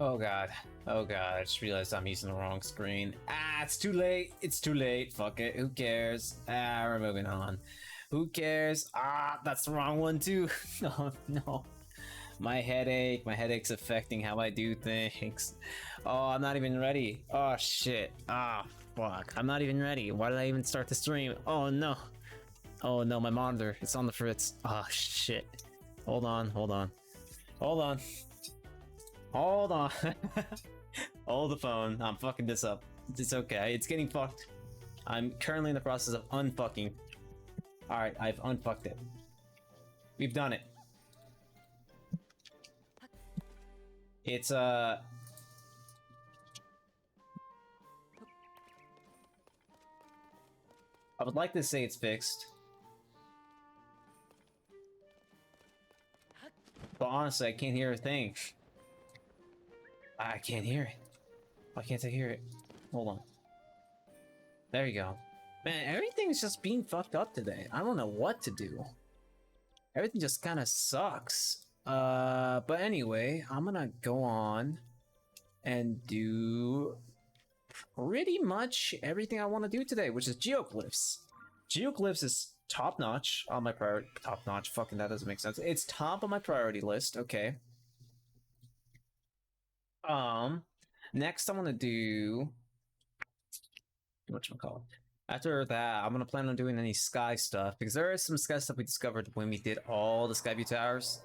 Oh god. Oh god, I just realized I'm using the wrong screen. Ah, it's too late. It's too late. Fuck it. Who cares? Ah, we're moving on. Who cares? Ah, that's the wrong one too. Oh no. My headache. My headache's affecting how I do things. Oh, I'm not even ready. Oh shit. Ah, fuck. I'm not even ready. Why did I even start the stream? Oh no. Oh no, my monitor. It's on the fritz. Oh shit. Hold on, hold on. Hold on. Hold on. Hold the phone. I'm fucking this up. It's okay. It's getting fucked. I'm currently in the process of unfucking. Alright, I've unfucked it. We've done it. It's, I would like to say it's fixed. But honestly, I can't hear a thing. I can't hear it. Why can't I hear it? Hold on. There you go. Man, everything's just being fucked up today. I don't know what to do. Everything just kind of sucks. But anyway, I'm gonna go on and do pretty much everything I want to do today, which is geoglyphs. Geoglyphs is top notch on my priority. Top notch, fucking that doesn't make sense. It's top on my priority list. Okay. Next I'm gonna do whatchamacallit. After that, I'm gonna plan on doing any sky stuff because there is some sky stuff we discovered when we did all the Skyview towers.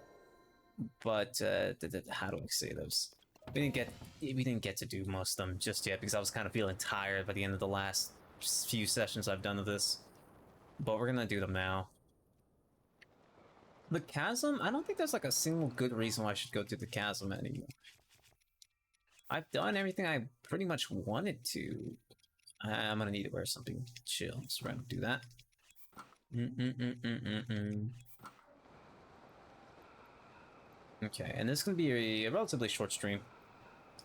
But how do I say those? We didn't get to do most of them just yet because I was kind of feeling tired by the end of the last few sessions I've done of this. But we're gonna do them now. The chasm? I don't think there's like a single good reason why I should go to the chasm anymore. I've done everything I pretty much wanted to. I'm gonna need to wear something chill, so we're gonna do that. Okay, and this is gonna be a relatively short stream.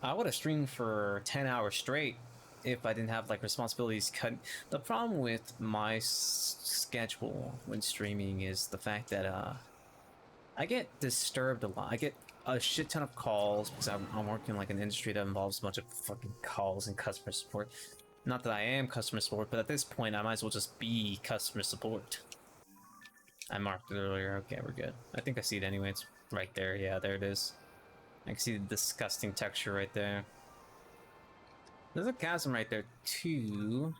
I would have streamed for 10 hours straight if I didn't have like responsibilities cut. The problem with my schedule when streaming is the fact that I get disturbed a lot. I get a shit ton of calls because I'm working in like an industry that involves a bunch of fucking calls and customer support. Not that I am customer support, but at this point I might as well just be customer support. I marked it earlier. Okay, we're good. I think I see it anyway. It's right there. Yeah, there it is. I can see the disgusting texture right there. There's a chasm right there too.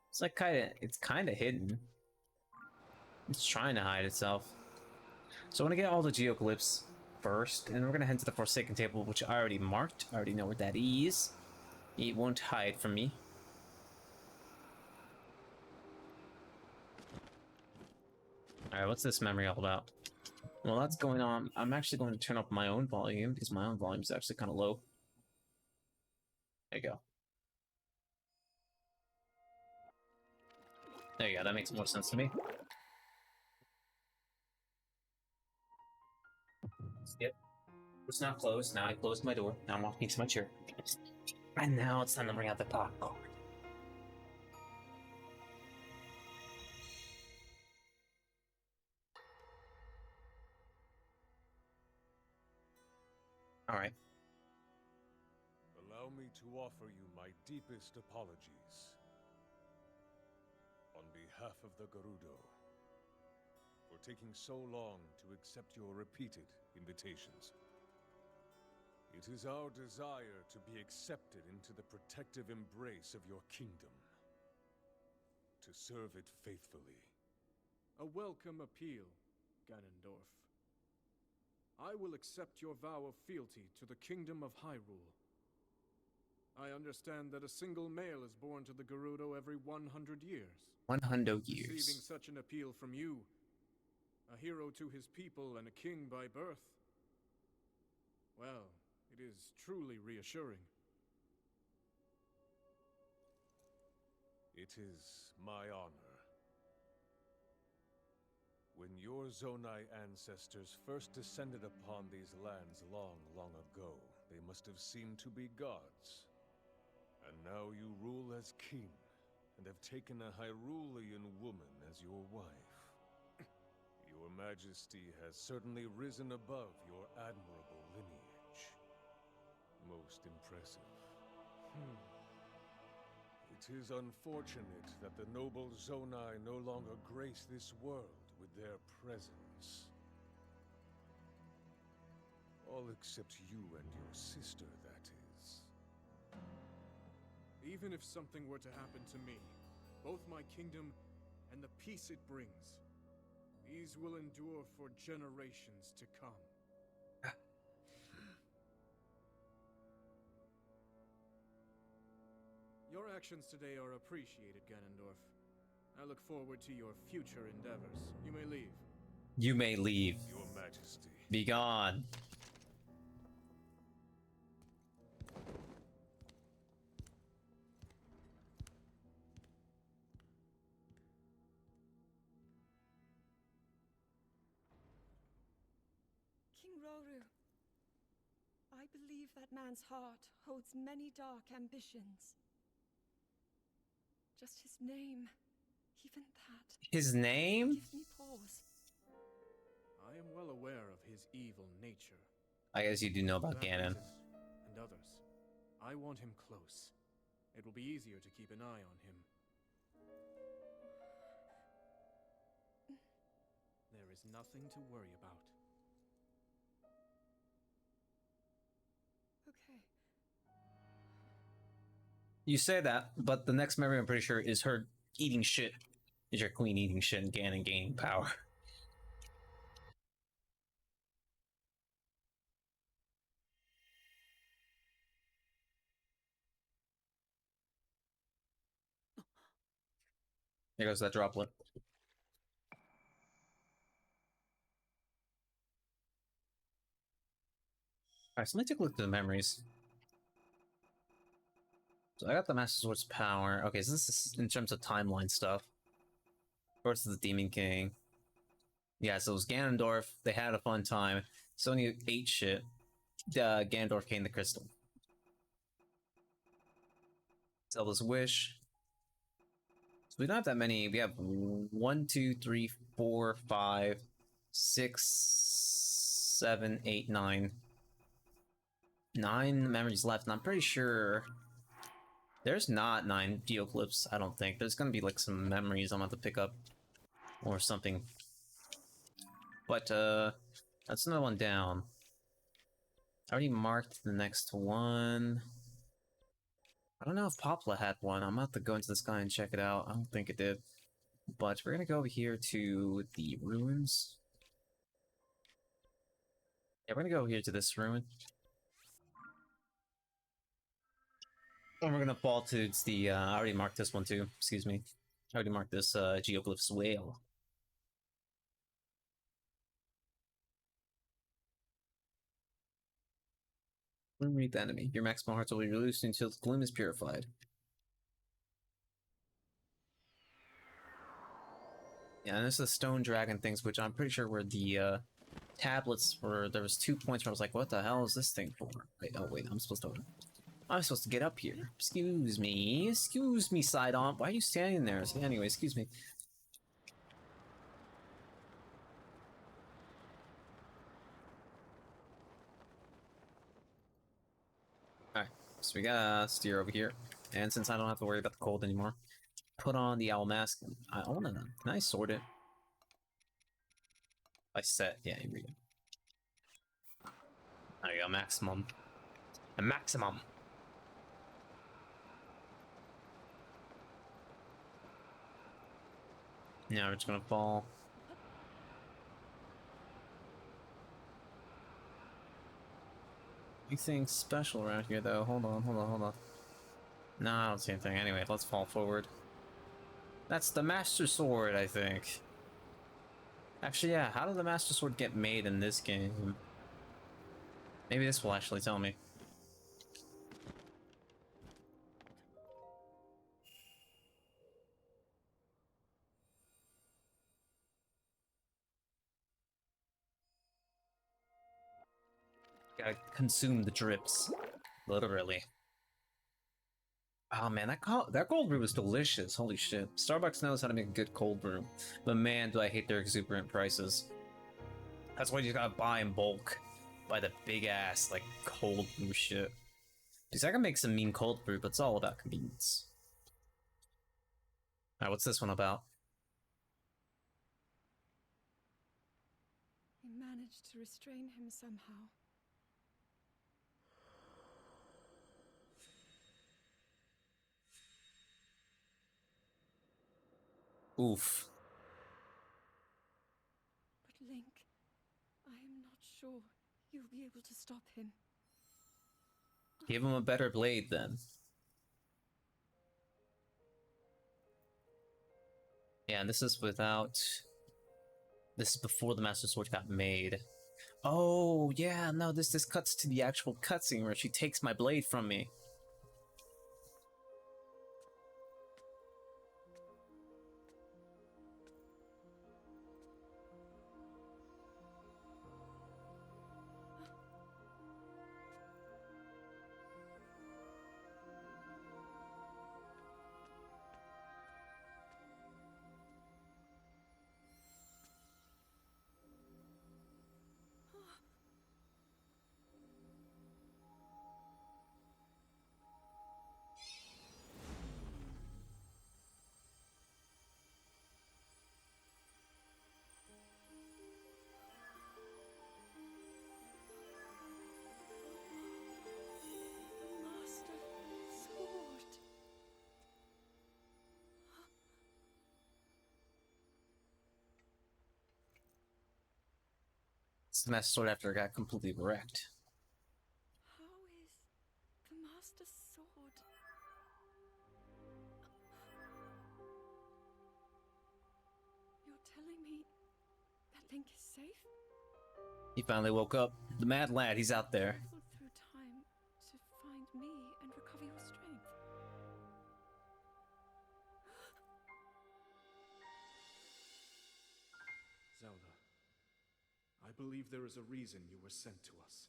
It's like it's kind of hidden. It's trying to hide itself. So I want to get all the geoglyphs first, and we're gonna head to the Forsaken Table, which I already marked. I already know where that is. It won't hide from me. Alright, what's this memory all about? Well, that's going on. I'm actually going to turn up my own volume, because my own volume is actually kind of low. There you go. There you go, that makes more sense to me. Yep. It's not closed. Now I closed my door. Now I'm walking to my chair. And now it's time to bring out the popcorn. Alright. Allow me to offer you my deepest apologies. On behalf of the Gerudo, for taking so long to accept your repeated invitations. It is our desire to be accepted into the protective embrace of your kingdom. To serve it faithfully. A welcome appeal, Ganondorf. I will accept your vow of fealty to the Kingdom of Hyrule. I understand that a single male is born to the Gerudo every 100 years. 100 years. Receiving such an appeal from you, a hero to his people and a king by birth, well, it is truly reassuring. It is my honor. When your Zonai ancestors first descended upon these lands long, long ago, they must have seemed to be gods. And now you rule as king, and have taken a Hyrulean woman as your wife. Your Majesty has certainly risen above your admirable lineage. Most impressive. It is unfortunate that the noble Zonai no longer grace this world with their presence. All except you and your sister, that is. Even if something were to happen to me, both my kingdom and the peace it brings, these will endure for generations to come. Your actions today are appreciated, Ganondorf. I look forward to your future endeavors. You may leave. You may leave. Your Majesty. Be gone. King Roru, I believe that man's heart holds many dark ambitions. Just his name, even that, His name? gives me pause. I am well aware of his evil nature. I guess you do know about That Ganon. reason, and others. I want him close. It will be easier to keep an eye on him. There is nothing to worry about. Okay. You say that, but the next memory I'm pretty sure is her eating shit. Is your queen eating shit and Ganon gaining power. There goes that droplet. Alright, so let me take a look at the memories. So I got the Master Sword's power. Okay, so this is in terms of timeline stuff. First is the Demon King. Yeah, so it was Ganondorf. They had a fun time. Sonya ate shit. Ganondorf gained the crystal. Zelda's Wish. So we don't have that many. We have 1, 2, 3, 4, 5, 6, 7, 8, 9. 9 memories left, and I'm pretty sure there's not 9 geoclips, I don't think. There's gonna be like some memories I'm gonna have to pick up or something. But that's another one down. I already marked the next one. I don't know if Popla had one. I'm gonna have to go into this guy and check it out. I don't think it did. But we're gonna go over here to the ruins. Yeah, we're gonna go here to this ruin. And we're gonna fall to the, I already marked this one too, excuse me. I already marked this, Geoglyph's whale. Read the enemy. Your maximum hearts will be released until the gloom is purified. Yeah, and this is the stone dragon things, which I'm pretty sure were the, tablets where there was 2 points where I was like, what the hell is this thing for? Wait, oh wait, I'm supposed to get up here. Excuse me, Sidon. Why are you standing there? So anyway, excuse me. Alright, so we gotta steer over here. And since I don't have to worry about the cold anymore, put on the owl mask. I wanna, can I sort it? I set, yeah, here we go. There you go, maximum. A maximum. Now we're just gonna fall. Anything special around here though? Hold on. No, I don't see anything. Anyway, let's fall forward. That's the Master Sword, I think. Actually, yeah, how did the Master Sword get made in this game? Maybe this will actually tell me. Gotta consume the drips. Literally. Oh man, that cold brew was delicious. Holy shit. Starbucks knows how to make a good cold brew. But man, do I hate their exuberant prices. That's why you gotta buy in bulk. Buy the big ass, like, cold brew shit. Because I can make some mean cold brew, but it's all about convenience. Alright, what's this one about? We managed to restrain him somehow. Oof. But Link, I am not sure you'll be able to stop him. Give him a better blade, then. Yeah, and this is without... This is before the Master Sword got made. Oh, yeah, no, this cuts to the actual cutscene where she takes my blade from me. The Master Sword. It's the Master Sword after it got completely wrecked. How is the Master Sword? You're telling me that Link is safe? He finally woke up. The mad lad, he's out there. Traveled through time to find me and recover your strength. Zelda, I believe there is a reason you were sent to us.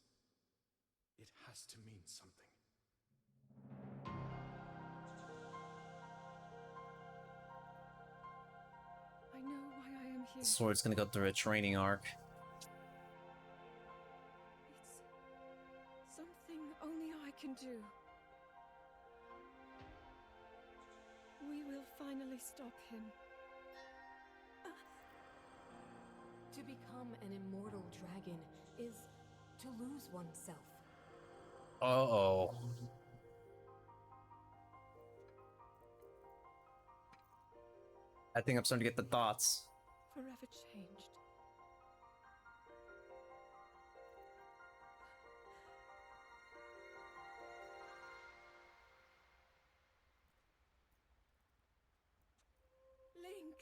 It has to mean something. I know why I am here. The sword's gonna go through a training arc. It's something only I can do. We will finally stop him. To become an immortal dragon is to lose oneself. Uh-oh. I think I'm starting to get the thoughts. Forever changed. Link!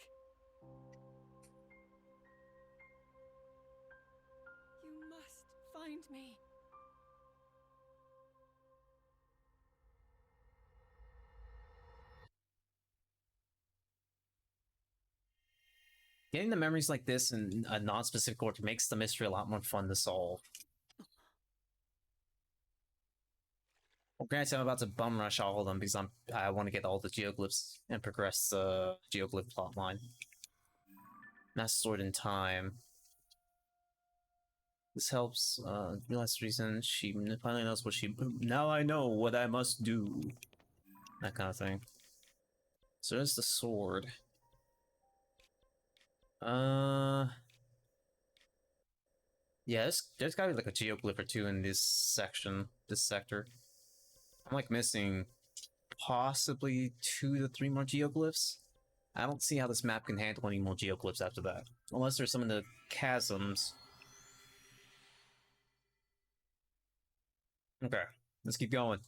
You must find me. Getting the memories like this in a non-specific order makes the mystery a lot more fun to solve. Well, granted, I'm about to bum rush all of them because I want to get all the geoglyphs and progress the geoglyph plotline. Master Sword in time. This helps realize the reason she finally knows what she... Now I know what I must do. That kind of thing. So there's the sword. Yeah, there's gotta be like a geoglyph or two in this section, this sector. I'm like missing possibly 2 to 3 more geoglyphs. I don't see how this map can handle any more geoglyphs after that. Unless there's some in the chasms. Okay, let's keep going.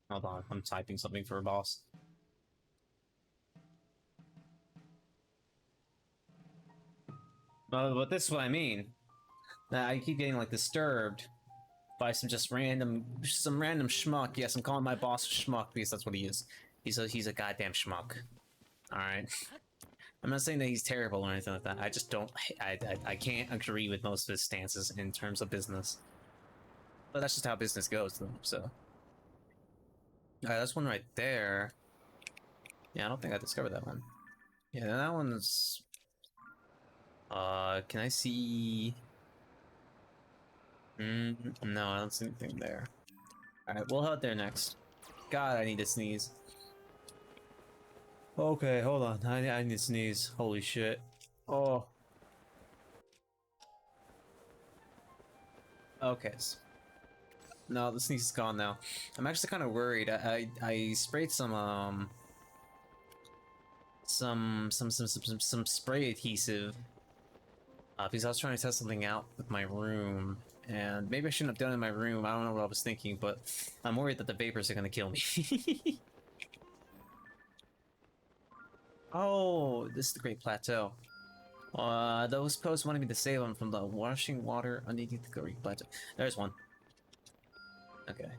Hold on, I'm typing something for a boss. But this is what I mean. I keep getting like disturbed by some random schmuck. Yes, I'm calling my boss schmuck because that's what he is. He's a goddamn schmuck. All right. I'm not saying that he's terrible or anything like that. I just don't. I can't agree with most of his stances in terms of business. But that's just how business goes, though. So, all right, that's one right there. Yeah, I don't think I discovered that one. Yeah, that one's. Can I see? No, I don't see anything there. All right, we'll head there next. God, I need to sneeze. Okay, hold on. I need to sneeze. Holy shit. Oh. Okay. No, the sneeze is gone now. I'm actually kind of worried. I sprayed some spray adhesive because I was trying to test something out with my room, and maybe I shouldn't have done it in my room. I don't know what I was thinking, but I'm worried that the vapors are gonna kill me. Oh, this is the Great Plateau. Those posts wanted me to save them from the washing water underneath the Great Plateau. There's one. Okay.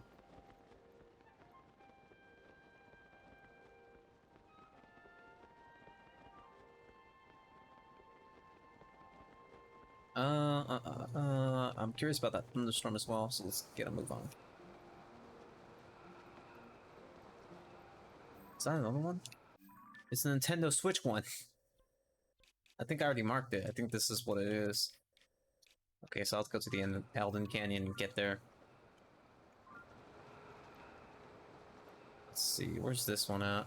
I'm curious about that thunderstorm as well, so let's get a move on. Is that another one? It's the Nintendo Switch one. I think I already marked it. I think this is what it is. Okay, so I'll go to the end of Elden Canyon and get there. Let's see, where's this one at?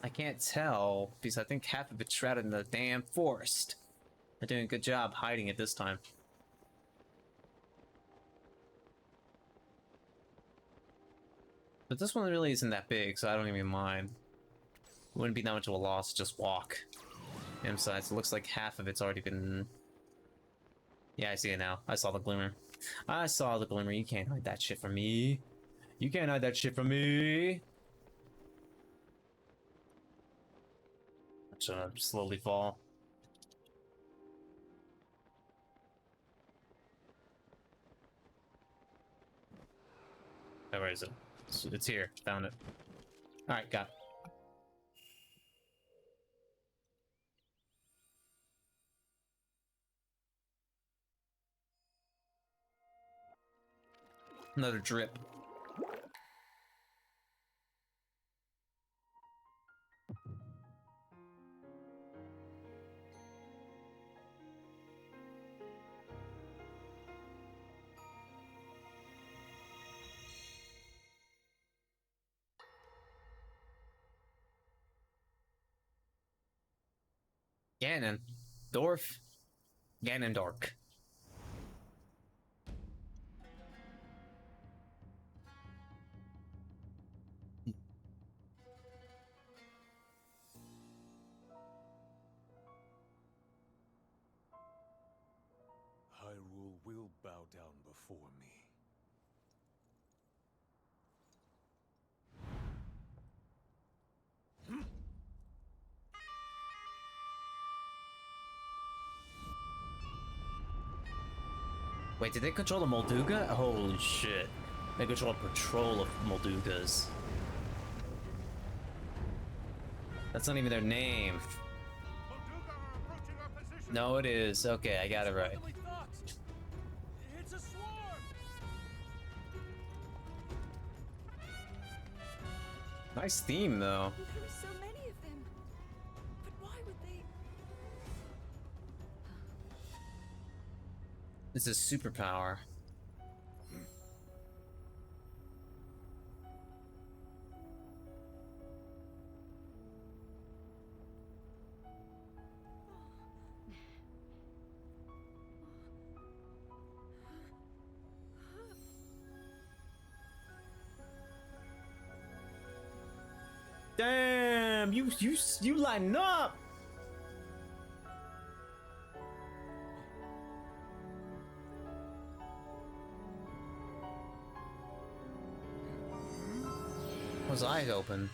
I can't tell because I think half of it's shrouded in the damn forest. They're doing a good job hiding it this time. But this one really isn't that big, so I don't even mind. It wouldn't be that much of a loss to just walk. And besides, it looks like half of it's already been... Yeah, I see it now. I saw the glimmer. I saw the glimmer. You can't hide that shit from me. You can't hide that shit from me. Let's slowly fall. Oh, where is it? It's here. Found it. Alright, got it. Another drip. Ganon. Dorf. Ganondorf. Hyrule will bow down before me. Wait, did they control the Molduga? Holy shit. They control a patrol of Moldugas. That's not even their name. No, it is. Okay, I got it right. It's a swarm! Nice theme, though. There are so many of them. But why would they? It's a superpower. Damn, you lighten up. His eyes open.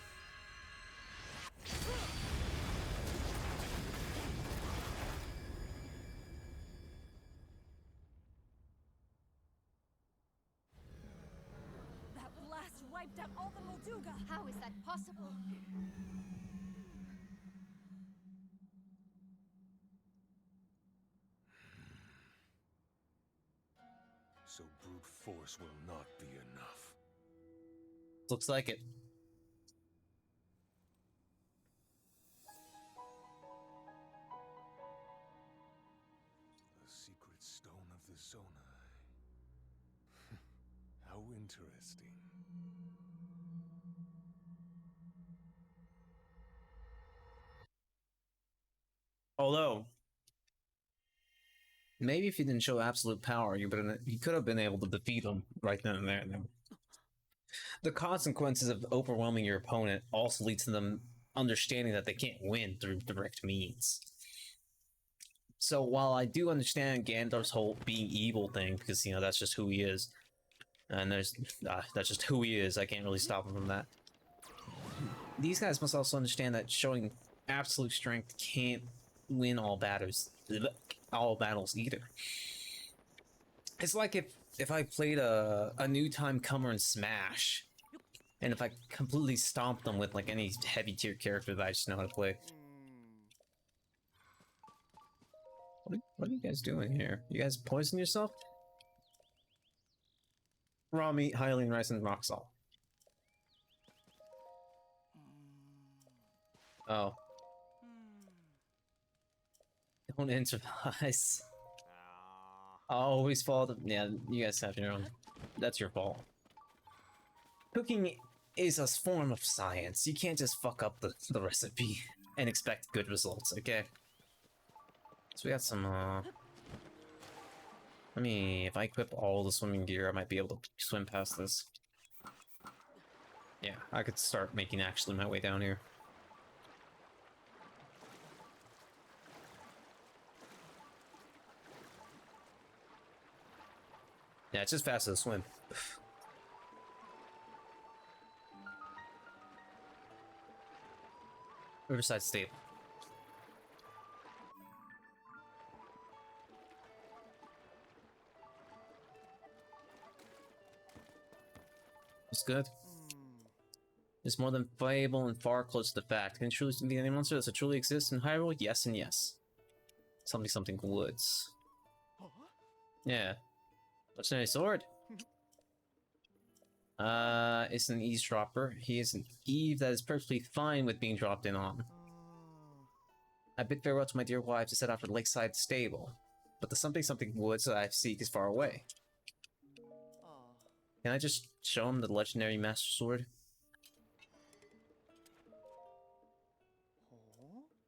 That blast wiped out all the Molduga. How is that possible? so brute force will not be enough. Looks like it. The secret stone of the Zonai. How interesting. Although, maybe if you didn't show absolute power, you could have been able to defeat him right then and there. The consequences of overwhelming your opponent also leads to them understanding that they can't win through direct means. So while I do understand Gandalf's whole being evil thing, because you know that's just who he is, and that's just who he is, I can't really stop him from that. These guys must also understand that showing absolute strength can't win all battles either. It's like if I played a new time comer in Smash, and if I completely stomped them with like any heavy tier character that I just know how to play. What are you guys doing here? You guys poison yourself? Raw meat, Hylian rice, and rock salt. Oh. Don't improvise. I always fall to... Yeah, you guys have your own. That's your fault. Cooking is a form of science. You can't just fuck up the recipe and expect good results, okay? So we got some, I mean, if I equip all the swimming gear, I might be able to swim past this. Yeah, I could start making actually my way down here. Yeah, it's just faster to swim. Riverside Stable. It's good. It's more than playable and far close to the fact. Can truly be any monster that truly exists in Hyrule? Yes and yes. Something woods. Yeah. Legendary sword. It's an eavesdropper. He is an Eve that is perfectly fine with being dropped in on. I bid farewell to my dear wife to set out for the lakeside stable, but the something woods that I seek is far away. Can I just show him the legendary master sword?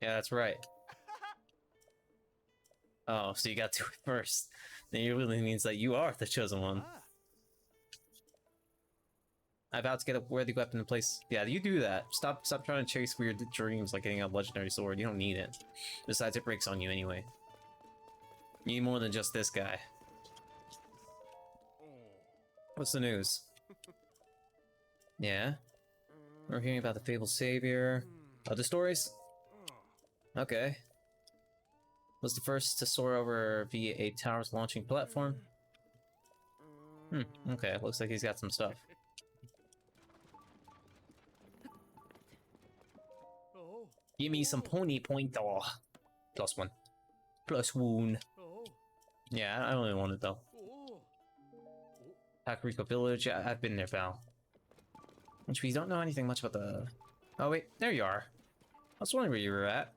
Yeah, that's right. Oh, so you got to it first. Then it really means that you are the chosen one. I vowed to get a worthy weapon in place. Yeah, you do that. Stop trying to chase weird dreams like getting a legendary sword. You don't need it. Besides, it breaks on you anyway. You need more than just this guy. What's the news? Yeah? We're hearing about the fabled savior. Other stories? Okay. Was the first to soar over via a tower's launching platform? Okay, looks like he's got some stuff. Give me some pony point. Oh, +1. +1. Yeah, I don't really want it though. Kakariko Village, I've been there, pal. Which we don't know anything much about the... Oh wait, there you are. I was wondering where you were at.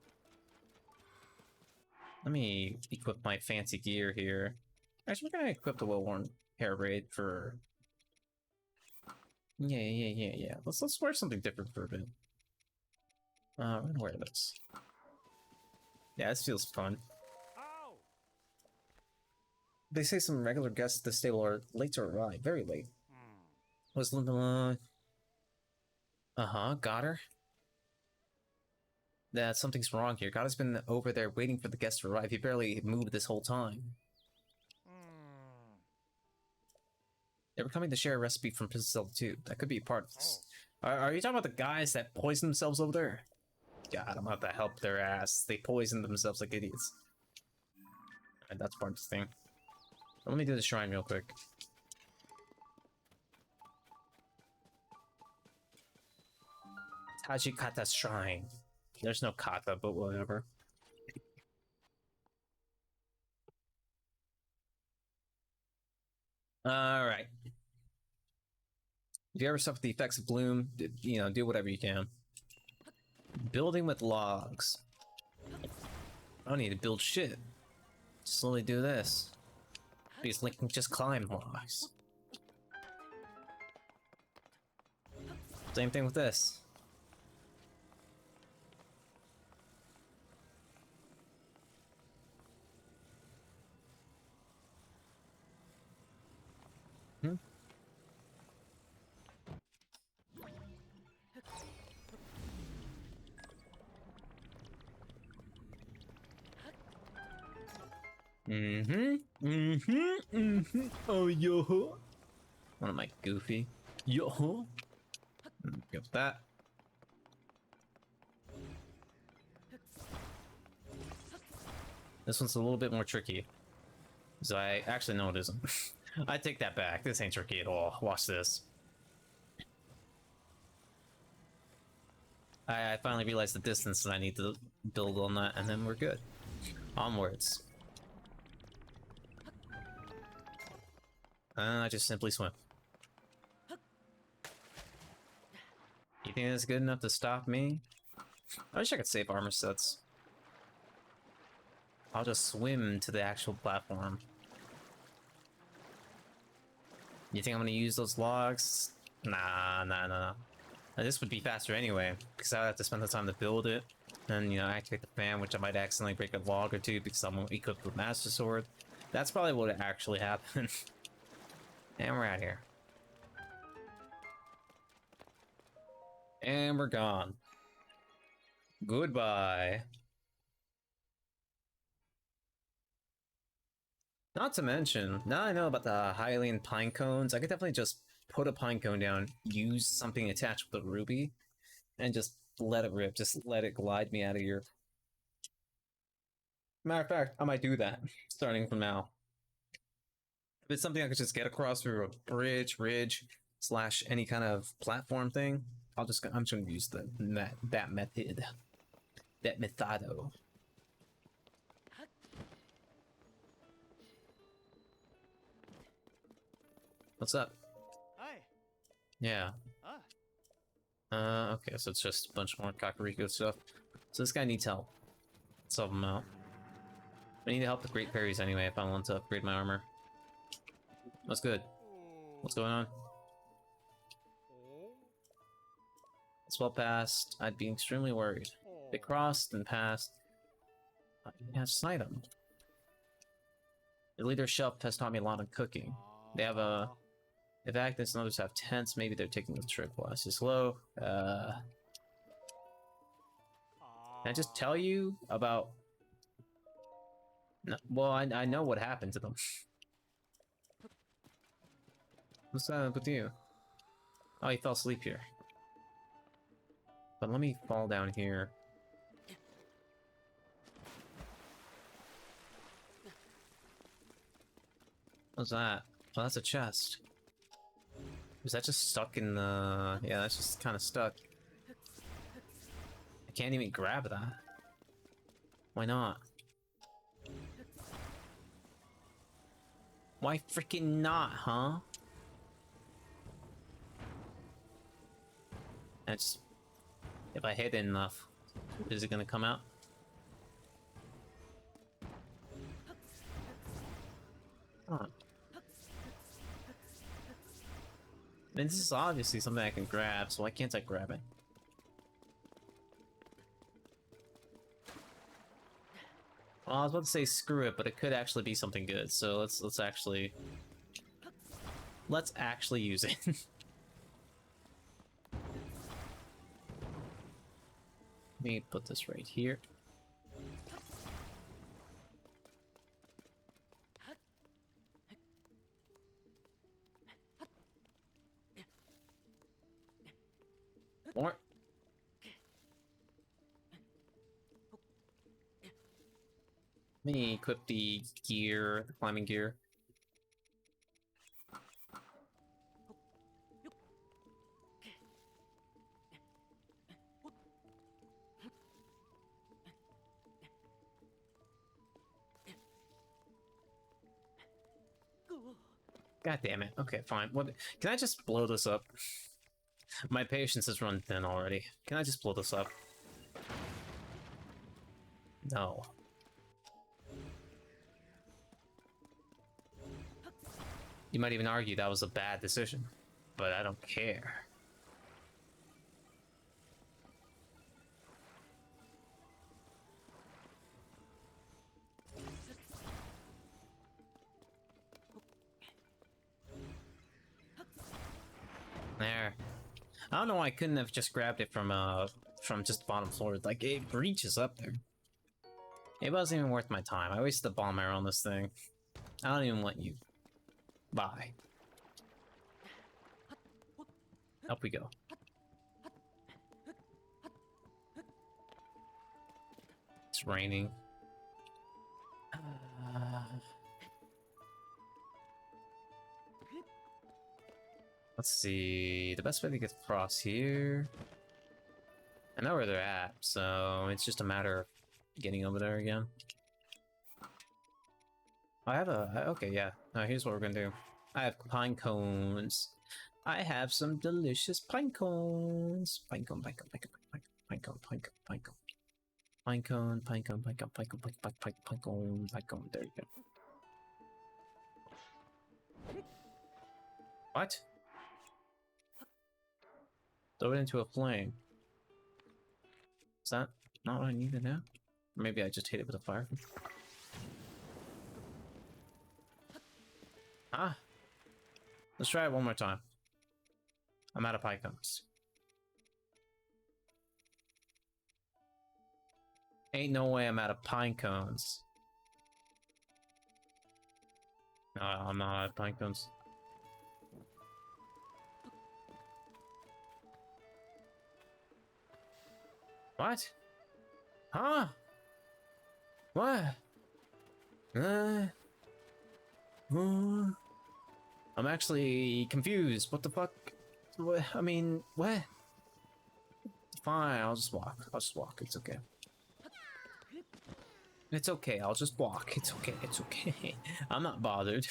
Let me equip my fancy gear here. Actually, we're gonna equip the well-worn hair braid for... Yeah. Let's wear something different for a bit. We're gonna wear this. Yeah, this feels fun. They say some regular guests at the stable are late to arrive. Very late. Was got her. That something's wrong here. God has been over there waiting for the guests to arrive. He barely moved this whole time. They were coming to share a recipe from Princess Zelda 2. That could be part of this. Are you talking about the guys that poisoned themselves over there? God, I'm about to help their ass. They poisoned themselves like idiots. Alright, that's part of this thing. But let me do the shrine real quick. Tajikata's shrine. There's no kata, but whatever. All right. If you ever suffer the effects of bloom, you know, do whatever you can. Building with logs. I don't need to build shit. Slowly do this. Because Link can just climb logs. Same thing with this. Hmm? Oh, yo. What am I, goofy? Yo. Go with that. This one's a little bit more tricky. So I actually know it isn't. I take that back. This ain't tricky at all. Watch this. I finally realized the distance and I need to build on that, and then we're good. Onwards. I just simply swim. You think that's good enough to stop me? I wish I could save armor sets. I'll just swim to the actual platform. You think I'm gonna use those logs? Nah. This would be faster anyway, because I would have to spend the time to build it, and, you know, activate the fan, which I might accidentally break a log or two because I'm equipped with Master Sword. That's probably what would actually happen. And we're out here. And we're gone. Goodbye. Not to mention, now I know about the Hylian pine cones, I could definitely just put a pine cone down, use something attached with a ruby, and just let it rip. Just let it glide me out of here. Matter of fact, I might do that, starting from now. If it's something I could just get across through a bridge, ridge, slash any kind of platform thing, I'm just gonna use that method. That methodo. What's up? Hi. Yeah. Okay, so it's just a bunch more Kakariko stuff. So this guy needs help. Let's help him out. I need to help the Great Fairies anyway if I want to upgrade my armor. What's good? What's going on? It's well past. I'd be extremely worried. They crossed and passed. I have snide them. The leader shelf has taught me a lot on cooking. They have a... If Agnes and others have tents, maybe they're taking the trip while it's slow. Can I just tell you about... No, well, I know what happened to them. What's up with you? Oh, he fell asleep here. But let me fall down here. What's that? Oh, that's a chest. Is that just stuck in the... Yeah, that's just kind of stuck. I can't even grab that. Why not? Why freaking not, huh? That's... If I hit it enough, is it gonna come out? Huh. I mean, this is obviously something I can grab, so why can't I grab it? Well, I was about to say screw it, but it could actually be something good, so let's actually use it. Let me put this right here. More. Let me equip the gear, the climbing gear. God damn it. Okay, fine. What? Can I just blow this up? My patience has run thin already. Can I just blow this up? No. You might even argue that was a bad decision, but I don't care. There. I don't know why I couldn't have just grabbed it from just the bottom floor. Like, it reaches up there. It wasn't even worth my time. I wasted the bomb arrow on this thing. I don't even want you. Bye. Up we go. It's raining. Let's see. The best way to get across here. I know where they're at, so it's just a matter of getting over there again. I have a... Okay, yeah. Here's what we're gonna do. I have pine cones. I have some delicious pine cones. Pine cone, pine cone, pine cone, pine cone, pine cone, pine cone. Pine cone, pine cone, pine cone, pine cone, pine cone, pine cone. There you go. What? Throw it into a flame. Is that not what I need to know? Maybe I just hit it with a fire. Ah! Let's try it one more time. I'm out of pine cones. Ain't no way I'm out of pine cones. No, I'm not out of pine cones. What? Huh? What? I'm actually confused. What the fuck? What? I mean, what? Fine, I'll just walk. I'll just walk. It's okay. It's okay. I'll just walk. It's okay. It's okay. I'm not bothered.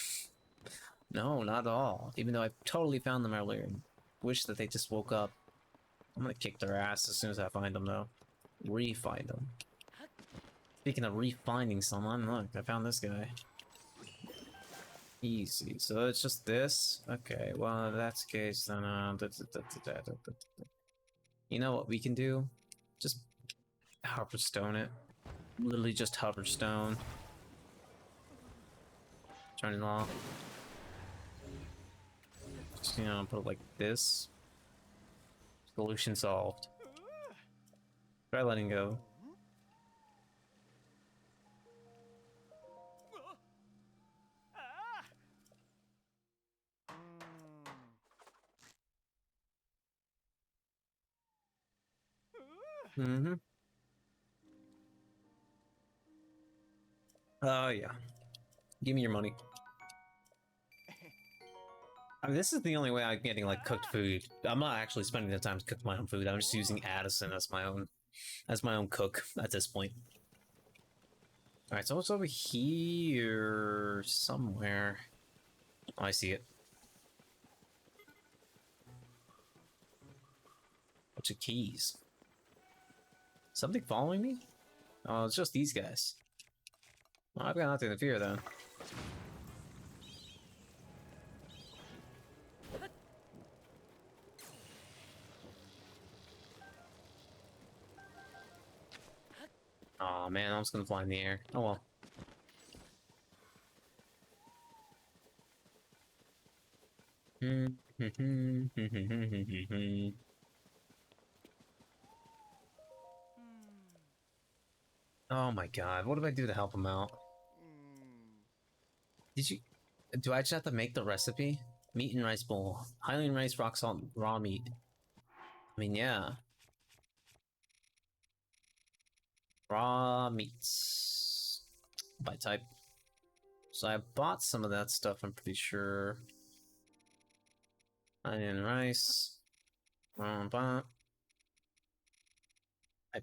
No, not at all. Even though I totally found them earlier and wish that they just woke up. I'm gonna kick their ass as soon as I find them, though. Re-find them. Speaking of re-finding someone, look, I found this guy. Easy. So it's just this? Okay, well, if that's the case, then, you know what we can do? Just Hoverstone it. Literally just Hoverstone. Turn it off. Just, you know, put it like this. Solution solved. Try letting go. Mm-hmm. Oh, yeah. Give me your money. I mean, this is the only way I'm getting, like, cooked food. I'm not actually spending the time to cook my own food. I'm just using Addison as my own cook at this point. Alright, so it's over here somewhere. Oh, I see it. Bunch of keys. Something following me? Oh, it's just these guys. Well, I've got nothing to fear then. Aw, man, I'm just gonna fly in the air. Oh well. Oh my god, what do I do to help him out? Do I just have to make the recipe? Meat and rice bowl. Highly rice, rock salt, raw meat. I mean, yeah. Raw meats. By type. So I bought some of that stuff, I'm pretty sure. Onion rice. I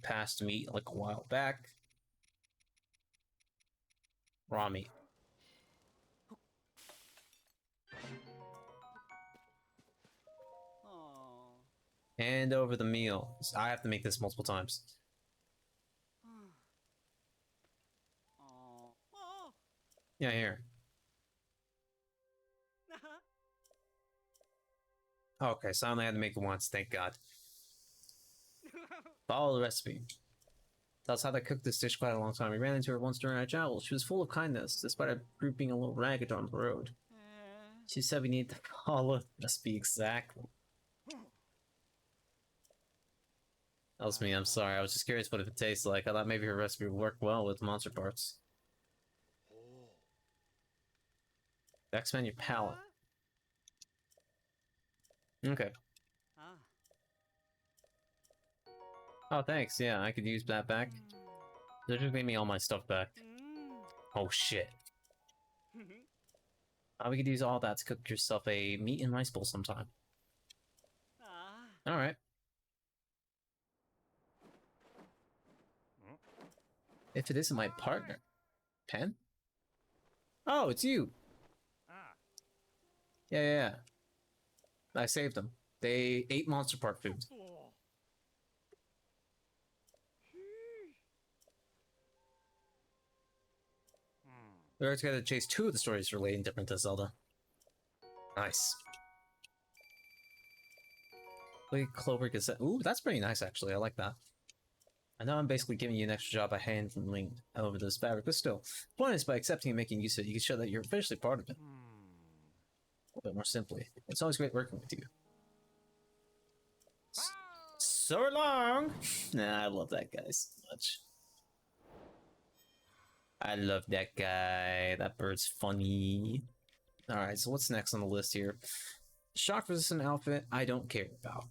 passed meat like a while back. Raw meat. Hand over the meal. So I have to make this multiple times. Yeah, here. Okay, so I only had to make it once, thank God. Follow the recipe. That's how they cooked this dish quite a long time. We ran into her once during our travels. She was full of kindness, despite our group being a little ragged on the road. She said we need to follow the recipe exactly. That was me, I'm sorry. I was just curious what it tastes like. I thought maybe her recipe would work well with monster parts. Expand your palate. Okay. Oh, thanks. Yeah, I could use that back. They just gave me all my stuff back. Oh, shit. We could use all that to cook yourself a meat and rice bowl sometime. Alright. If it isn't my partner. Pen? Oh, it's you! Yeah. I saved them. They ate monster part food. We're together to chase two of the stories relating different to Zelda. Nice. Look at Clover Gazette. Ooh, that's pretty nice actually. I like that. I know I'm basically giving you an extra job by handling over this fabric, but still. The point is, by accepting and making use of it, you can show that you're officially part of it. A little bit more simply. It's always great working with you. So long! Nah, I love that guy so much. I love that guy. That bird's funny. Alright, so what's next on the list here? Shock resistant outfit, I don't care about.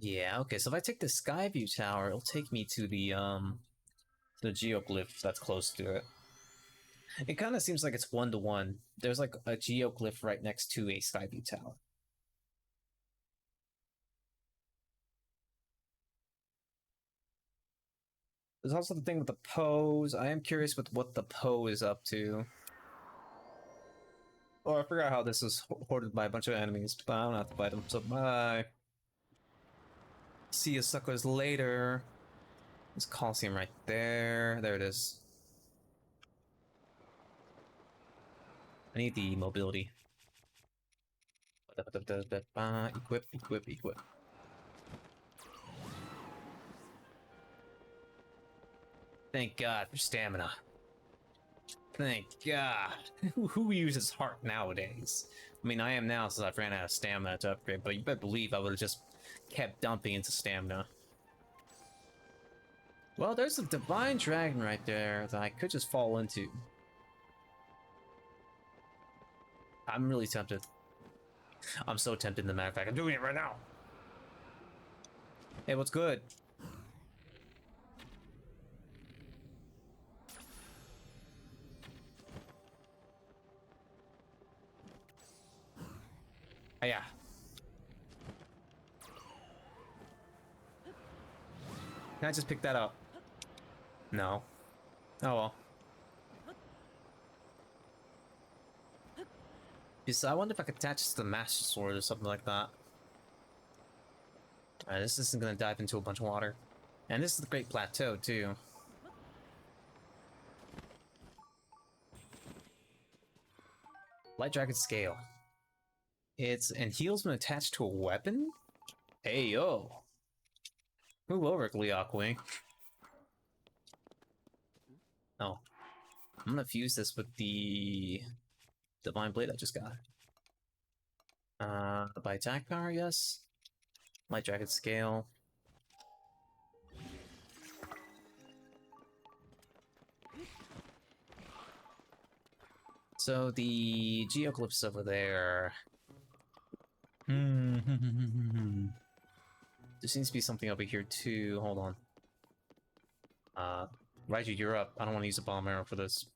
Yeah, okay, so if I take the Skyview Tower, it'll take me to the geoglyph that's close to it. It kind of seems like it's 1-to-1. There's like a geoglyph right next to a Skyview Tower. There's also the thing with the pose. I am curious with what the Poe is up to. Oh, I forgot how this is hoarded by a bunch of enemies, but I don't have to fight them, so bye. See you suckers later. There's Coliseum right there. There it is. I need the mobility. Equip. Thank God for stamina. Thank God. Who uses heart nowadays? I mean, I am now since I've ran out of stamina to upgrade, but you better believe I would have just kept dumping into stamina. Well, there's a divine dragon right there that I could just fall into. I'm really tempted. I'm so tempted, as a matter of fact. I'm doing it right now. Hey, what's good? Oh, yeah. Can I just pick that up? No. Oh well. Yes, I wonder if I could attach this to the Master Sword or something like that. Alright, this isn't gonna dive into a bunch of water. And this is the Great Plateau, too. Light Dragon Scale. It's and heals when attached to a weapon? Hey yo. Move over, Gleeok. Oh. I'm gonna fuse this with the Divine Blade I just got. By attack power, yes. Light Dragon Scale. So the Geoglyphs over there. There seems to be something over here too. Hold on. Raiju, you're up. I don't want to use a bomb arrow for this.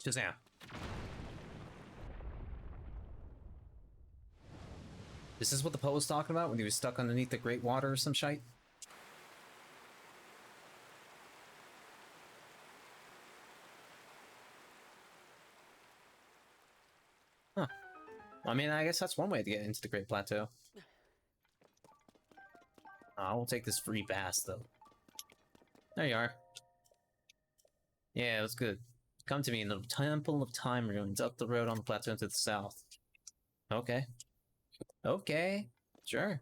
Shazam. This is what the Poe was talking about when he was stuck underneath the Great Water or some shite? I mean, I guess that's one way to get into the Great Plateau. I will take this free pass, though. There you are. Yeah, that's good. Come to me in the Temple of Time ruins up the road on the plateau to the south. Okay. Okay. Sure.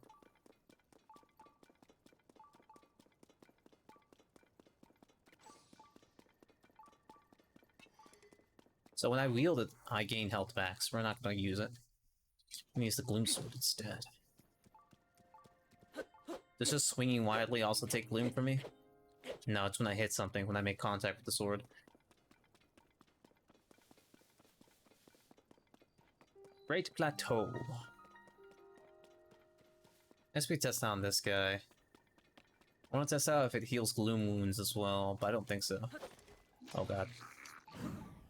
So when I wield it, I gain health back, so we're not going to use it. I'm use the Gloom Sword instead. Does just swinging wildly also take Gloom from me? No, it's when I hit something, when I make contact with the sword. Great Plateau. Let's test out on this guy. I want to test out if it heals Gloom wounds as well, but I don't think so. Oh god.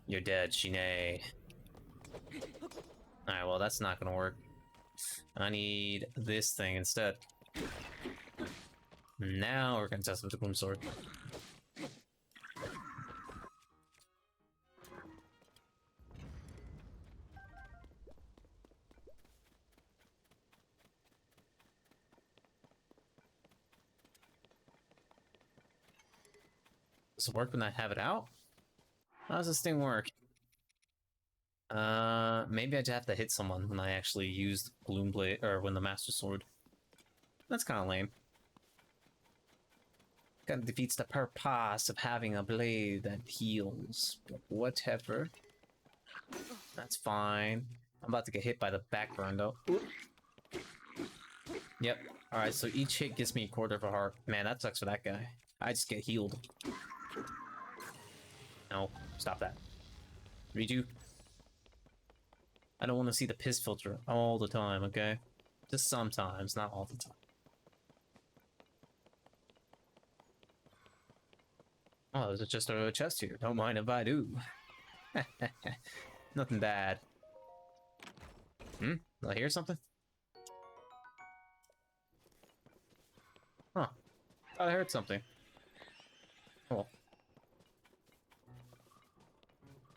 You're dead, Shine. Alright, well that's not gonna work. I need this thing instead. Now we're gonna test with the Gloom Sword. Does it work when I have it out? How does this thing work? Maybe I just have to hit someone when I actually use the Gloom Blade, or when the Master Sword. That's kind of lame. Kind of defeats the purpose of having a blade that heals. But whatever. That's fine. I'm about to get hit by the backburn though. Ooh. Yep. Alright, so each hit gives me a quarter of a heart. Man, that sucks for that guy. I just get healed. No, stop that. Redo. I don't want to see the piss filter all the time, okay? Just sometimes, not all the time. Oh, there's just a chest here. Don't mind if I do. Nothing bad. Did I hear something? Huh. Thought I heard something. Oh.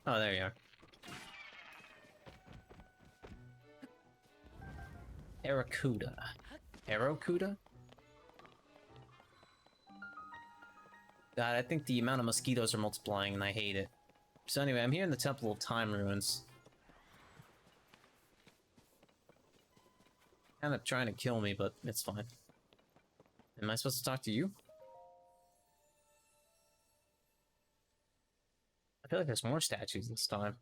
Oh, there you are. Aracuda. Aracuda? God, I think the amount of mosquitoes are multiplying and I hate it. So anyway, I'm here in the Temple of Time ruins. Kind of trying to kill me, but it's fine. Am I supposed to talk to you? I feel like there's more statues this time.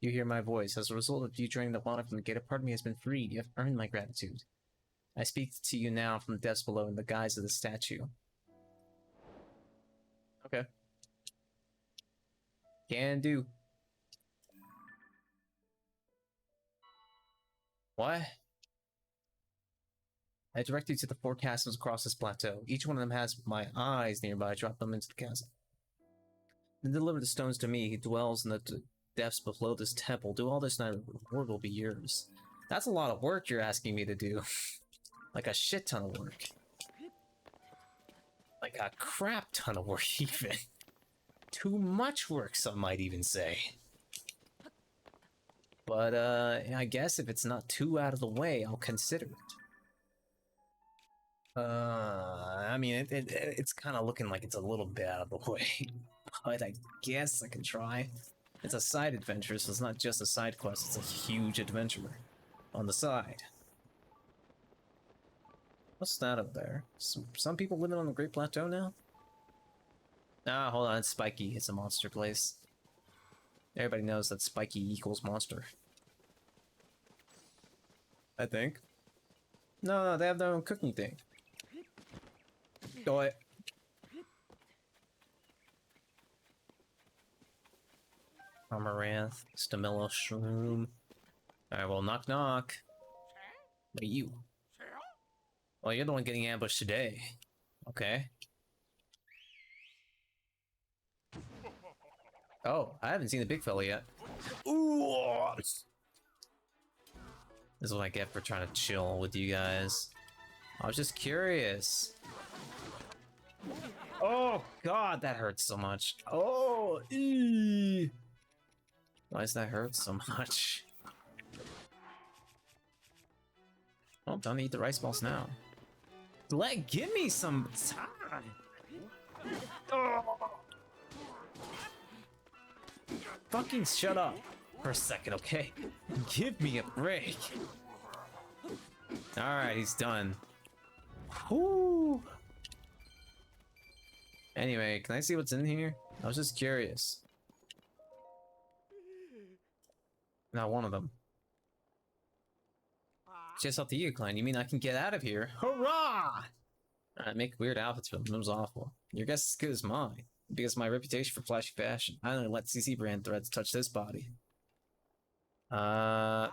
You hear my voice. As a result of you draining the water from the gate, a part of me has been freed. You have earned my gratitude. I speak to you now from the depths below in the guise of the statue. Okay. Can do. What? I direct you to the 4 castles across this plateau. Each one of them has my eyes nearby. Drop them into the castle. Then deliver the stones to me. He dwells in the depths below this temple. Do all this and the reward will be yours. That's a lot of work you're asking me to do. Like a shit ton of work. Like a crap ton of work, even. Too much work, some might even say. But, I guess if it's not too out of the way, I'll consider it. I mean, it's kind of looking like it's a little bit out of the way. But I guess I can try. It's a side adventure, so it's not just a side quest, it's a huge adventure. On the side. What's that up there? Some people living on the Great Plateau now? Ah, hold on, it's Spiky. It's a monster place. Everybody knows that Spiky equals monster. I think. No, they have their own cooking thing. Go it. Amaranth, Stamillo Shroom. Alright, well, knock knock. What are you? Well, you're the one getting ambushed today. Okay. Oh, I haven't seen the big fella yet. Ooh! This is what I get for trying to chill with you guys. I was just curious. Oh, God, that hurts so much. Oh, eee. Why does that hurt so much? Oh, don't eat the rice balls now. Give me some time. Fucking shut up for a second, okay? Give me a break. Alright, he's done. Whoo. Anyway, can I see what's in here? I was just curious. Not one of them. Just up to you, Klein. You mean I can get out of here? Hurrah! I make weird outfits for them. It was awful. Your guess is as good as mine. Because of my reputation for flashy fashion, I only let CC brand threads touch this body. Yeah,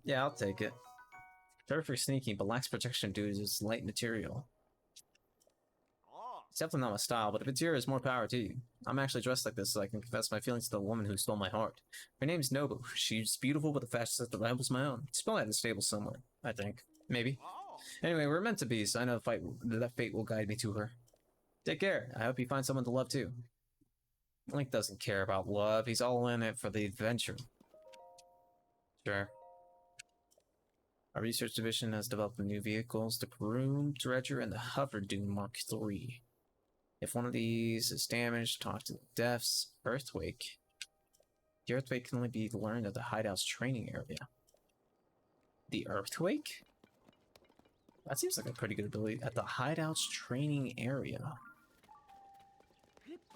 I'll take it. Perfect for sneaking, but lacks protection due to its light material. It's definitely not my style, but if it's yours, more power to you. I'm actually dressed like this so I can confess my feelings to the woman who stole my heart. Her name's Nobu. She's beautiful with a fashion sense that rivals my own. It's probably at the stable somewhere, I think. Maybe. Anyway, we're meant to be, so I know that fate will guide me to her. Take care. I hope you find someone to love too. Link doesn't care about love. He's all in it for the adventure. Sure. Our research division has developed new vehicles, the Groom, Dredger, and the Hover Dune Mark III. If one of these is damaged, talk to the Defs. Earthquake. The Earthquake can only be learned at the Hideout's training area. The Earthquake? That seems like a pretty good ability. At the Hideout's training area.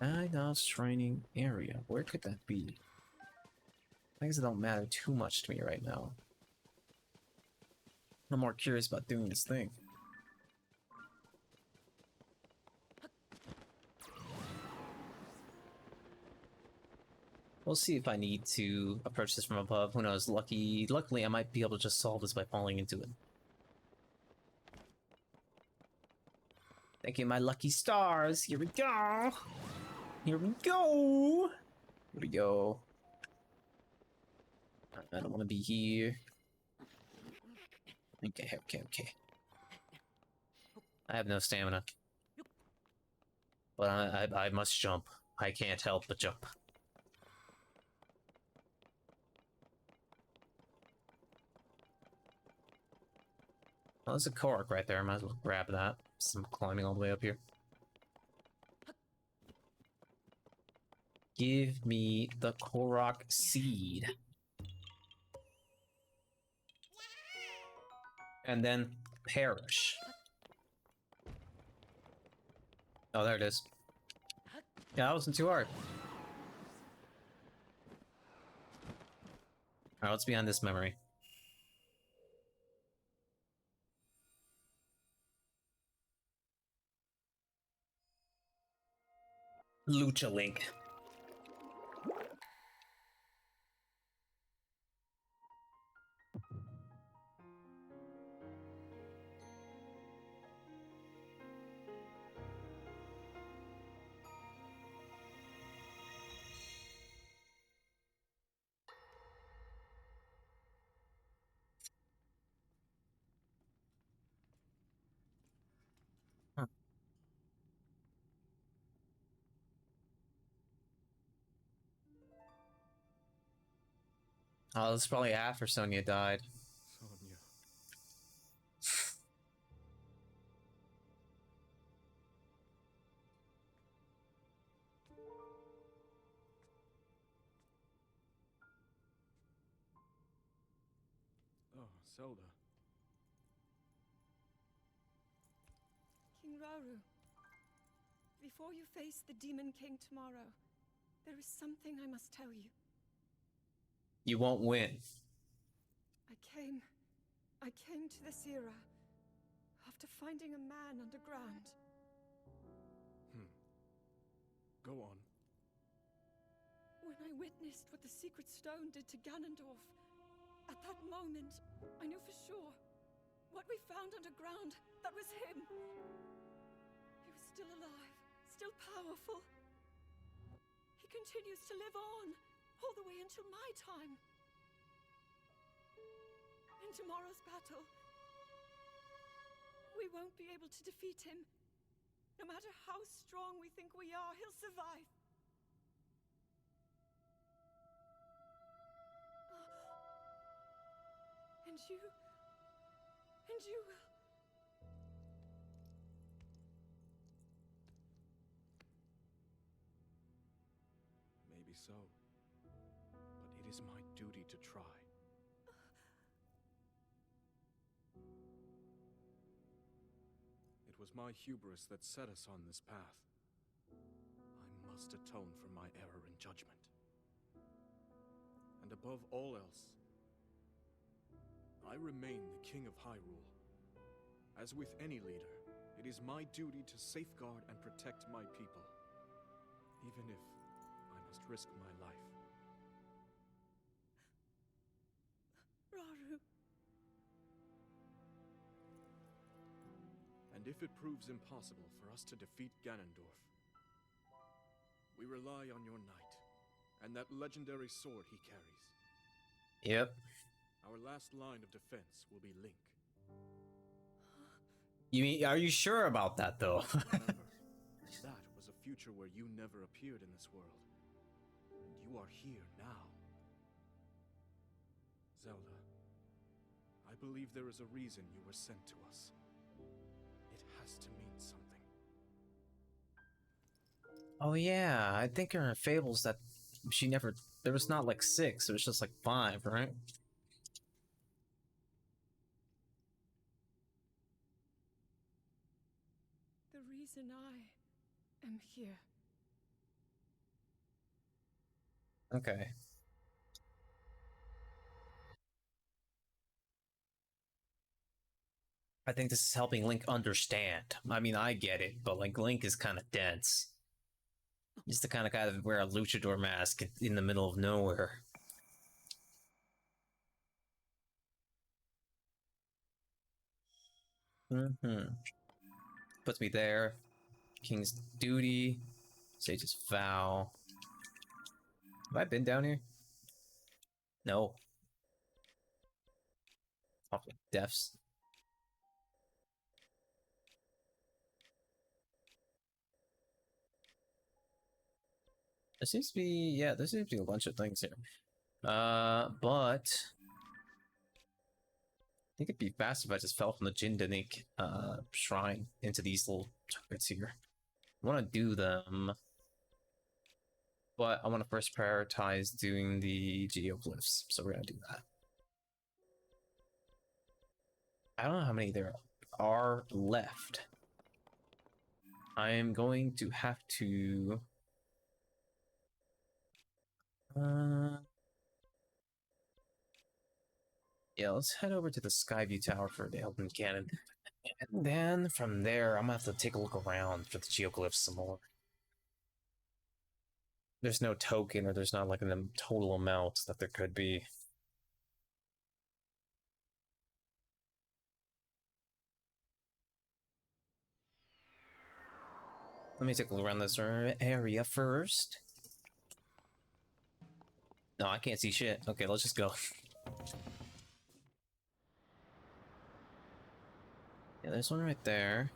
Hideout's training area. Where could that be? Things that don't matter too much to me right now. I'm more curious about doing this thing. We'll see if I need to approach this from above. Who knows? Luckily, I might be able to just solve this by falling into it. Thank you, my lucky stars. Here we go. Here we go. Here we go. I don't want to be here. Okay. I have no stamina. But I must jump. I can't help but jump. Well, there's a Korok right there. I might as well grab that. I'm climbing all the way up here. Give me the Korok seed. And then perish. Oh, there it is. Yeah, that wasn't too hard. Alright, what's behind this memory? Lucha Link. Huh. Oh, this is probably after Sonya died. Sonya. Oh, Zelda. King Rauru, before you face the Demon King tomorrow, there is something I must tell you. You won't win. I came to this era after finding a man underground. Go on. When I witnessed what the Secret Stone did to Ganondorf, at that moment, I knew for sure what we found underground, that was him. He was still alive, still powerful. He continues to live on, all the way until my time. In tomorrow's battle, we won't be able to defeat him. No matter how strong we think we are, he'll survive. And you... and you will... Maybe so. But it is my duty to try. It was my hubris that set us on this path. I must atone for my error in judgment. And above all else, I remain the King of Hyrule. As with any leader, it is my duty to safeguard and protect my people, even if I must risk my life. Rauru. And if it proves impossible for us to defeat Ganondorf, we rely on your knight, and that legendary sword he carries. Yep. Our last line of defense will be Link. You mean, are you sure about that though? Remember, that was a future where you never appeared in this world. And you are here now. Zelda, I believe there is a reason you were sent to us. It has to mean something. Oh yeah, I think in her fables that she never, there was not like 6, it was just like 5, right? The reason I am here. Okay. I think this is helping Link understand. I mean, I get it, but like Link is kind of dense. He's the kind of guy that would wear a luchador mask in the middle of nowhere. Puts me there. King's duty. Sage's vow. Have I been down here? No. Off with deaths. There seems to be, yeah, there seems to be a bunch of things here. But I think it'd be faster if I just fell from the Jindanik shrine into these little targets here. I want to do them, but I want to first prioritize doing the geoglyphs, so we're gonna do that. I don't know how many there are left. I am going to have to yeah, let's head over to the Skyview Tower for the Elden Cannon. And then from there, I'm gonna have to take a look around for the geoglyphs some more. There's no token, or there's not like a total amount that there could be. Let me take a look around this area first. No, I can't see shit. Okay, let's just go. Yeah, there's one right there.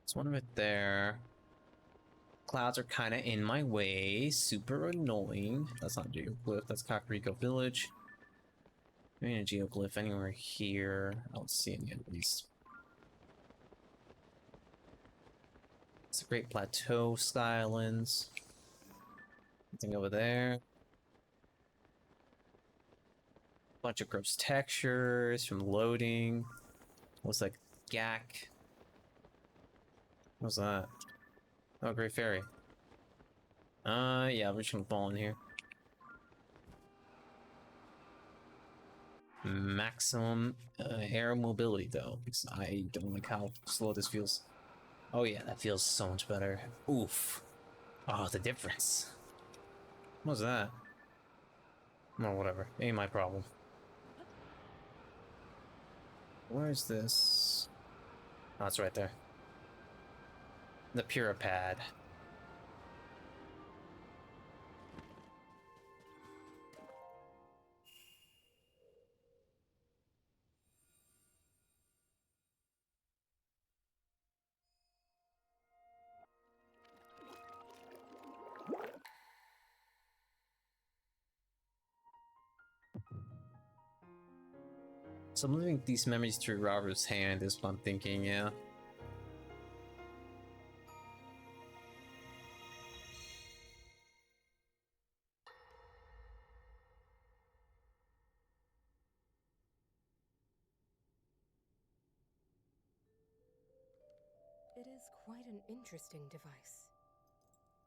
There's one right there. Clouds are kind of in my way. Super annoying. That's not Geoglyph. That's Kakariko Village. Maybe a Geoglyph anywhere here. I don't see any of these. It's a Great Plateau, Skylands. Nothing over there. Bunch of gross textures from loading. Looks like Gak. What's that? Oh, Great Fairy. Yeah, we're just gonna fall in here. Maximum air mobility, though, because I don't like how slow this feels. Oh yeah, that feels so much better. Oof. Oh, the difference. What's that? Oh, whatever. Ain't my problem. Where's this? Oh, it's right there. The Puripad. So moving these memories through Robert's hand is what I'm thinking, yeah. It is quite an interesting device.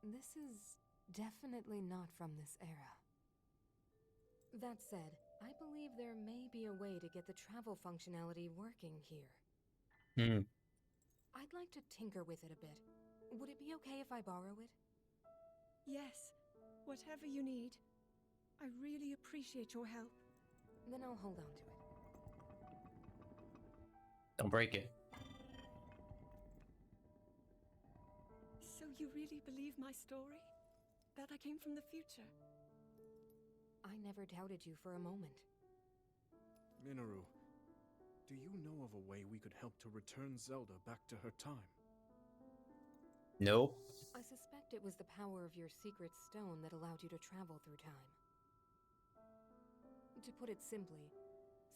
This is definitely not from this era. That said, I believe there may be a way to get the travel functionality working here. Hmm. I'd like to tinker with it a bit. Would it be okay if I borrow it? Yes, whatever you need. I really appreciate your help. Then I'll hold on to it. Don't break it. So you really believe my story? That I came from the future? I never doubted you for a moment. Minoru, do you know of a way we could help to return Zelda back to her time? Nope. I suspect it was the power of your secret stone that allowed you to travel through time. To put it simply,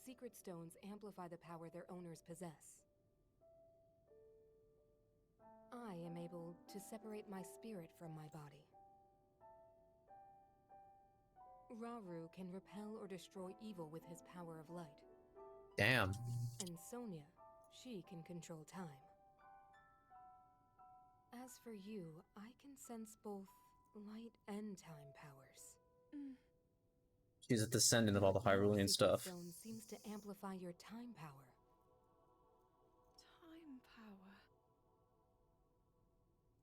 secret stones amplify the power their owners possess. I am able to separate my spirit from my body. Rauru can repel or destroy evil with his power of light. Damn. And Sonia, she can control time. As for you, I can sense both light and time powers. She's a descendant of all the Your Hyrulean secret stuff. stone seems to amplify your time power. Time power.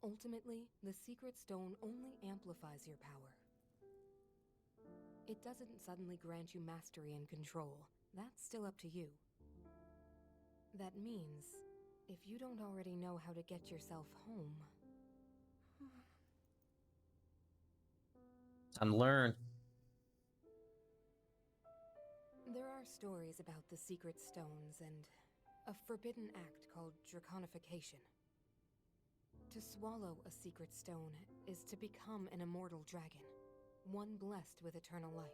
Ultimately, the secret stone only amplifies your power. It doesn't suddenly grant you mastery and control. That's still up to you. That means, if you don't already know how to get yourself home... Time to learn. There are stories about the secret stones and a forbidden act called draconification. To swallow a secret stone is to become an immortal dragon, one blessed with eternal life.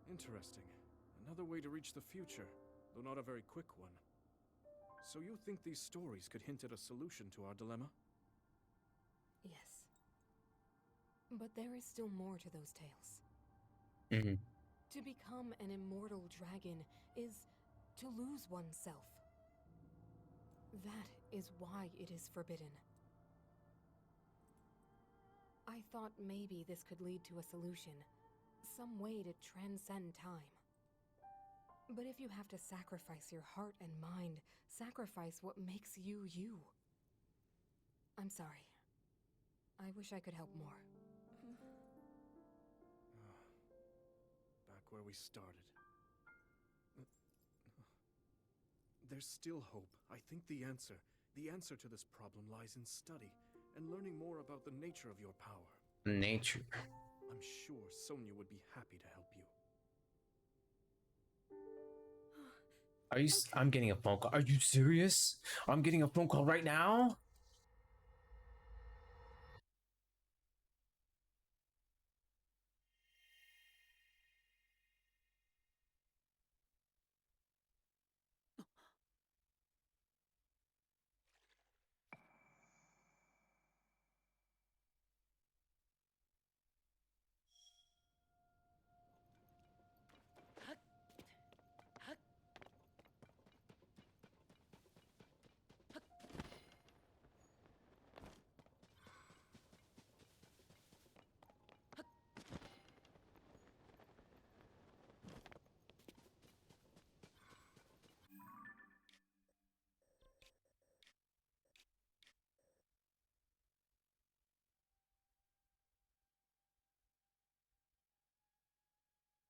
Interesting. Another way to reach the future, though not a very quick one. So you think these stories could hint at a solution to our dilemma? Yes. But there is still more to those tales. Mm-hmm. To become an immortal dragon is to lose oneself. That is why it is forbidden. I thought maybe this could lead to a solution, some way to transcend time. But if you have to sacrifice your heart and mind, sacrifice what makes you you. I'm sorry. I wish I could help more. Back where we started. There's still hope. I think the answer to this problem lies in study and learning more about the nature of your power. Nature. I'm sure Sonia would be happy to help you. Are you? Okay. I'm getting a phone call. Are you serious? I'm getting a phone call right now?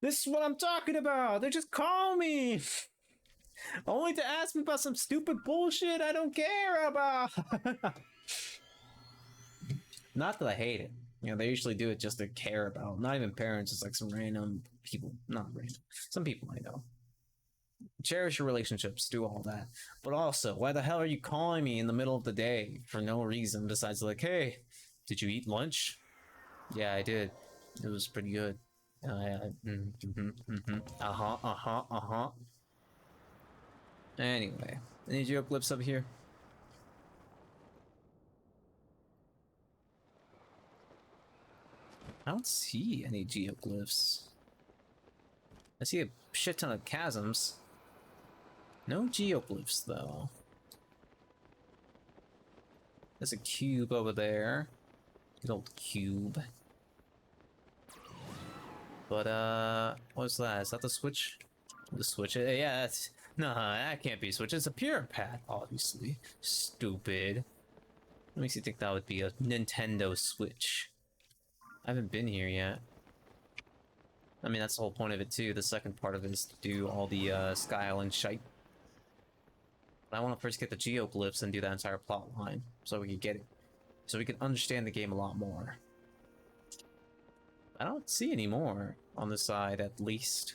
This is what I'm talking about. They just call me. Only to ask me about some stupid bullshit I don't care about. Not that I hate it. You know, they usually do it just to care about. Not even parents, it's like some random people. Not random. Some people I know. Cherish your relationships, do all that. But also, why the hell are you calling me in the middle of the day for no reason besides like, hey, did you eat lunch? Yeah, I did. It was pretty good. Uh-huh. Anyway, any geoglyphs up here? I don't see any geoglyphs. I see a shit ton of chasms. No geoglyphs, though. There's a cube over there. Good old cube. But, what's that? Is that the switch? The switch? Yeah, that's... Nah, that can't be a switch. It's a pure pad, obviously. Stupid. What makes you think that would be a Nintendo Switch? I haven't been here yet. I mean, that's the whole point of it, too. The second part of it is to do all the, Sky Island shite. But I want to first get the geoglyphs and do that entire plot line, so we can get it. So we can understand the game a lot more. I don't see any more on the side, at least.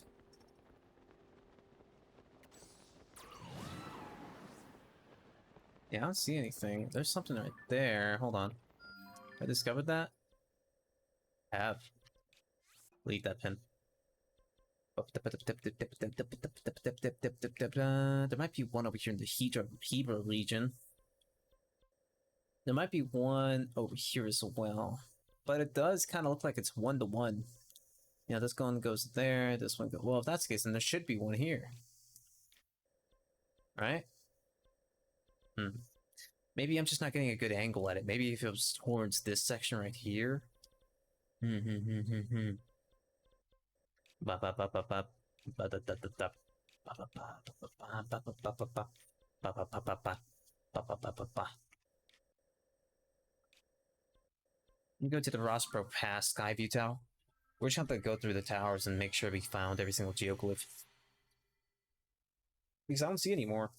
Yeah, I don't see anything. There's something right there. Hold on. I discovered that? I have. Leave that pin. There might be one over here in the Hebra region. There might be one over here as well. But it does kind of look like it's one-to-one. Yeah, this one goes there, this one goes... Well, if that's the case, then there should be one here. Right? Maybe I'm just not getting a good angle at it. Maybe if it was towards this section right here. You go to the Rospro Pass Skyview Tower. We're just gonna have to go through the towers and make sure we found every single geoglyph. Because I don't see any more.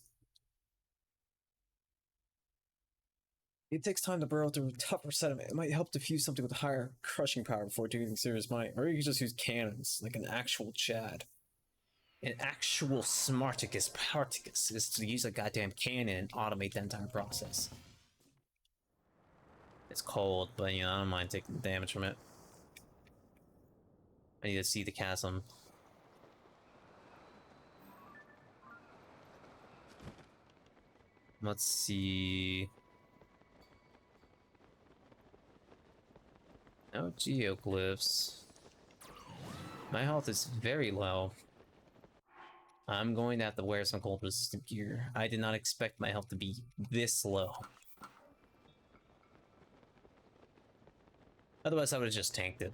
It takes time to burrow through tougher sediment. It might help diffuse something with higher crushing power before doing serious might. Or you can just use cannons, like an actual Chad. An actual Smarticus Particus is to use a goddamn cannon and automate the entire process. It's cold, but you know, I don't mind taking the damage from it. I need to see the chasm. Let's see. No geoglyphs. My health is very low. I'm going to have to wear some cold resistant gear. I did not expect my health to be this low. Otherwise, I would have just tanked it.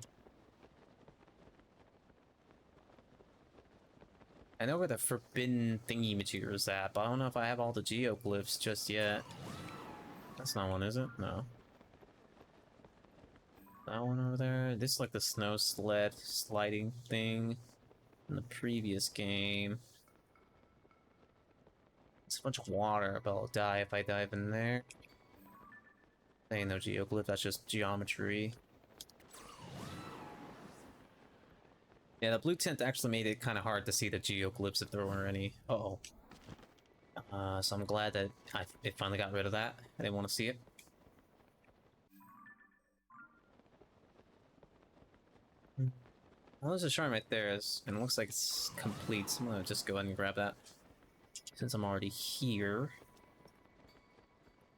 I know where the forbidden thingy material is at, but I don't know if I have all the geoglyphs just yet. That's not one, is it? No. That one over there. This is like the snow sled sliding thing in the previous game. It's a bunch of water, but I'll die if I dive in there. That ain't no geoglyph, that's just geometry. Yeah, the blue tint actually made it kind of hard to see the geoglyphs if there were any. Uh-oh. So I'm glad that it finally got rid of that. I didn't want to see it. Well, there's a shrine right there, and it looks like it's complete, so I'm gonna just go ahead and grab that. Since I'm already here.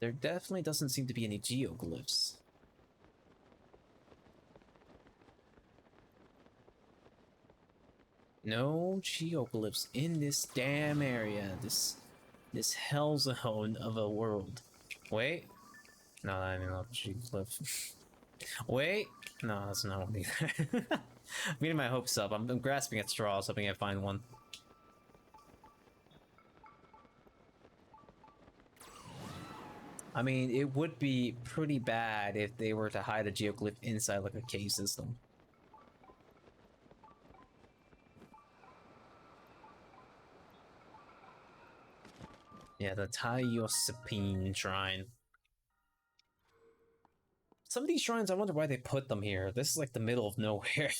There definitely doesn't seem to be any geoglyphs. No geoglyphs in this damn area. This hell zone of a world. Wait. No, I didn't know geoglyph. Wait. No, that's not one either. I'm getting my hopes up. I'm grasping at straws, hoping I find one. I mean, it would be pretty bad if they were to hide a geoglyph inside like a cave system. Yeah, the Taiosipine Shrine. Some of these shrines, I wonder why they put them here. This is like the middle of nowhere.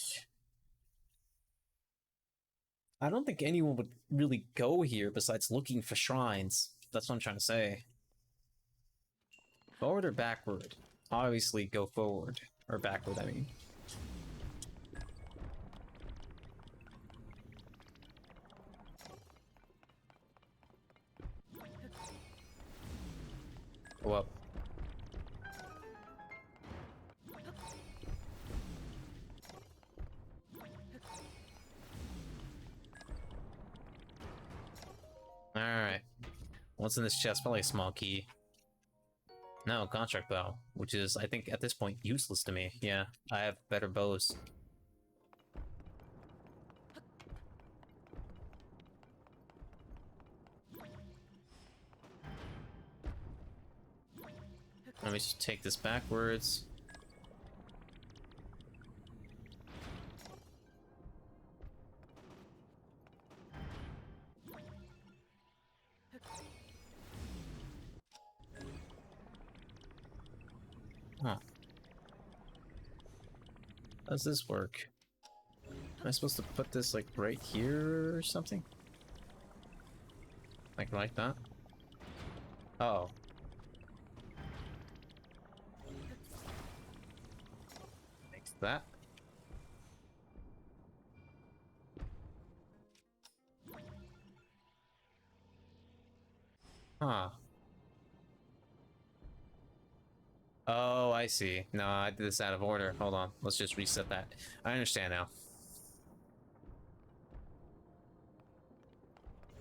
I don't think anyone would really go here besides looking for shrines. That's what I'm trying to say. Forward or backward? Obviously go forward. Or backward, I mean. Go up. Alright. What's in this chest? Probably a small key. No, contract bow, which is, I think, at this point, useless to me. Yeah, I have better bows. Let me just take this backwards. Huh. How does this work? Am I supposed to put this, like, right here or something? Like that? Oh. Makes that. Huh. Oh, I see. No, I did this out of order. Hold on. Let's just reset that. I understand now.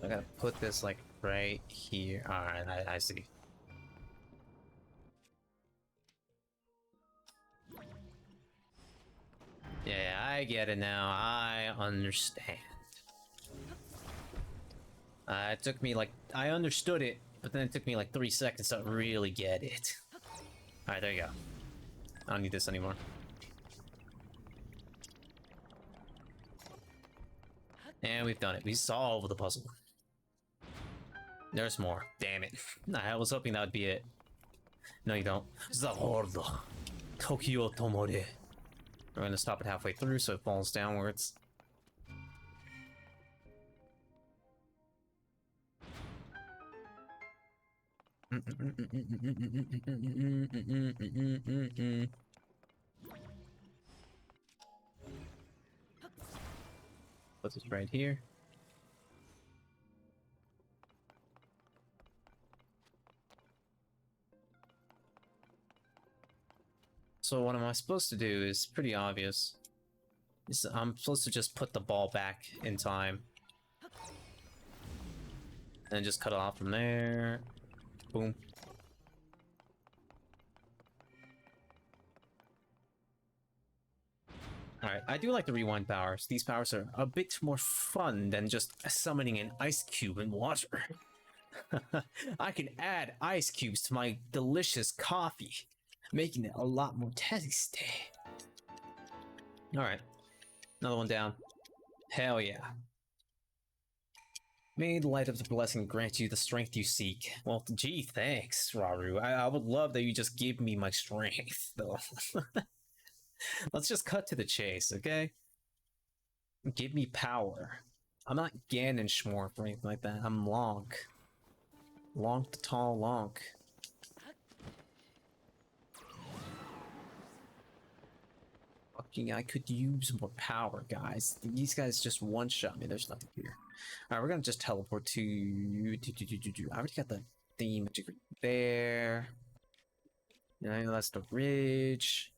I gotta put this, like, right here. Alright, I see. Yeah, I get it now. I understand. It took me, like, I understood it, but then it took me, like, 3 seconds to really get it. Alright, there you go. I don't need this anymore. And we've done it. We solved the puzzle. There's more. Damn it. I was hoping that would be it. No, you don't. Zahordo. Tokyo Tomore. We're gonna stop it halfway through so it falls downwards. Put this right here. So what am I supposed to do is pretty obvious. I'm supposed to just put the ball back in time. And just cut it off from there. Boom. Alright, I do like the rewind powers. These powers are a bit more fun than just summoning an ice cube in water. I can add ice cubes to my delicious coffee, making it a lot more tasty. Alright, another one down. Hell yeah. May the light of the blessing grant you the strength you seek. Well, gee, thanks, Raru. I would love that you just give me my strength, though. Let's just cut to the chase, okay? Give me power. I'm not Ganon Schmorf or anything like that. I'm Lonk. Lonk the tall Lonk. Fucking, I could use more power, guys. These guys just one-shot me. There's nothing here. Alright, we're gonna just teleport to... I already got the theme there. Yeah, that's the ridge.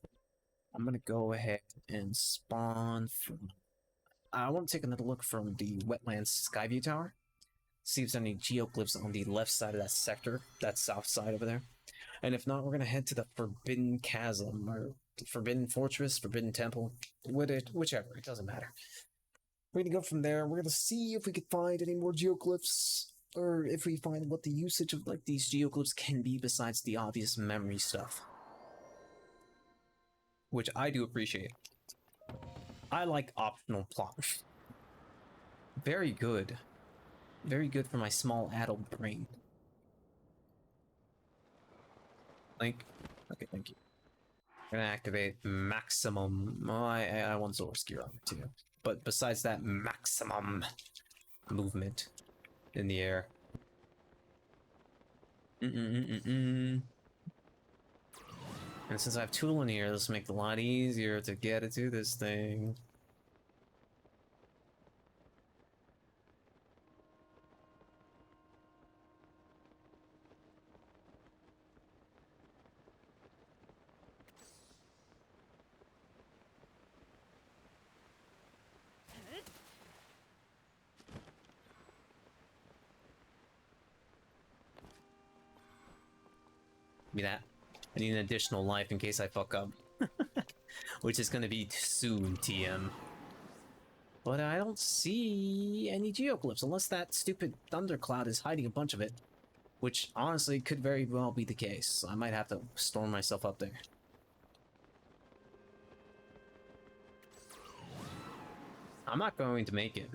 I'm gonna go ahead and spawn from... I want to take another look from the Wetlands Skyview Tower. See if there's any geoglyphs on the left side of that sector, that south side over there. And if not, we're gonna head to the Forbidden Chasm, or the Forbidden Fortress, Forbidden Temple, whichever, it doesn't matter. We're gonna go from there, we're gonna see if we can find any more geoglyphs, or if we find what the usage of like these geoglyphs can be besides the obvious memory stuff. Which I do appreciate. I like optional plot. Very good. Very good for my small adult brain. Link. Okay, thank you. I'm gonna activate maximum. Oh, I want Zor's gear on it too. But besides that, maximum movement in the air. And since I have Tool in here, this will make it a lot easier to get it to this thing. Give me that. I need an additional life in case I fuck up. Which is gonna be soon, TM. But I don't see any geoglyphs, unless that stupid thundercloud is hiding a bunch of it. Which, honestly, could very well be the case. I might have to storm myself up there. I'm not going to make it.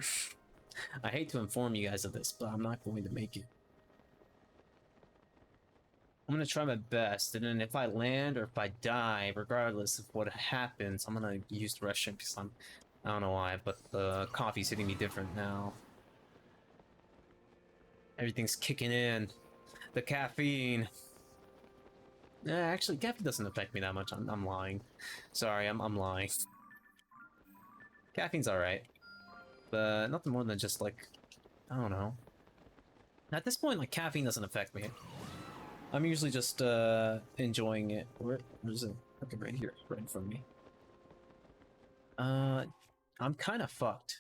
I hate to inform you guys of this, but I'm not going to make it. I'm gonna try my best, and then if I land or if I die, regardless of what happens, I'm gonna use the restroom because I don't know why, but the coffee's hitting me different now. Everything's kicking in. The caffeine. Actually, caffeine doesn't affect me that much. I'm lying. Sorry, I'm lying. Caffeine's alright. But nothing more than just, like, I don't know. At this point, like, caffeine doesn't affect me. I'm usually just, enjoying it. Where is it? Okay, right here, right in front of me. I'm kind of fucked.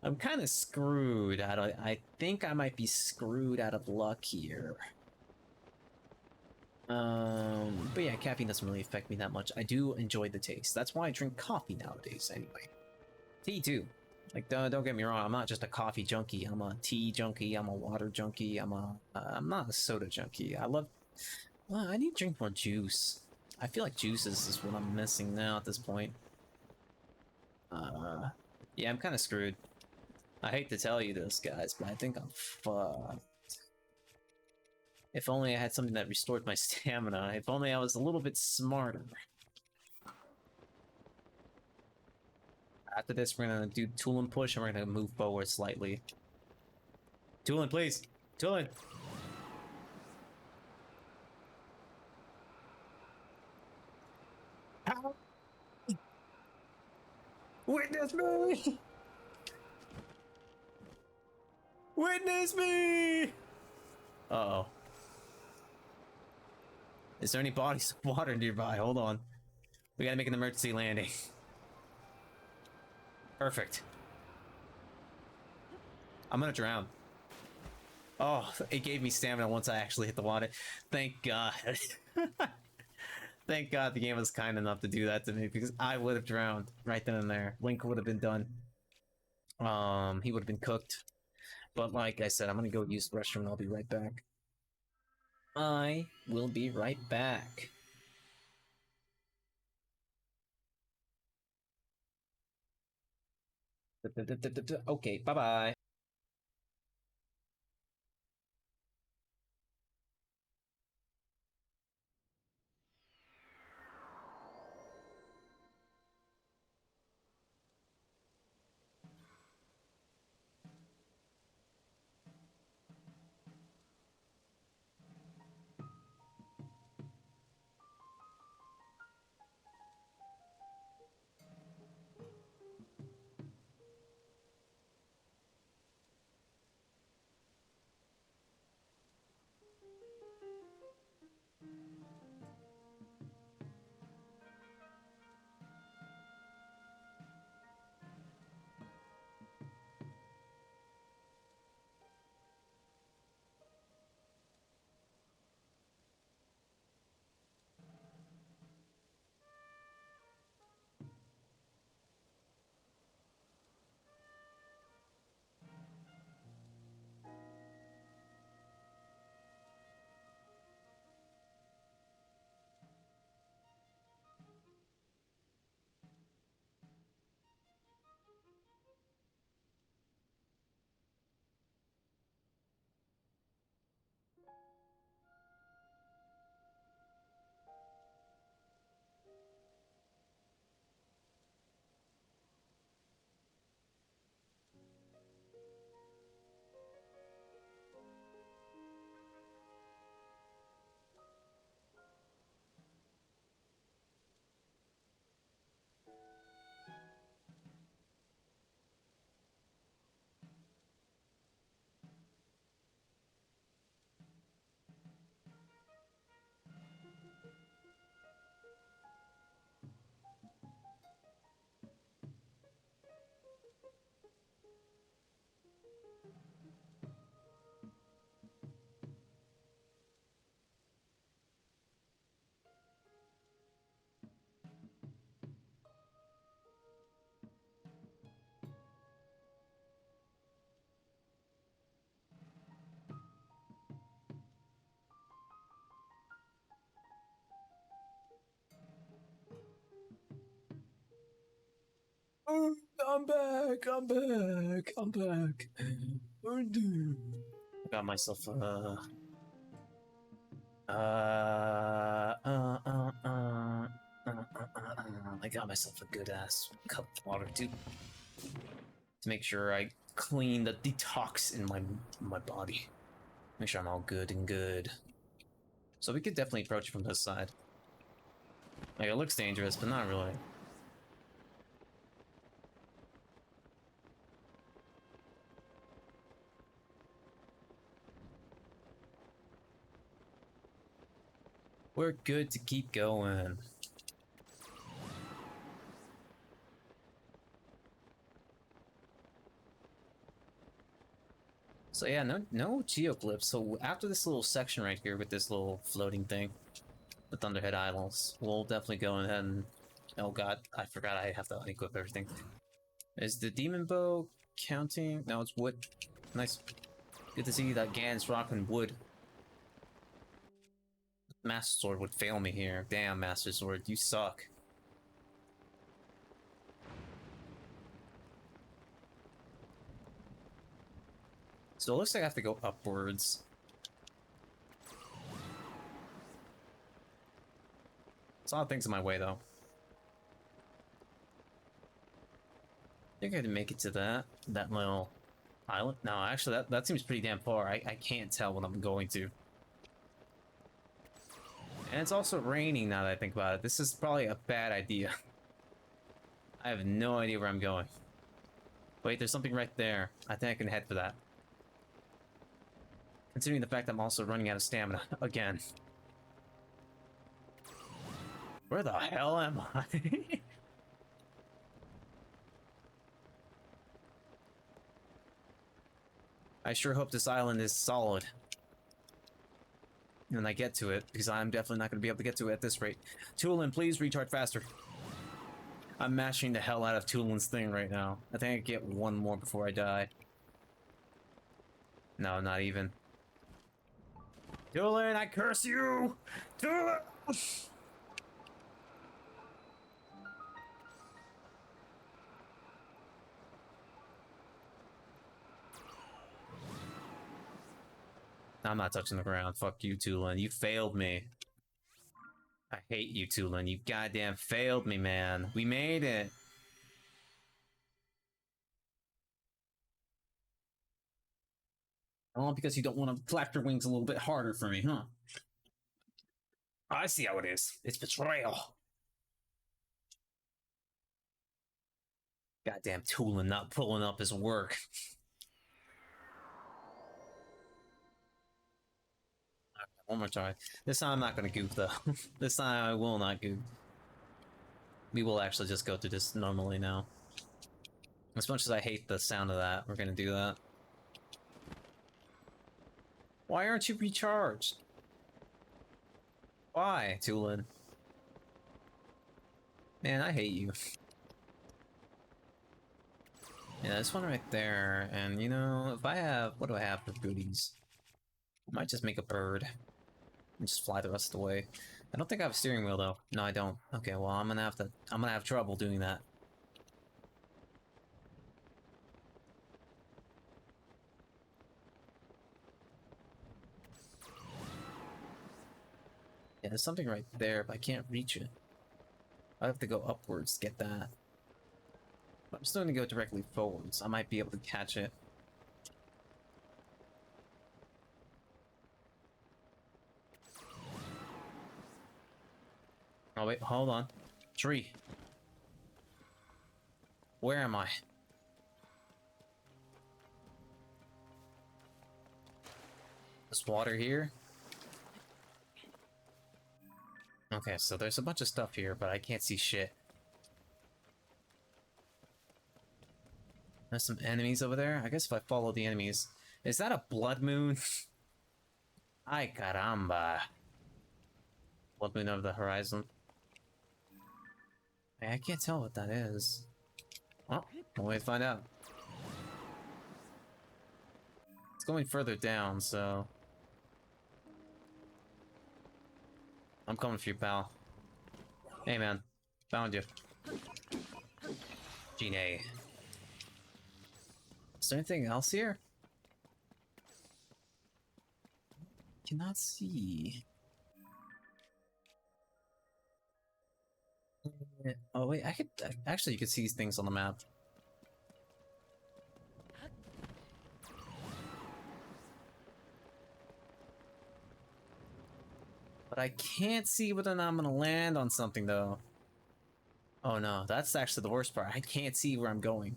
I'm kind of screwed out of, I think I might be screwed out of luck here. But yeah, caffeine doesn't really affect me that much. I do enjoy the taste. That's why I drink coffee nowadays, anyway. Tea, too. Like, don't get me wrong, I'm not just a coffee junkie. I'm a tea junkie, I'm a water junkie, I'm not a soda junkie. Well, I need to drink more juice. I feel like juices is what I'm missing now at this point. Yeah, I'm kind of screwed. I hate to tell you this, guys, but I think I'm fucked. If only I had something that restored my stamina. If only I was a little bit smarter. After this, we're gonna do Toolin push, and we're gonna move forward slightly. Toolin, please! Toolin! How? Witness me! Witness me! Uh-oh. Is there any bodies of water nearby? Hold on. We gotta make an emergency landing. Perfect. I'm gonna drown. Oh, it gave me stamina once I actually hit the water. Thank God. Thank God the game was kind enough to do that to me, because I would have drowned right then and there. Link would have been done. He would have been cooked. But like I said, I'm gonna go use the restroom and I'll be right back. I will be right back. Okay, bye-bye. I'm back. I'm back. I'm back. I got myself I got myself a good ass cup of water too, to make sure I clean the detox in my body. Make sure I'm all good and good. So we could definitely approach it from this side. Like, it looks dangerous, but not really. We're good to keep going. So yeah, no geoclips. So after this little section right here with this little floating thing, the Thunderhead Islands, we'll definitely go ahead and... Oh god, I forgot I have to unequip everything. Is the Demon Bow counting? No, it's wood. Nice. Good to see that Gan's rocking wood. Master Sword would fail me here. Damn, Master Sword, you suck. So it looks like I have to go upwards. There's a lot of things in my way, though. I think I can make it to that little island. No, actually, that seems pretty damn far. I can't tell what I'm going to. And it's also raining now that I think about it. This is probably a bad idea. I have no idea where I'm going. Wait, there's something right there. I think I can head for that. Considering the fact I'm also running out of stamina again. Where the hell am I? I sure hope this island is solid when I get to it, because I'm definitely not going to be able to get to it at this rate. Tulin, please recharge faster. I'm mashing the hell out of Tulin's thing right now. I think I can get one more before I die. No, not even. Tulin, I curse you! Tulin! I'm not touching the ground. Fuck you, Tulin. You failed me. I hate you, Tulin. You goddamn failed me, man. We made it. Oh, because you don't want to flap your wings a little bit harder for me, huh? I see how it is. It's betrayal. Goddamn Tulin not pulling up his work. One more try. This time I'm not gonna goof though. This time I will not goof. We will actually just go through this normally now. As much as I hate the sound of that, we're gonna do that. Why aren't you recharged? Why, Tulin? Man, I hate you. Yeah, this one right there, and you know, if I have... What do I have for goodies? I might just make a bird. And just fly the rest of the way. I don't think I have a steering wheel, though. No, I don't. Okay, well, I'm gonna have trouble doing that. Yeah, there's something right there, but I can't reach it. I have to go upwards to get that. But I'm still gonna go directly forwards. I might be able to catch it. Oh wait, hold on. Tree. Where am I? This water here? Okay, so there's a bunch of stuff here, but I can't see shit. There's some enemies over there. I guess if I follow the enemies... Is that a blood moon? Ay caramba. Blood moon over the horizon. Hey, I can't tell what that is. Oh, one way to find out. It's going further down, so... I'm coming for you, pal. Hey, man. Found you. Gene. Is there anything else here? Cannot see. Oh wait, I could actually you could see things on the map. But I can't see whether or not I'm gonna land on something though. Oh no, that's actually the worst part. I can't see where I'm going.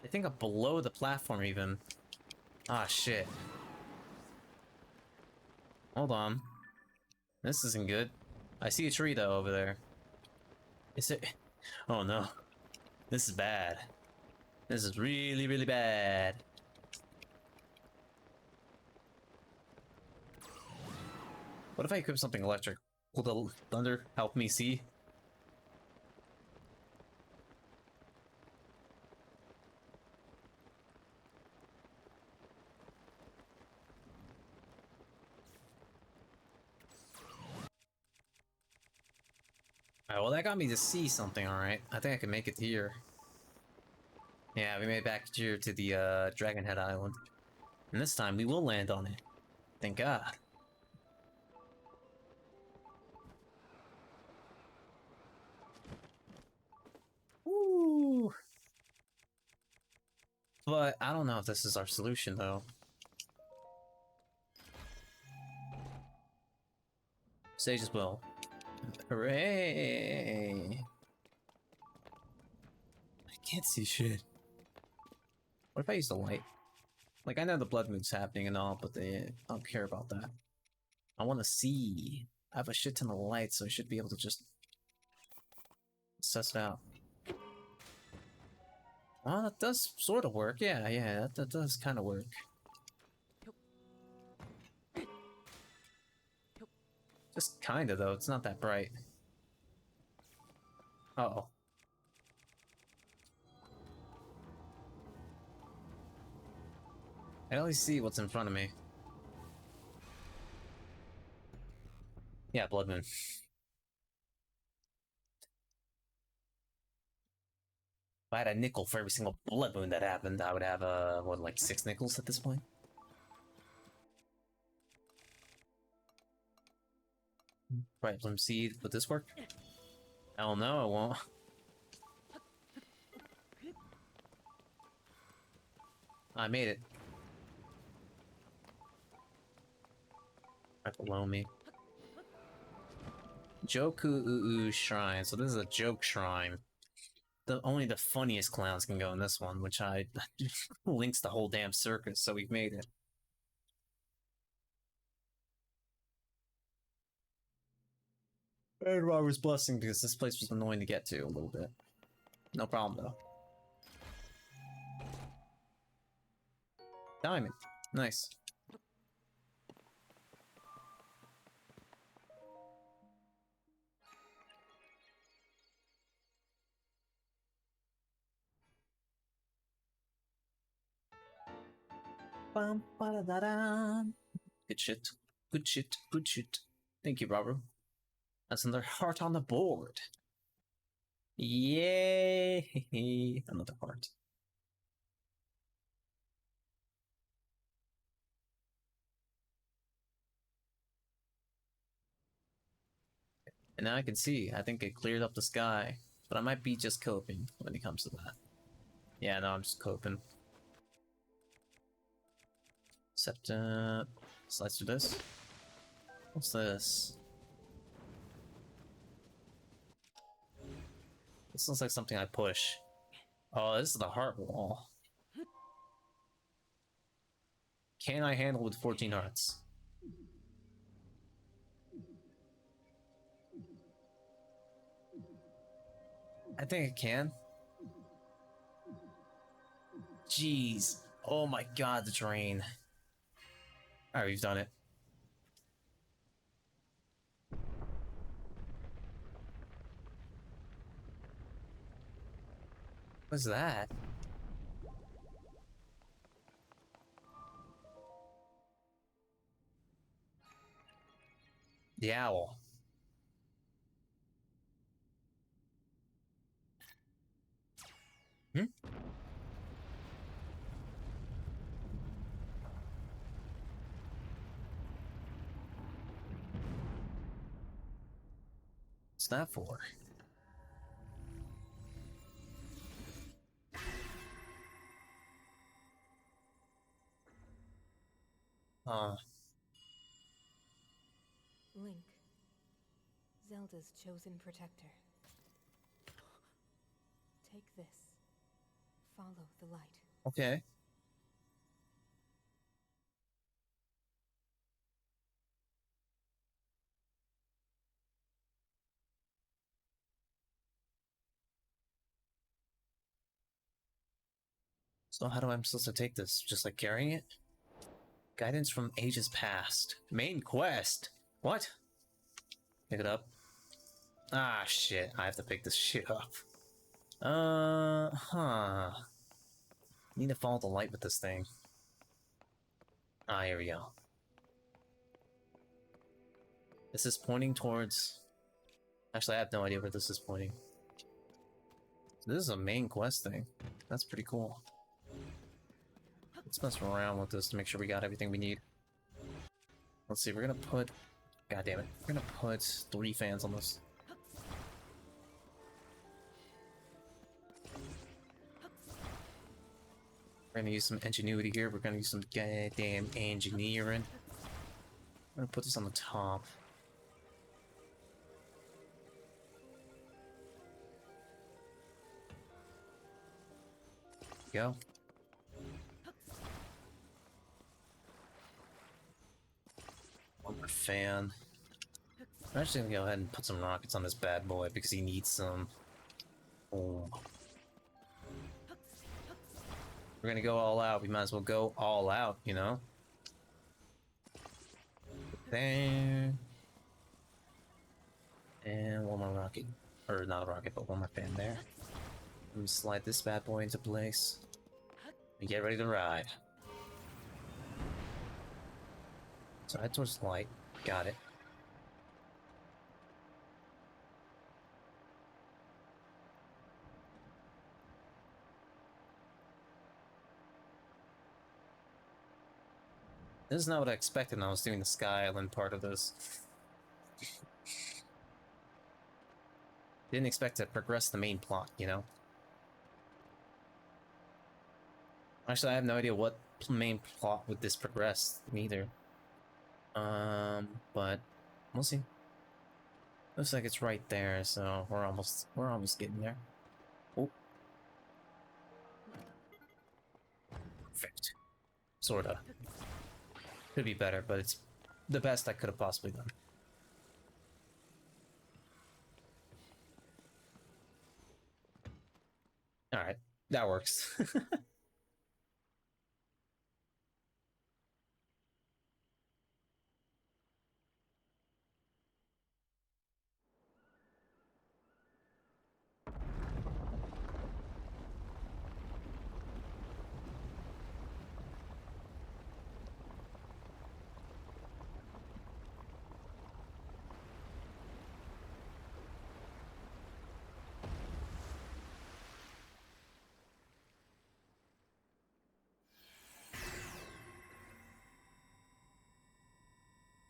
I think I'm below the platform even. Ah shit. Hold on. This isn't good. I see a tree though over there. Is it? Oh no. This is bad. This is really, really bad. What if I equip something electric? Will the thunder help me see? Alright, well that got me to see something, alright. I think I can make it here. Yeah, we made it back here to the Dragon Head Island. And this time we will land on it. Thank God. Woo! But I don't know if this is our solution though. Sage as well. Hooray! I can't see shit. What if I use the light? Like, I know the blood moon's happening and all, but I don't care about that. I want to see. I have a shit ton of light, so I should be able to just suss it out. Well, that does sort of work. Yeah, that does kind of work. Just kind of, though. It's not that bright. Uh-oh. I only see what's in front of me. Yeah, blood moon. If I had a nickel for every single blood moon that happened, I would have, what, like 6 nickels at this point? Right, let me see. Would this work? Hell no, it won't. I made it. Right below me. Joku Shrine. So this is a joke shrine. Only the funniest clowns can go in this one, which I links the whole damn circus, so we've made it. And Robert's blessing because this place was annoying to get to a little bit. No problem though. Diamond. Nice. Bum, ba, da, da. Good shit. Good shit. Good shit. Thank you, Robert. That's another heart on the board. Yay! Another heart. And now I can see. I think it cleared up the sky. But I might be just coping when it comes to that. Yeah, no, I'm just coping. Except, so let's do this. What's this? This looks like something I push. Oh, this is the heart wall. Can I handle with 14 hearts? I think I can. Jeez. Oh my god, the drain. Alright, we've done it. What's that? The owl. Hmm? What's that for? Uh, Link, Zelda's chosen protector. Take this. Follow the light. okay. So how do I supposed to take this? Just like carrying it? Guidance from ages past. Main quest. What? Pick it up. Ah, shit. I have to pick this shit up. Huh. Need to follow the light with this thing. Ah, here we go. This is pointing towards... Actually, I have no idea where this is pointing. So this is a main quest thing. That's pretty cool. Let's mess around with this to make sure we got everything we need. Let's see, we're gonna put... God damn it. We're gonna put 3 fans on this. We're gonna use some ingenuity here. We're gonna use some goddamn engineering. I'm gonna put this on the top. Go. One more fan. I'm actually gonna go ahead and put some rockets on this bad boy because he needs some. Oh. We're gonna go all out. We might as well go all out, you know? There. And one more rocket. Or not a rocket, but one more fan there. Let me slide this bad boy into place. And get ready to ride. So head towards the light. Got it. This is not what I expected when I was doing the Sky Island part of this. Didn't expect to progress the main plot, you know? Actually, I have no idea what main plot would this progress either. But we'll see. Looks like it's right there, so we're almost getting there. Oh. Perfect. Sorta. Could be better, but it's the best I could have possibly done. Alright, that works.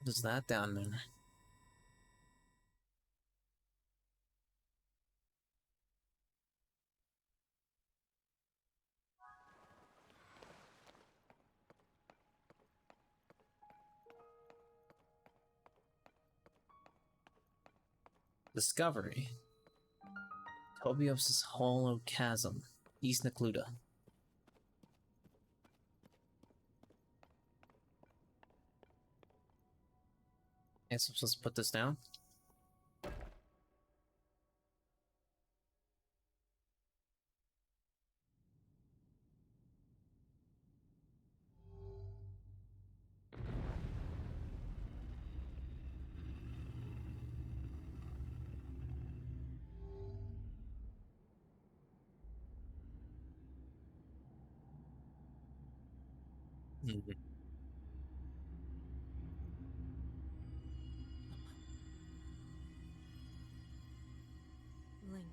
What is that down there? Discovery. Tobios' Hollow Chasm. East Necluda. Guess I'm supposed to put this down? Mhm. Link.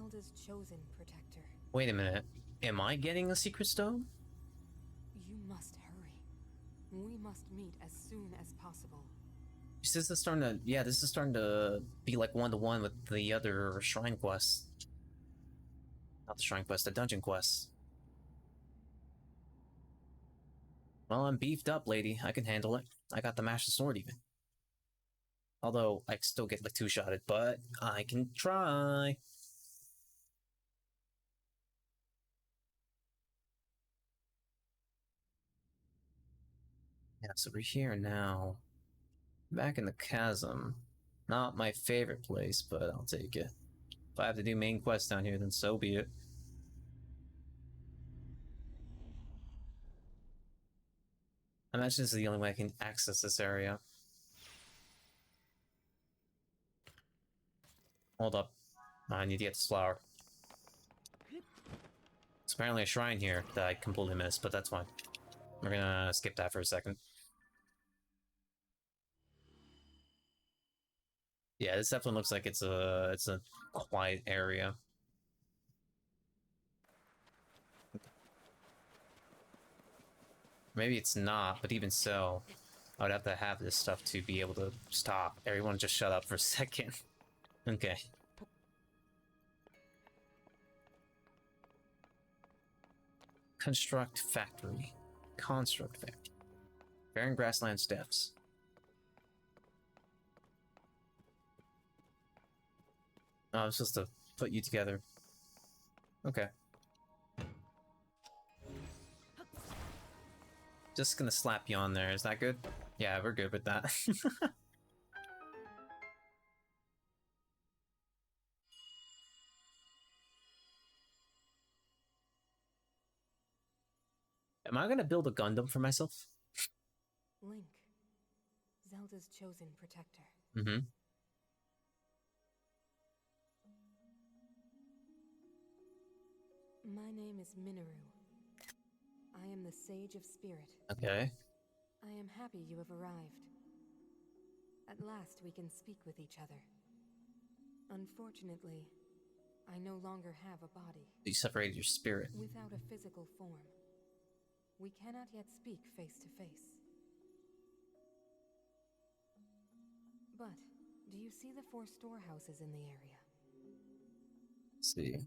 Zelda's chosen protector. Wait a minute. Am I getting a secret stone? You must hurry. We must meet as soon as possible. This is starting to, yeah, this is starting to be like one-to-one with the other shrine quests. Not the shrine quest, the dungeon quests. Well, I'm beefed up, lady. I can handle it. I got the master sword even. Although, I still get like two-shotted, but I can try. Yeah, so we're here now. Back in the chasm. Not my favorite place, but I'll take it. If I have to do main quests down here, then so be it. I imagine this is the only way I can access this area. Hold up. I need to get this flower. It's apparently a shrine here that I completely missed, but that's fine. We're gonna skip that for a second. Yeah, this definitely looks like it's a quiet area. Maybe it's not, but even so, I would have to have this stuff to be able to stop. Everyone just shut up for a second. Okay. Construct factory. Construct factory. Barren grassland steppes. Oh, I'm supposed to put you together. Okay. Just gonna slap you on there. Is that good? Yeah, we're good with that. Am I gonna build a Gundam for myself? Link, Zelda's chosen protector. Mm-hmm. My name is Minoru. I am the Sage of Spirit. Okay. I am happy you have arrived. At last we can speak with each other. Unfortunately, I no longer have a body. You separated your spirit. Without a physical form, we cannot yet speak face to face. But, do you see the 4 storehouses in the area? Let's see.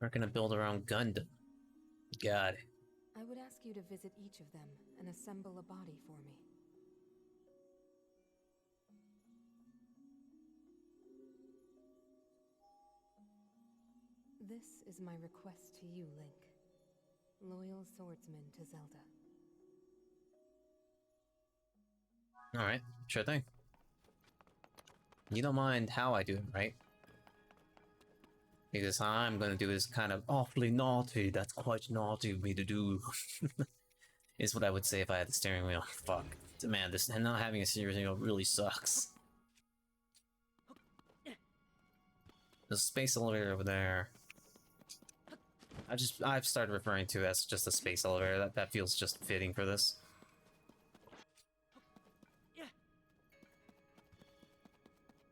We're gonna build our own Gundam. Got it. I would ask you to visit each of them and assemble a body for me. This is my request to you, Link. Loyal swordsman to Zelda. Alright, sure thing. You don't mind how I do it, right? Because I'm gonna do is kind of awfully naughty. That's quite naughty of me to do. Is what I would say if I had the steering wheel. Fuck. Man, this and not having a steering wheel really sucks. The space elevator over there. I've started referring to it as just a space elevator. That feels just fitting for this.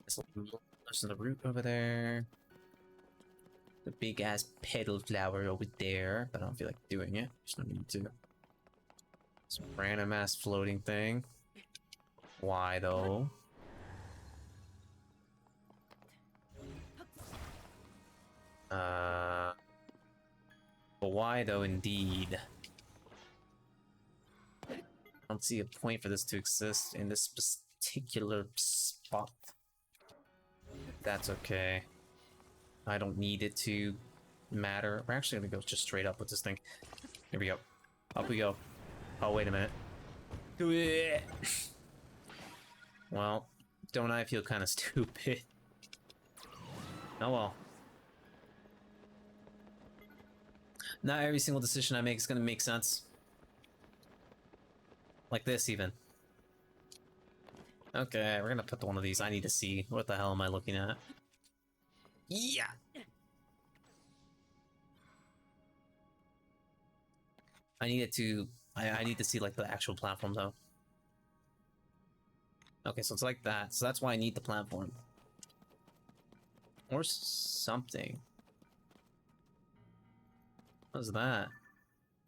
There's the root over there. The big ass petal flower over there, but I don't feel like doing it. There's no need to. Some random ass floating thing. Why though? But why though indeed? I don't see a point for this to exist in this particular spot. That's okay. I don't need it to matter. We're actually gonna go just straight up with this thing. Here we go. Up we go. Oh, wait a minute. Well, don't I feel kind of stupid? Oh well. Not every single decision I make is gonna make sense. Like this, even. Okay, we're gonna put one of these. I need to see. What the hell am I looking at? Yeah! I need it to... I need to see, like, the actual platform, though. Okay, so it's like that. So that's why I need the platform. Or something. What's that?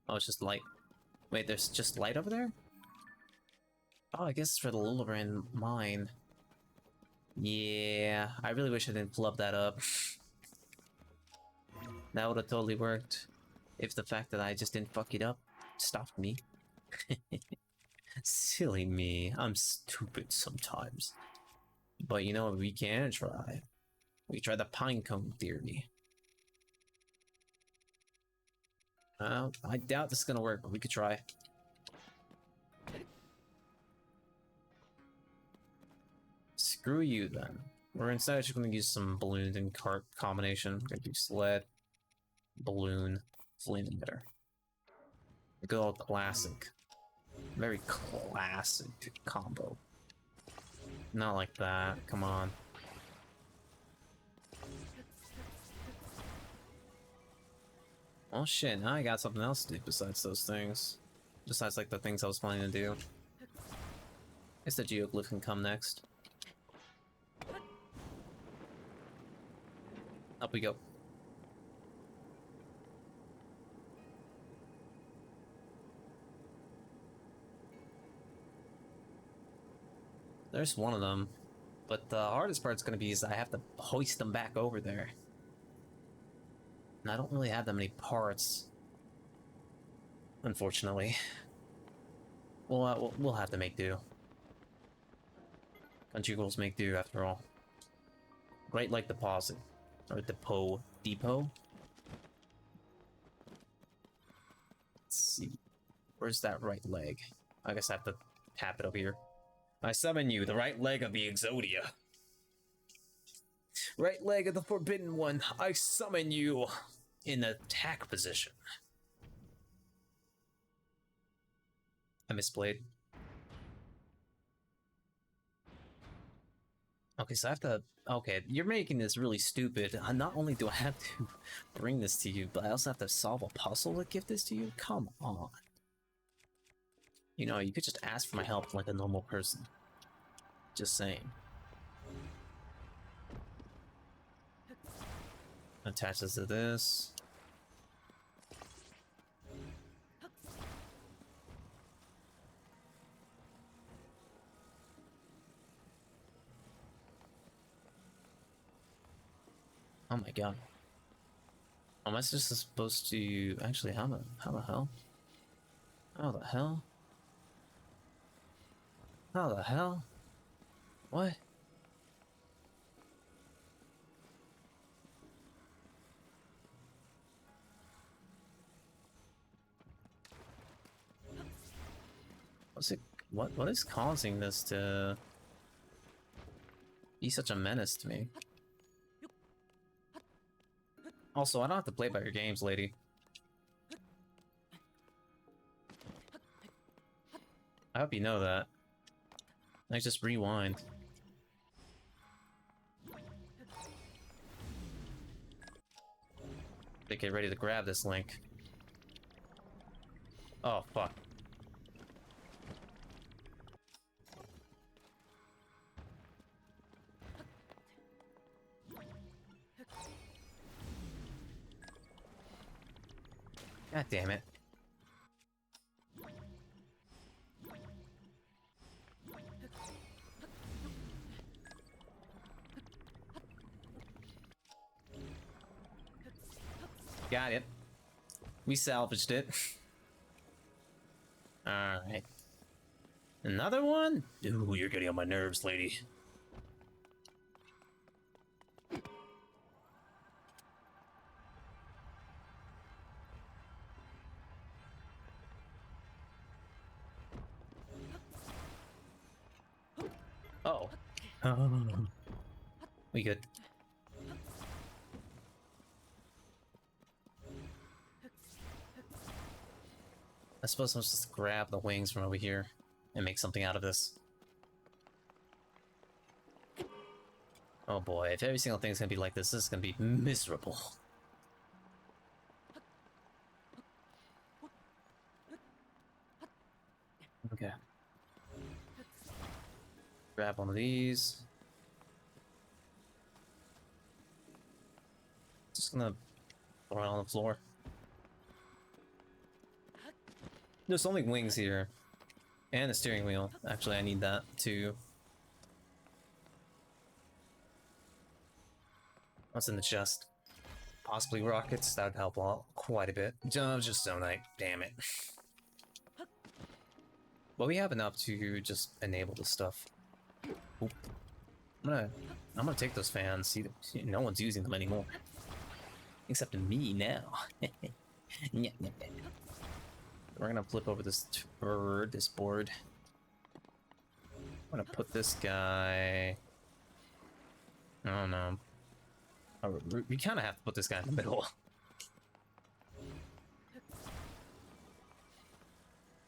Oh, it's just light. Wait, there's just light over there? Oh, I guess it's for the Lulabrand mine. Yeah, I really wish I didn't flub that up. That would have totally worked. If the fact that I just didn't fuck it up stopped me. Silly me. I'm stupid sometimes. But you know what we can try? We try the pinecone theory. I doubt this is gonna work, but we could try. Screw you then. We're instead just gonna use some balloons and cart combination. We're gonna do sled, balloon, flame emitter. A good old classic. Very classic combo. Not like that, come on. Oh shit, now I got something else to do besides those things. Besides like the things I was planning to do. I guess the geoglyph can come next. Up we go. There's one of them. But the hardest part's gonna be is I have to hoist them back over there. And I don't really have that many parts. Unfortunately. We'll have to make do. Country girls make do after all. Great Lake Deposit. Or Depot? Let's see. Where's that right leg? I guess I have to tap it over here. I summon you, the right leg of the Exodia. Right leg of the Forbidden One, I summon you in attack position. I misplayed. Okay, so I have to... Okay, you're making this really stupid. Not only do I have to bring this to you, but I also have to solve a puzzle to give this to you? Come on. You know, you could just ask for my help like a normal person. Just saying. Attaches to this. Oh my god. Am I just supposed to... Actually, how the hell? How the hell? How the hell? What? What's it... What is causing this to... be such a menace to me? Also, I don't have to play by your games, lady. I hope you know that. I just rewind. They get ready to grab this link. Oh, fuck. God damn it. Got it. We salvaged it. Alright. Another one? Ooh, you're getting on my nerves, lady. Uh-oh. We good. I suppose I'll just grab the wings from over here and make something out of this. Oh boy, if every single thing's gonna be like this is gonna be miserable. Okay. Grab one of these. Just gonna throw it on the floor. There's only wings here. And a steering wheel. Actually, I need that too. What's in the chest? Possibly rockets. That would help out quite a bit. Just Zonite. Damn it. But we have enough to just enable this stuff. Oop. I'm gonna take those fans. See, no one's using them anymore, except me now. Yeah. We're gonna flip over this board. I'm gonna put this guy. I don't know. Oh, we kind of have to put this guy in the middle.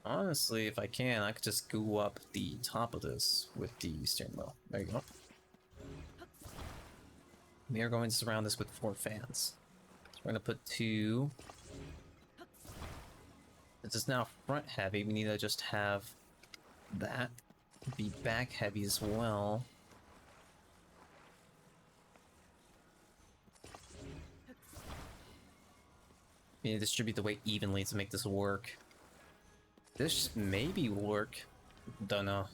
Honestly, if I can, I could just go up the top of this with the steering wheel. There you go. We are going to surround this with 4 fans. So we're going to put 2. Since it's now front heavy, we need to just have that be back heavy as well. We need to distribute the weight evenly to make this work. This maybe will work. Don't know.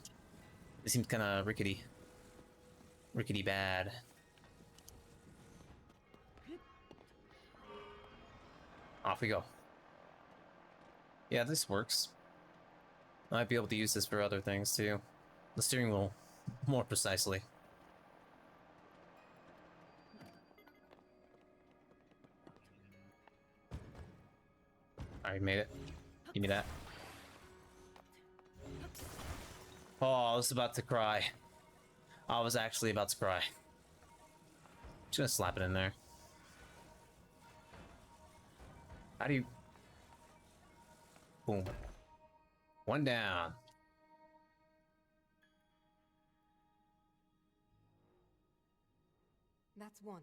It seems kind of rickety. Rickety bad. Off we go. Yeah, this works. I might be able to use this for other things too. The steering wheel, more precisely. Alright, made it. Give me that. Oh, I was about to cry. I was actually about to cry. Just gonna slap it in there. How do you... Boom. 1 down. That's 1.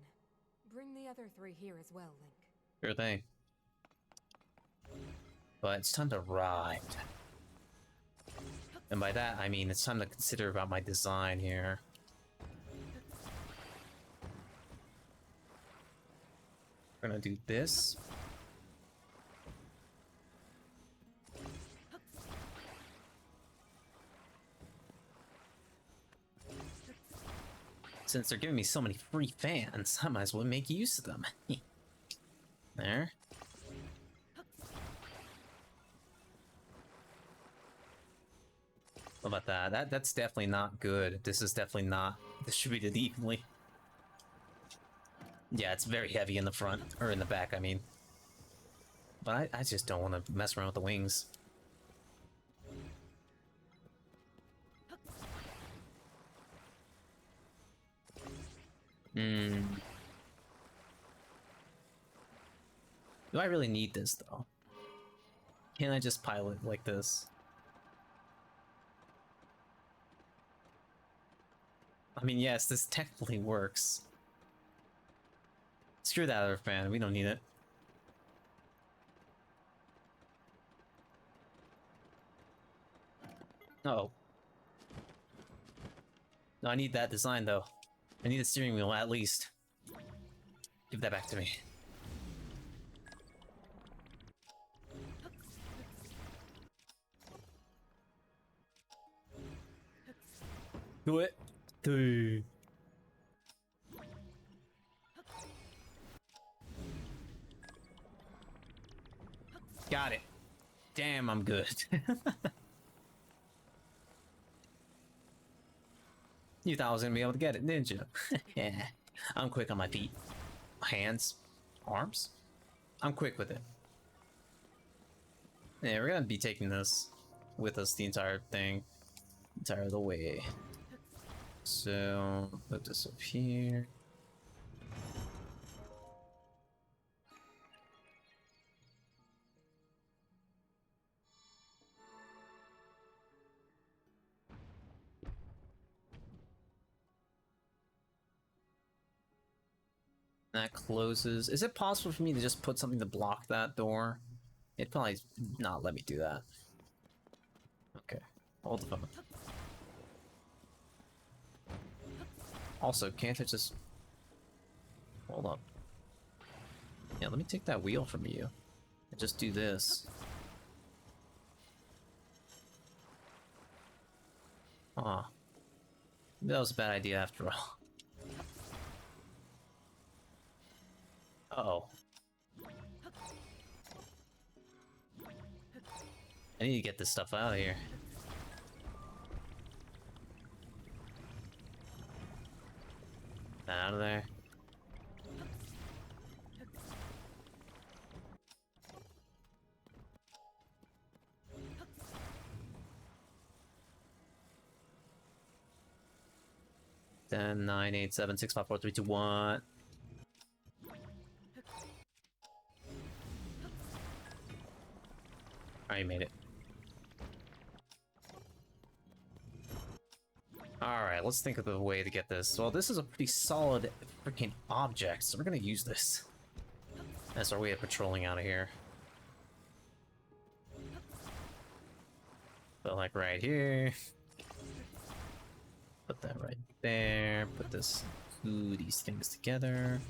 Bring the other 3 here as well, Link. Sure thing. But it's time to ride. And by that, I mean it's time to consider about my design here. We're gonna do this. Since they're giving me so many free fans, I might as well make use of them. There. What about that? That's definitely not good. This is definitely not distributed evenly. Yeah, it's very heavy in the front, or in the back, I mean. But I just don't want to mess around with the wings. Do I really need this, though? Can't I just pilot like this? I mean, yes, this technically works. Screw that other fan, we don't need it. Uh-oh. No, I need that design, though. I need a steering wheel, at least. Give that back to me. Do it. Do. Got it. Damn, I'm good. You thought I was gonna be able to get it, didn't you? Yeah. I'm quick on my feet. Hands. Arms. I'm quick with it. Yeah, we're gonna be taking this with us the entire thing. Entire the way. So, put this up here. That closes. Is it possible for me to just put something to block that door? It'd probably not let me do that. Okay. Hold the phone. Also, can't I just... Hold up. Yeah, let me take that wheel from you. And just do this. Ah. Maybe that was a bad idea after all. Uh-oh. I need to get this stuff out of here. Out of there. Ten, 9, 8, 7, 6, 5, 4, 3, 2, 1. Alright, made it. Alright, let's think of the way to get this. Well, this is a pretty solid freaking object, so we're gonna use this. That's our way of patrolling out of here. But like right here. Put that right there. Put this, these things together.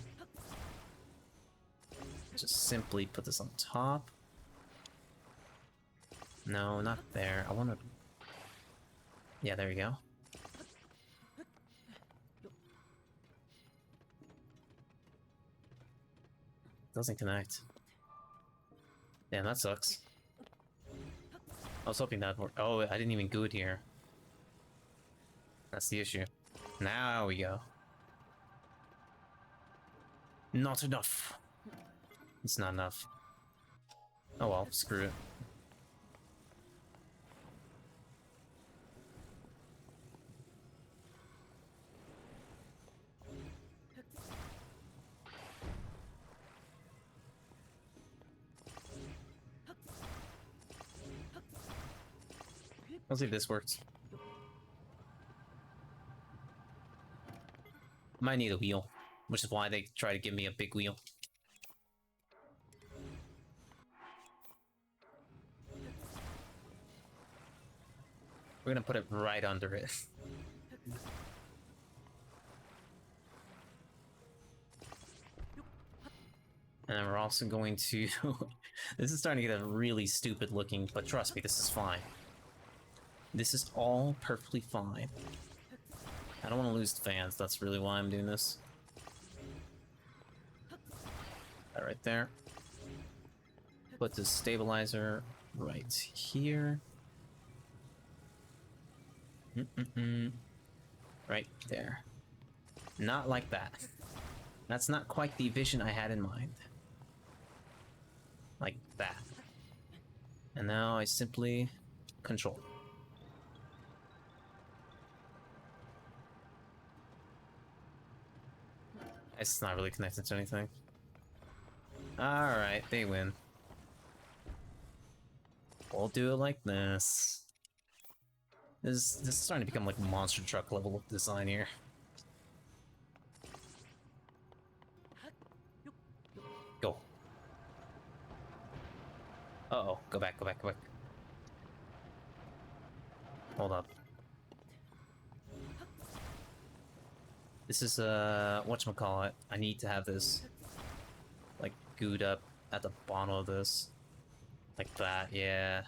Just simply put this on top. No, not there. I want to... Yeah, there you go. Doesn't connect. Damn, that sucks. I was hoping that'd work. Oh, I didn't even go it here. That's the issue. Now we go. Not enough. It's not enough. Oh well, screw it. Let's see if this works. Might need a wheel, which is why they try to give me a big wheel. We're gonna put it right under it. And then we're also going to... This is starting to get a really stupid looking, but trust me, this is fine. This is all perfectly fine. I don't want to lose the fans, that's really why I'm doing this. That right there. Put the stabilizer right here. Right there. Not like that. That's not quite the vision I had in mind. Like that. And now I simply control. It's not really connected to anything. Alright, they win. We'll do it like this. This is starting to become like monster truck level of design here. Go. Uh-oh, go back, go back, go back. Hold up. This is, whatchamacallit. I need to have this, like, gooed up at the bottom of this. Like that, yeah.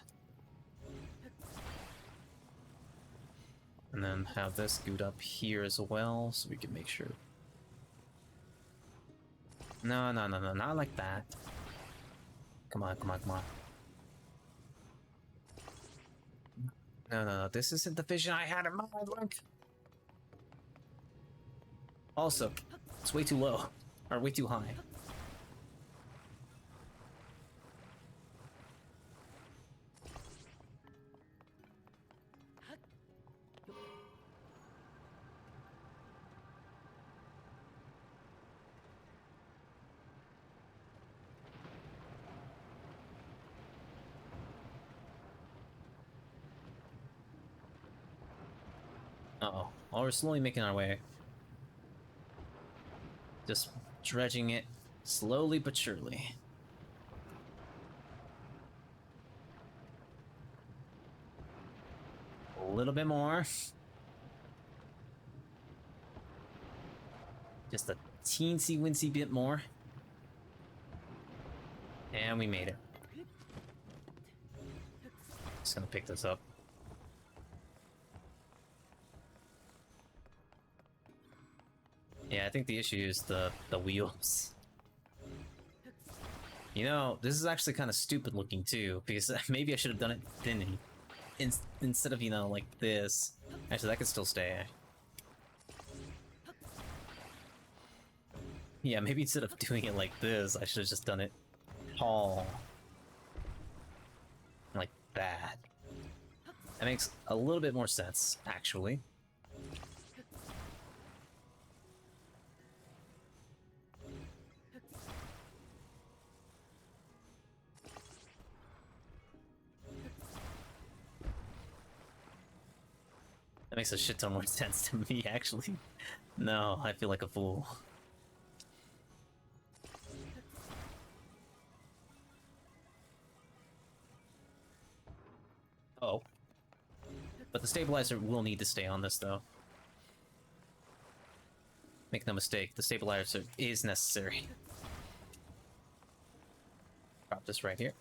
And then have this gooed up here as well, so we can make sure. No, no, no, no, not like that. Come on, come on, come on. No, no, no, this isn't the vision I had in mind, Link. Also, it's way too low. Or way too high. Uh-oh. Well, we're slowly making our way. Just dredging it slowly but surely. A little bit more. Just a teensy-wincy bit more. And we made it. Just gonna pick this up. Yeah, I think the issue is the wheels. You know, this is actually kind of stupid looking too, because maybe I should have done it thinning instead of, you know, like this. Actually, that could still stay. Yeah, maybe instead of doing it like this, I should have just done it tall. Like that. That makes a little bit more sense, actually. That makes a shit ton more sense to me, actually. No, I feel like a fool. Oh. But the stabilizer will need to stay on this, though. Make no mistake, the stabilizer is necessary. Drop this right here.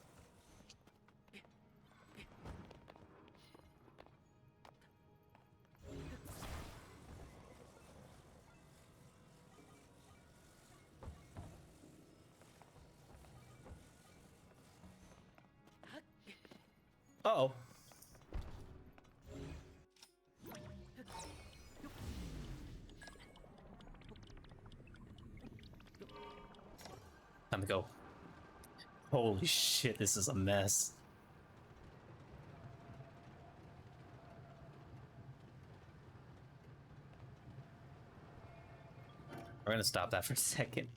Uh-oh. Time to go. Holy shit, this is a mess. We're gonna stop that for a second.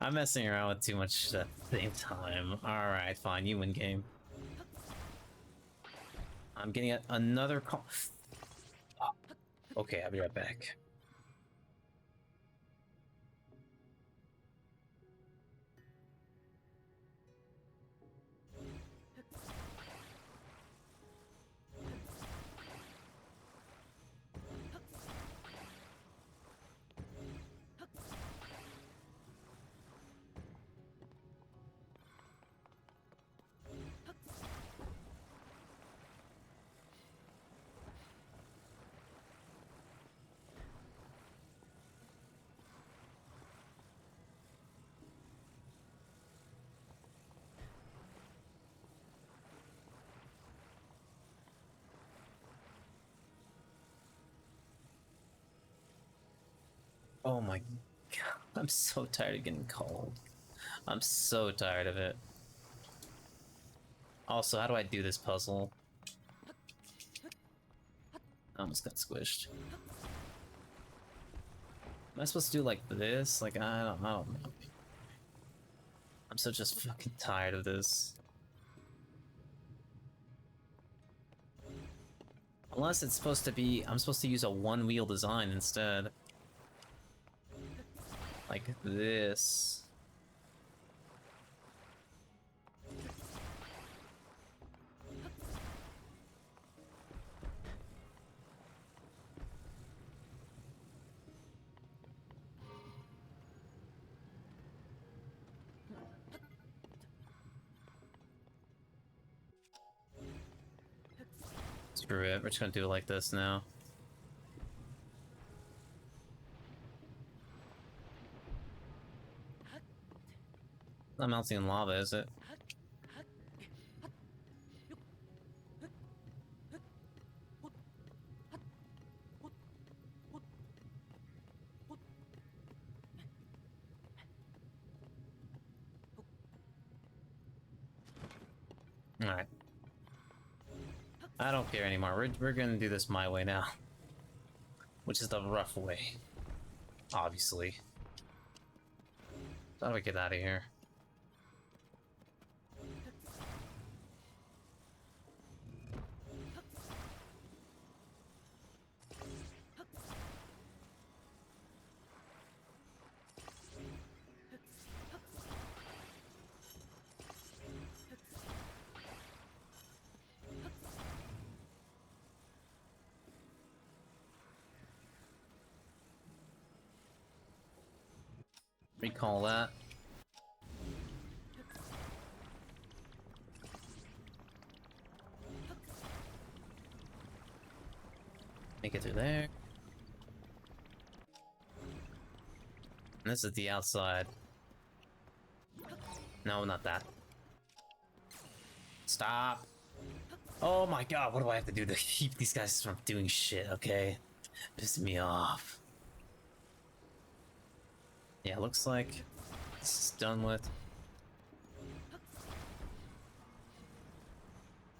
I'm messing around with too much at the same time. Alright, fine, you win game. I'm getting another call. Okay, I'll be right back. Oh my god, I'm so tired of getting called. I'm so tired of it. Also, how do I do this puzzle? I almost got squished. Am I supposed to do like this? Like, I don't know. I'm so just fucking tired of this. Unless it's supposed to be, I'm supposed to use a one-wheel design instead. Like this. Screw it, we're just gonna do it like this now. Not melting in lava, is it? Alright. I don't care anymore. We're gonna do this my way now. Which is the rough way. Obviously. How do I get out of here? Recall that. Make it through there. And this is the outside. No, not that. Stop. Oh my god, what do I have to do to keep these guys from doing shit, okay? Pissing me off. Yeah, looks like this is done with.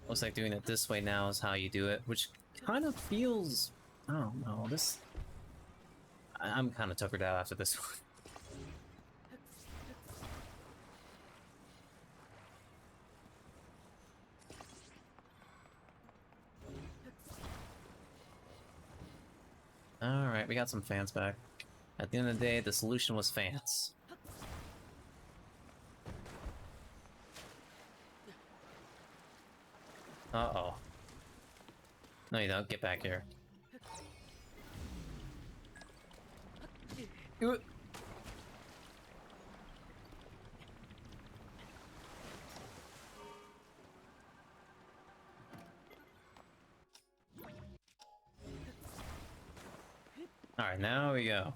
Looks like doing it this way now is how you do it, which kind of feels... I don't know, this... I'm kind of tuckered out after this one. Alright, we got some fans back. At the end of the day, the solution was fans. Uh-oh. No, you don't. Get back here. Alright, now we go.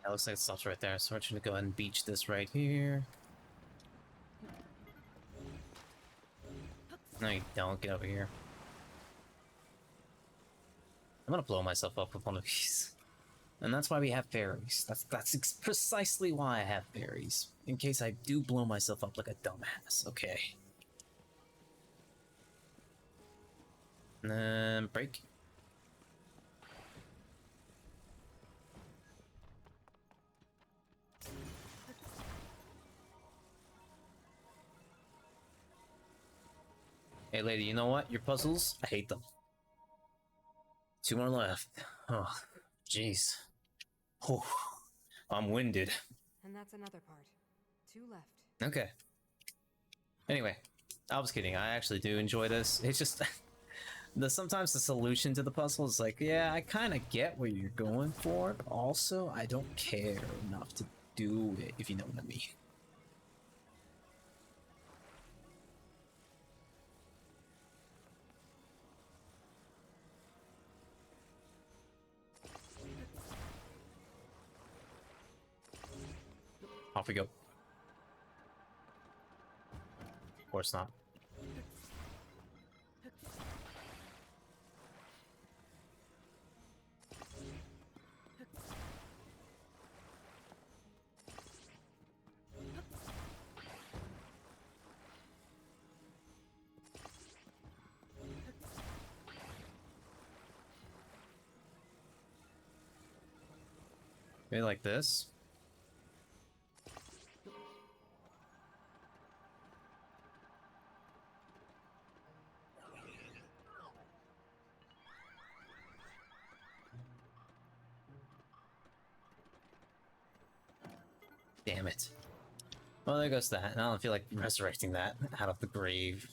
That looks like it stops right there, so we're just gonna go ahead and beach this right here. No, you don't. Get over here. I'm gonna blow myself up with one of these. And that's why we have fairies. That's precisely why I have fairies. In case I do blow myself up like a dumbass, okay? And then break. Hey lady, you know what? Your puzzles, I hate them. 2 more left. Oh, jeez. Oh, I'm winded. And that's another part. 2 left. Okay. Anyway, I was kidding. I actually do enjoy this. It's just sometimes the solution to the puzzle is like, yeah, I kind of get what you're going for, but also I don't care enough to do it, if you know what I mean. Off we go. Of course not. Maybe like this. Damn it. Well, there goes that. And I don't feel like resurrecting that out of the grave.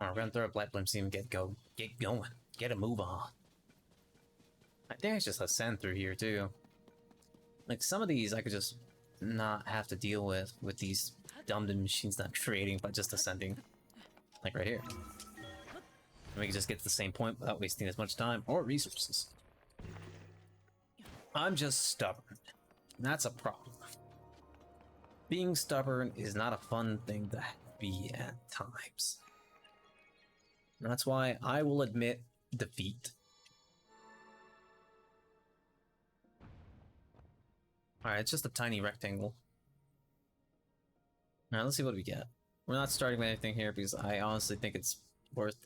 Alright, we're gonna throw a black blimp and get going. Get a move on. I think it's just ascend through here too. Like some of these I could just not have to deal with these dumb machines not creating by just ascending. Like right here. And we can just get to the same point without wasting as much time or resources. I'm just stubborn. That's a problem. Being stubborn is not a fun thing to be at times. That's why I will admit defeat. Alright, it's just a tiny rectangle. Alright, let's see what we get. We're not starting with anything here because I honestly think it's worth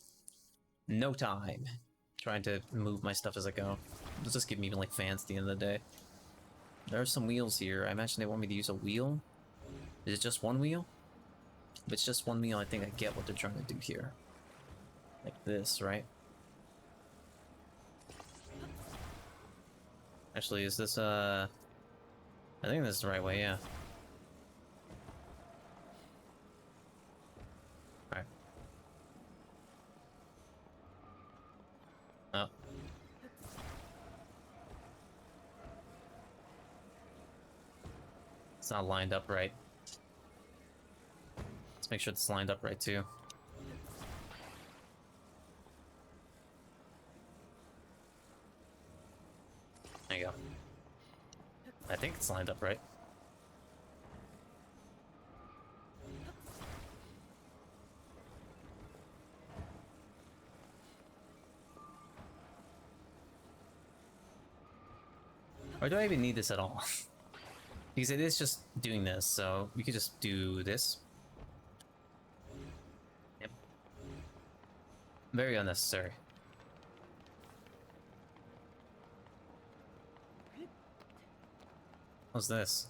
no time trying to move my stuff as I go. It'll just give me even like fans at the end of the day. There are some wheels here. I imagine they want me to use a wheel. Is it just one wheel? If it's just one wheel, I think I get what they're trying to do here. Like this, right? Actually, is this I think this is the right way, yeah. Alright. Oh. It's not lined up right. Let's make sure it's lined up right too. There you go. I think it's lined up right. Or do I even need this at all? Because it is just doing this, so we could just do this. Yep. Very unnecessary. What's this?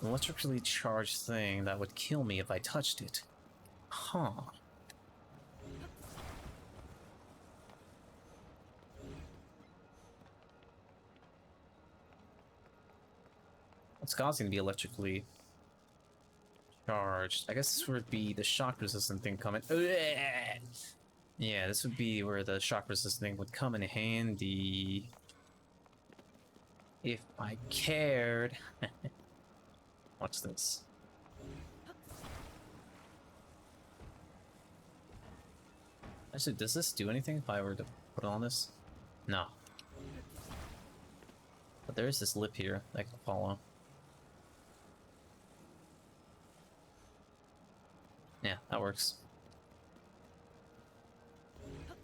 An electrically charged thing that would kill me if I touched it. Huh. It's causing to be electrically charged. I guess this would be the shock resistant thing coming. Yeah, this would be where the shock resistant thing would come in handy. If I cared. Watch this. Actually, does this do anything if I were to put on this? No. But there is this lip here that I can follow. Yeah, that works.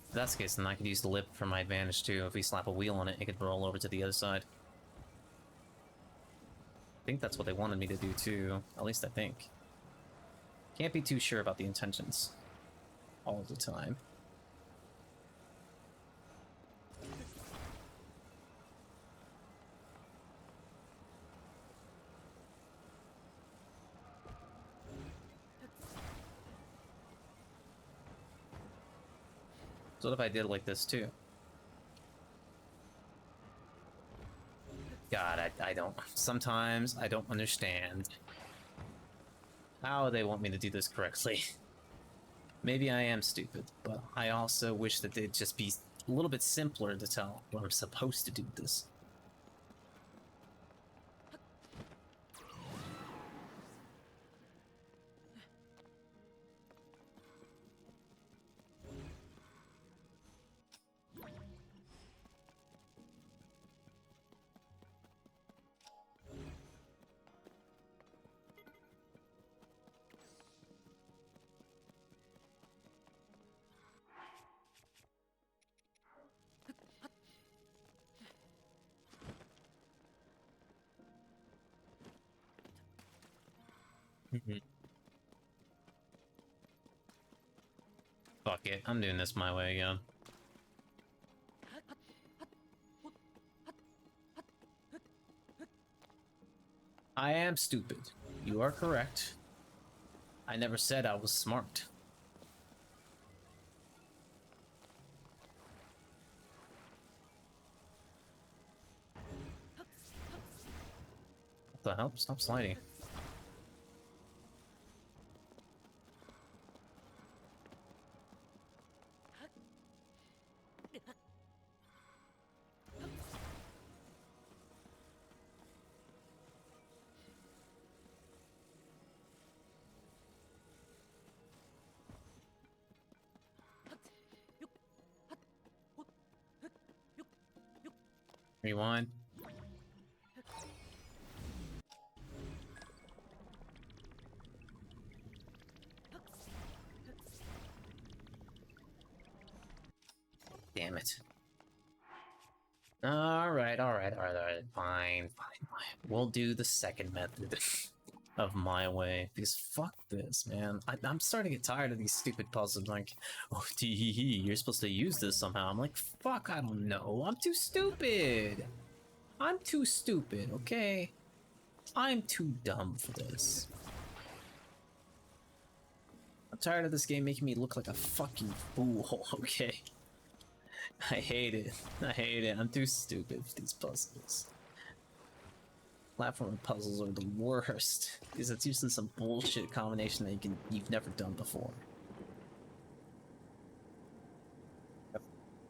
If that's the case, then I could use the lip for my advantage too. If we slap a wheel on it, it could roll over to the other side. I think that's what they wanted me to do too. At least I think. Can't be too sure about the intentions all the time. So what if I did it like this too? God, I don't. Sometimes I don't understand how they want me to do this correctly. Maybe I am stupid, but I also wish that they'd just be a little bit simpler to tell when I'm supposed to do this. Fuck it, I'm doing this my way again. I am stupid. You are correct. I never said I was smart. What the hell? Stop sliding. Rewind. Damn it. Alright. Fine. We'll do the second method of my way. Because fuck this, man. I'm starting to get tired of these stupid puzzles. Like, oh, tee-hee-hee, you're supposed to use this somehow. I'm like, fuck, I don't know. I'm too stupid. I'm too stupid, okay? I'm too dumb for this. I'm tired of this game making me look like a fucking fool, okay? I hate it. I'm too stupid for these puzzles. Platform puzzles are the worst, because it's usually some bullshit combination that you've never done before.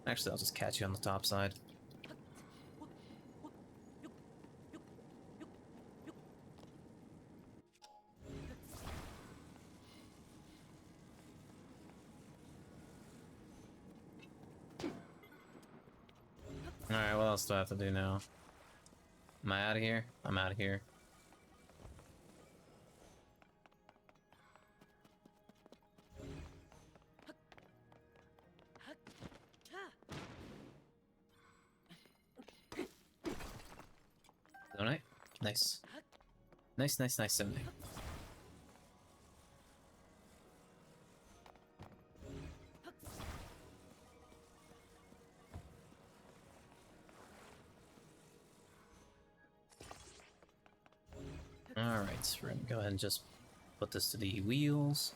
Actually, I'll just catch you on the top side. Alright, what else do I have to do now? Am I out of here? I'm out of here. Don't I? Nice. Nice, nice, nice, don't I? Alright, so we're gonna go ahead and just put this to the wheels.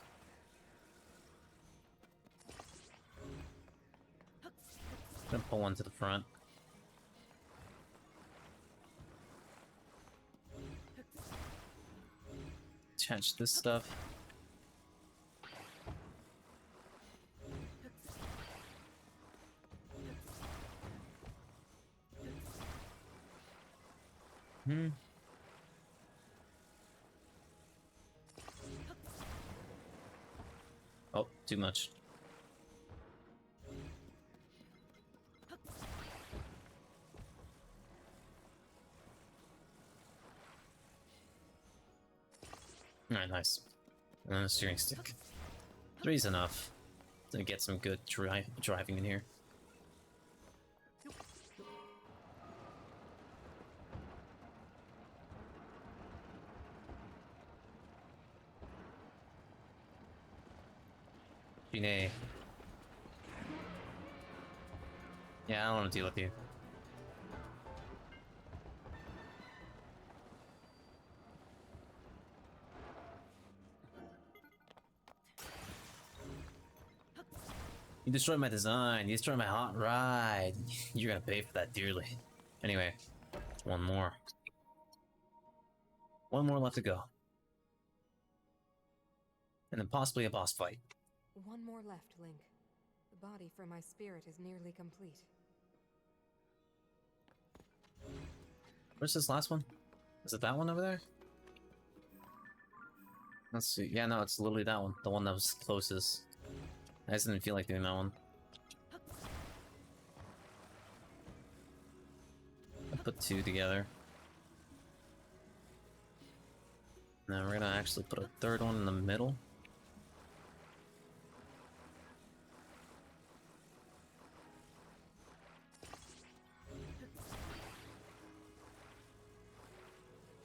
Gonna pull one to the front. Change this stuff. Oh, too much. Alright, nice. And a steering stick. Three's enough to get some good driving in here. Gine. Yeah, I don't want to deal with you. You destroyed my design. You destroyed my hot ride. You're gonna pay for that dearly. Anyway, one more. One more left to go. And then possibly a boss fight. One more left, Link. The body for my spirit is nearly complete. Where's this last one? Is it that one over there? Let's see. Yeah, no, it's literally that one. The one that was closest. I just didn't feel like doing that one. I put two together. Now we're gonna actually put a third one in the middle.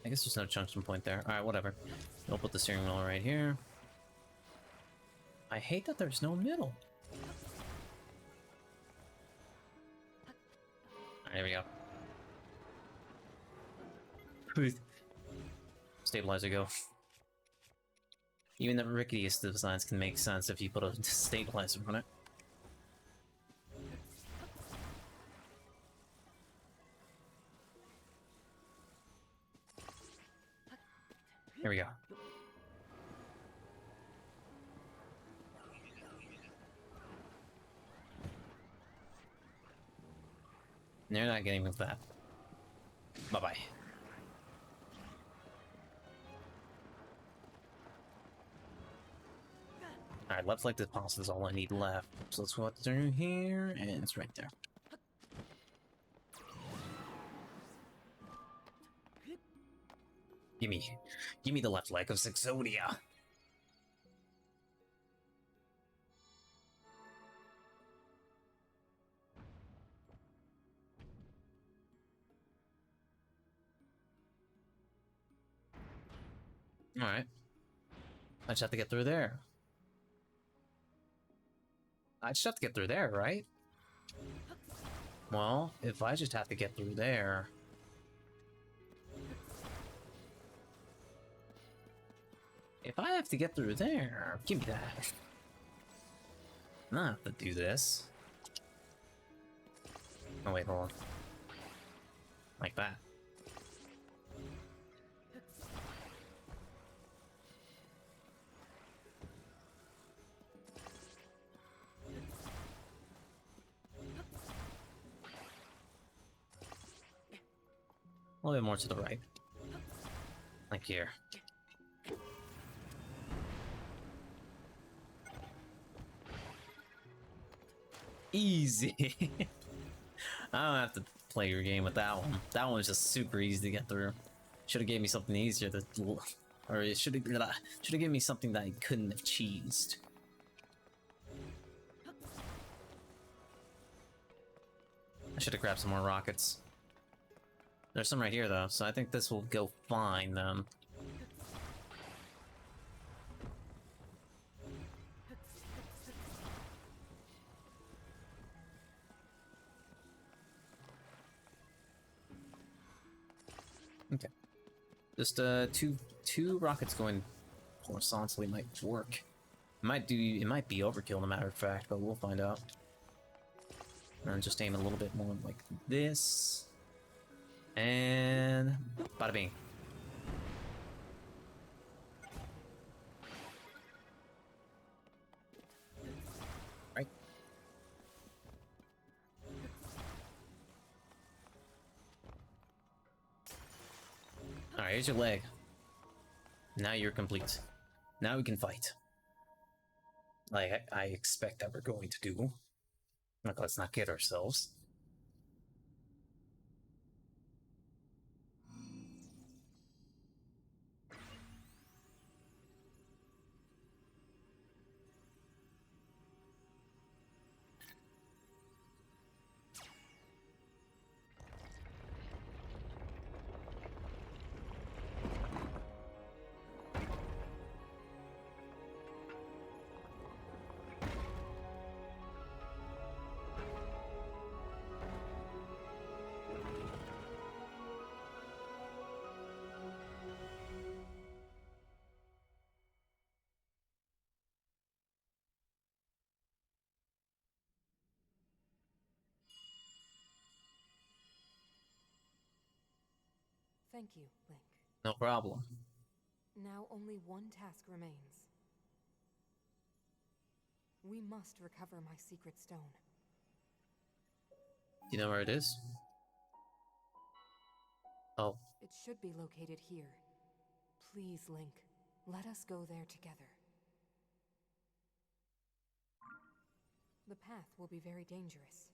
I guess there's no junction point there. Alright, whatever. We'll put the steering wheel right here. I hate that there's no middle. Alright, there we go. Stabilizer go. Even the rickiest designs can make sense if you put a stabilizer on it. Here we go. They're not getting with that. Bye-bye. Alright, left leg deposit is all I need left. So let's go through here, and it's right there. Give me the left leg of Saxonia. Alright. I just have to get through there. I just have to get through there, right? Well, if I just have to get through there... If I have to get through there, give me that. I don't have to do this. Oh wait, hold on. Like that. A little bit more to the right. Like here. Easy. I don't have to play your game with that one. That one was just super easy to get through. Should have gave me something easier to, or it should have given me something that I couldn't have cheesed. I should have grabbed some more rockets. There's some right here though, so I think this will go fine then. Okay. Just two rockets going horizontally might work. It might be overkill, no matter of fact, but we'll find out. And just aim a little bit more like this. And bada bing. Right. Alright, here's your leg. Now you're complete. Now we can fight. Like I expect that we're going to do. Like, let's not kid ourselves. Thank you, Link. No problem. Now only one task remains. We must recover my secret stone. You know where it is? Oh. It should be located here. Please, Link, let us go there together. The path will be very dangerous.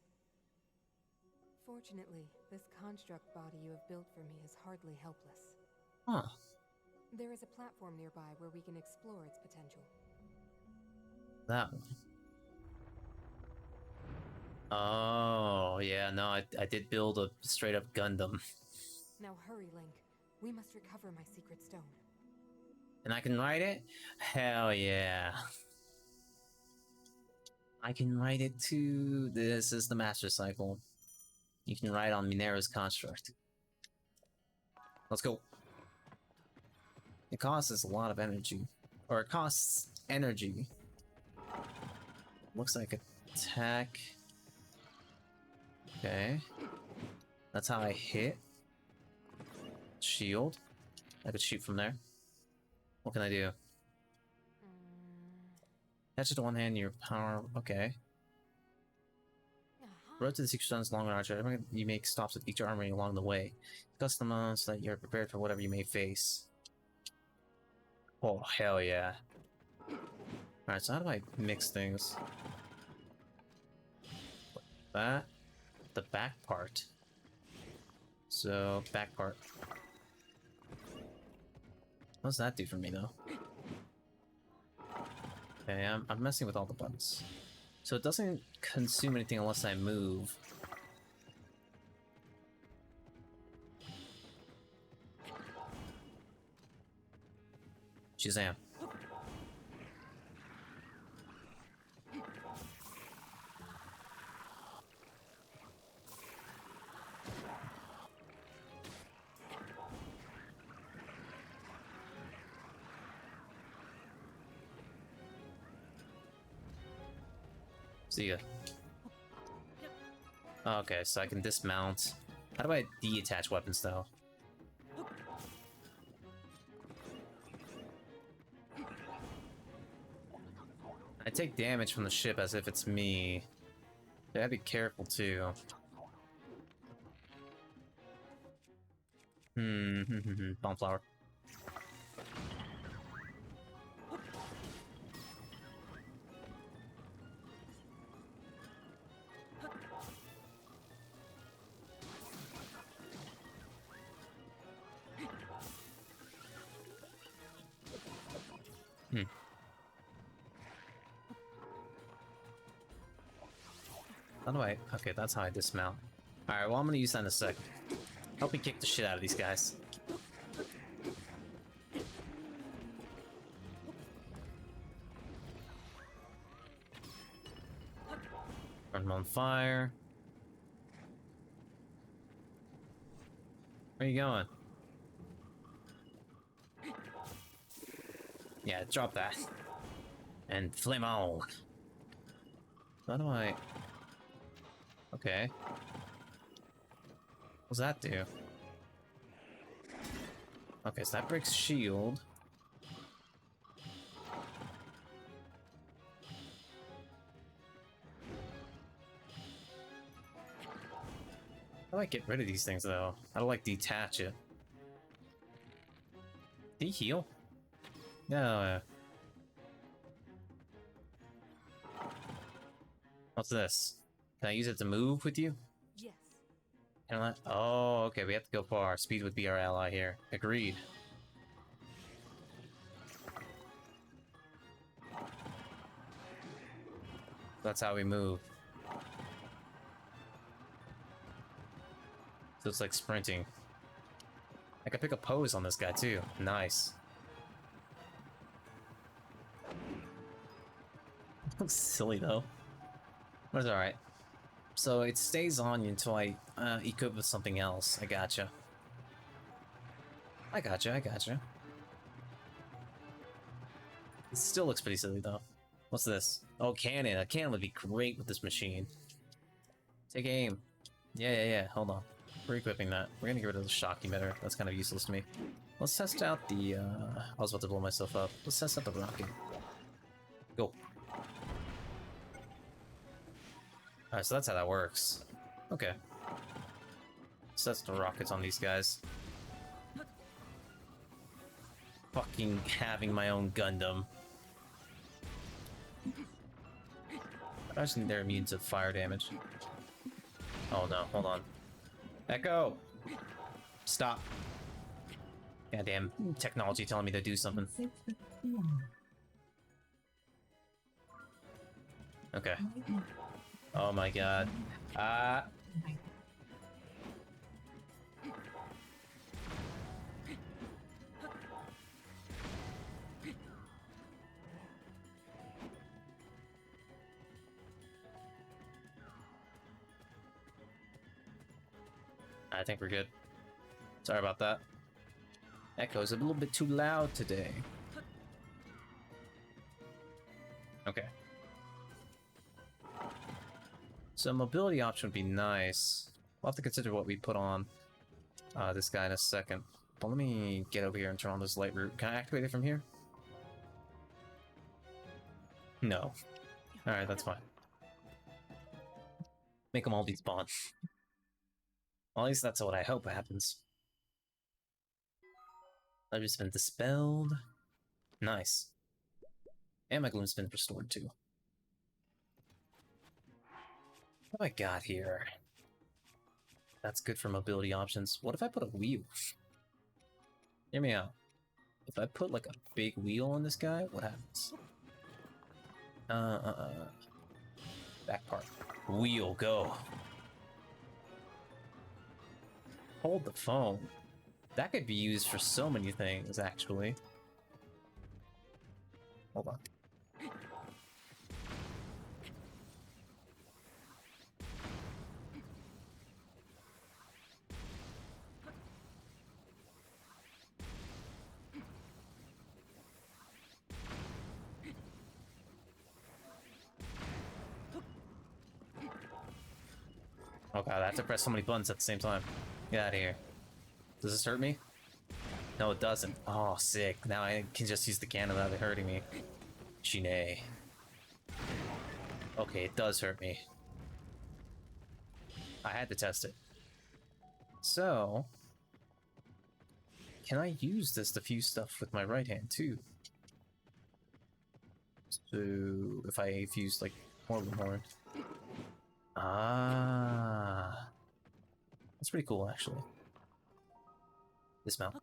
Fortunately, this construct body you have built for me is hardly helpless. Huh. There is a platform nearby where we can explore its potential. That one. Oh, yeah, no, I did build a straight-up Gundam. Now hurry, Link. We must recover my secret stone. And I can ride it? Hell yeah. I can ride it too. This is the Master Cycle. You can ride on Minero's construct. Let's go. It costs us a lot of energy. Or it costs energy. Looks like attack. Okay. That's how I hit. Shield. I could shoot from there. What can I do? Catch it to one hand, your power. Okay. Road to the secret stone's long archer. You make stops with each armory along the way. Customize so that you're prepared for whatever you may face. Oh, hell yeah. Alright, so how do I mix things? That. The back part. So, back part. What does that do for me, though? Okay, I'm messing with all the buttons. So it doesn't consume anything unless I move. Shazam. See ya. Okay, so I can dismount. How do I detach weapons, though? I take damage from the ship as if it's me. Gotta be careful, too. Bomb flower. How do I... Okay, that's how I dismount. Alright, well, I'm gonna use that in a sec. Help me kick the shit out of these guys. Burn them on fire. Where are you going? Yeah, drop that. And flame on. How do I... Okay. What's that do? Okay, so that breaks shield. How do I get rid of these things, though? How do I, like, detach it? Did he heal? No. What's this? Can I use it to move with you? Yes. Can I? Oh, okay, we have to go far. Speed would be our ally here. Agreed. That's how we move. So it's like sprinting. I can pick a pose on this guy too. Nice. Looks silly though. But it's alright. So it stays on you until I equip with something else. I gotcha. I gotcha. It still looks pretty silly though. What's this? Oh, cannon. A cannon would be great with this machine. Take aim. Yeah. Hold on. We're equipping that. We're gonna get rid of the shock emitter. That's kind of useless to me. Let's test out the, I was about to blow myself up. Let's test out the rocket. Go. Alright, so that's how that works. Okay. So that's the rockets on these guys. Fucking having my own Gundam. I just think they're immune to fire damage. Oh no, hold on. Echo! Stop. Goddamn technology telling me to do something. Okay. Oh my god. I think we're good. Sorry about that. Echo's a little bit too loud today. Okay. So mobility option would be nice. We'll have to consider what we put on this guy in a second. But let me get over here and turn on this light route. Can I activate it from here? No. Alright, that's fine. Make them all despawn. Well, at least that's what I hope happens. I've just been dispelled. Nice. And my gloom's been restored too. What have I got here? That's good for mobility options. What if I put a wheel? Hear me out. If I put like a big wheel on this guy, what happens? Back part. Wheel, go. Hold the phone. That could be used for so many things, actually. Hold on. Oh god, I have to press so many buttons at the same time. Get out of here. Does this hurt me? No, it doesn't. Oh, sick. Now I can just use the cannon without it hurting me. Shine. Okay, it does hurt me. I had to test it. So... can I use this to fuse stuff with my right hand too? So if I fuse like Morbid Horn. Ah, that's pretty cool actually. Dismount.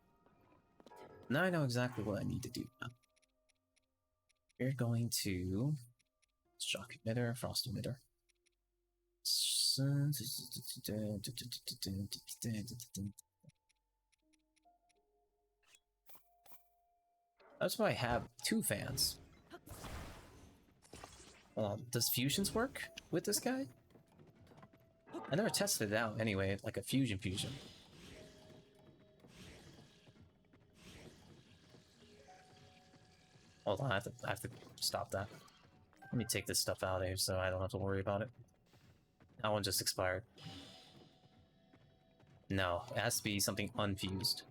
Now I know exactly what I need to do. We're going to shock emitter, frost emitter. That's why I have 2 fans. Does fusions work with this guy? I never tested it out anyway, like a fusion. Hold on, I have to stop that. Let me take this stuff out of here so I don't have to worry about it. That one just expired. No, it has to be something unfused.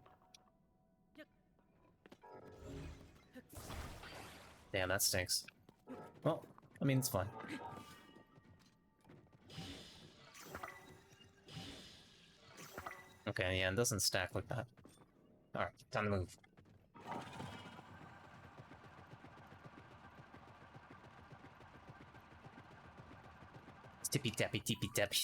Damn, that stinks. Well, I mean, it's fine. Okay, yeah, it doesn't stack like that. Alright, time to move. Tippy tappy, tippy tappy.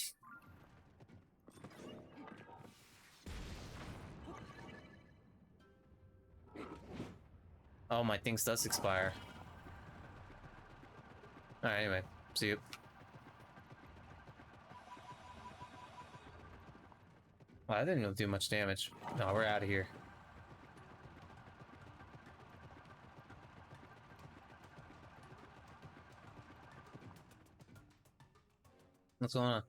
Oh, my things does expire. Alright, anyway, see you. Well, I didn't really do much damage. No, we're out of here. What's going on?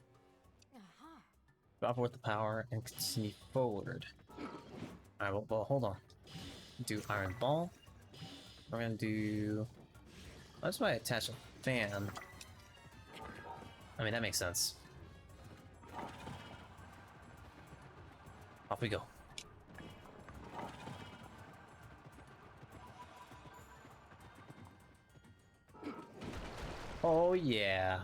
Drop worth the power and continue forward. Alright, well, hold on. Do Iron Ball. We're gonna do... That's why I attach a fan. I mean, that makes sense. Off we go. Oh, yeah.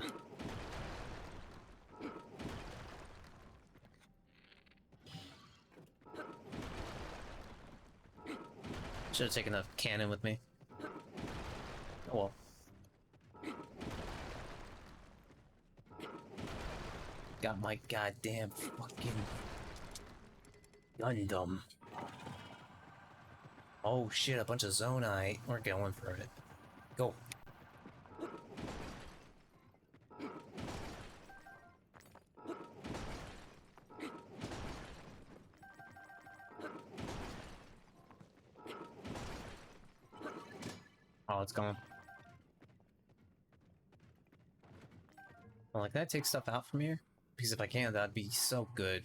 Should have taken a cannon with me. Oh well. Got my goddamn fucking Gundam. Oh shit, a bunch of Zonite. We're going for it. Go. Oh, it's gone. Well, like, can I take stuff out from here? Because if I can, that'd be so good.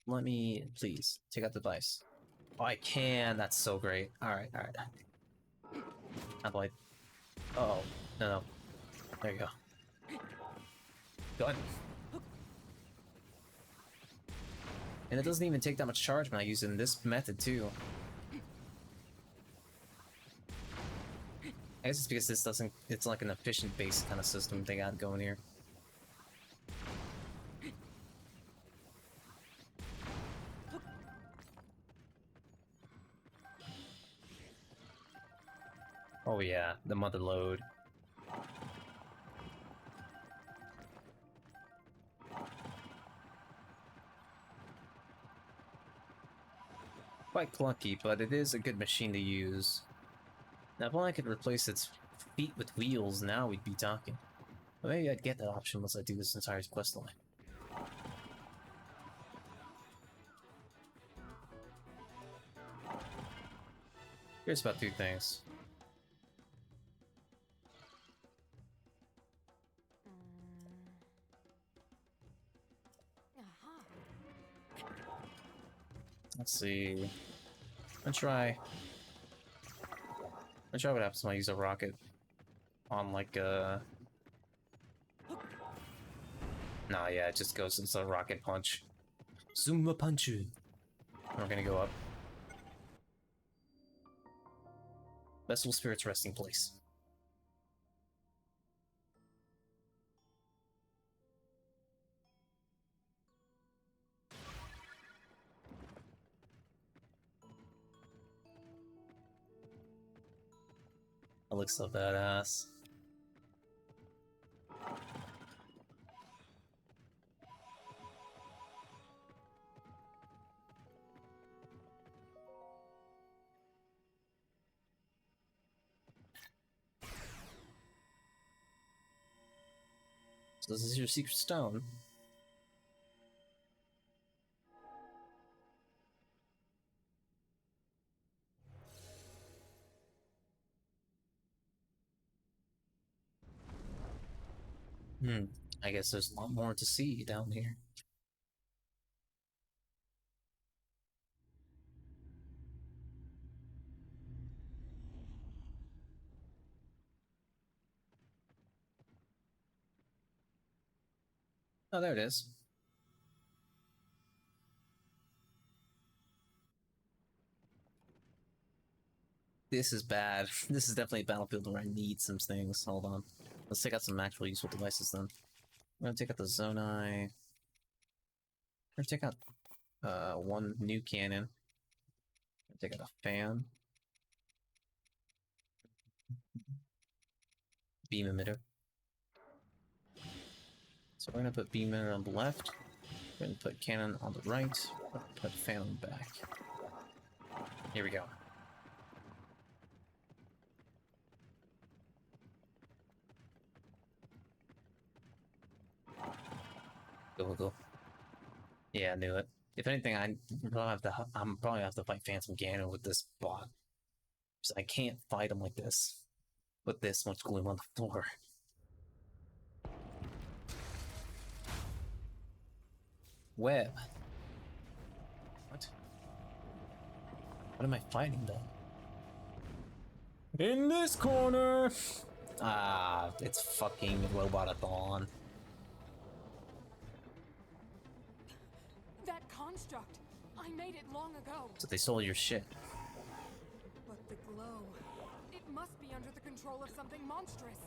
Let me, please, take out the device. Oh, I can! That's so great. Alright, alright. How do I... Uh oh. No. There you go. Gun! And it doesn't even take that much charge when I use it in this method, too. I guess it's because this doesn't... It's like an efficient base kind of system they got going here. Oh yeah, the mother load. Quite clunky, but it is a good machine to use. Now, if only I could replace its feet with wheels, now we'd be talking. But maybe I'd get that option once I do this entire quest line. Here's about 2 things. Let's see. Let's try what happens when I use a rocket on like a... Nah, yeah, it just goes into a rocket punch. Zuma punch. We're gonna go up. Vessel Spirit's resting place. That looks so badass. So this is your secret stone. I guess there's a lot more to see down here. Oh, there it is. This is bad. This is definitely a battlefield where I need some things. Hold on. Let's take out some actual useful devices then. I'm gonna take out the Zonai. I'm gonna take out one new cannon. Take out a fan. Beam emitter. So we're gonna put beam emitter on the left. We're gonna put cannon on the right. We're gonna put fan on the back. Here we go. Go. Yeah, I knew it. If anything, I'm probably have to fight Phantom Ganon with this bot. So I can't fight him like this. With this much glue on the floor. Web. What? What am I fighting though? In this corner! Ah, it's fucking Robotathon. That construct! I made it long ago! So they stole your shit. But the glow... It must be under the control of something monstrous!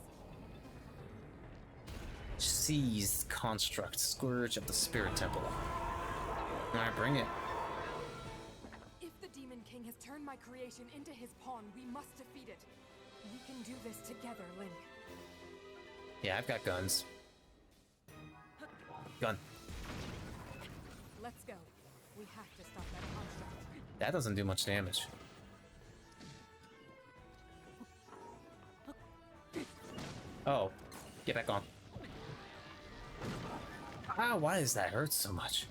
Seize construct, Scourge of the Spirit Temple. Alright, bring it. If the Demon King has turned my creation into his pawn, we must defeat it. We can do this together, Link. Yeah, I've got guns. Gun. Let's go. We have to stop that construct. That doesn't do much damage. Oh, get back on. Ah, why does that hurt so much?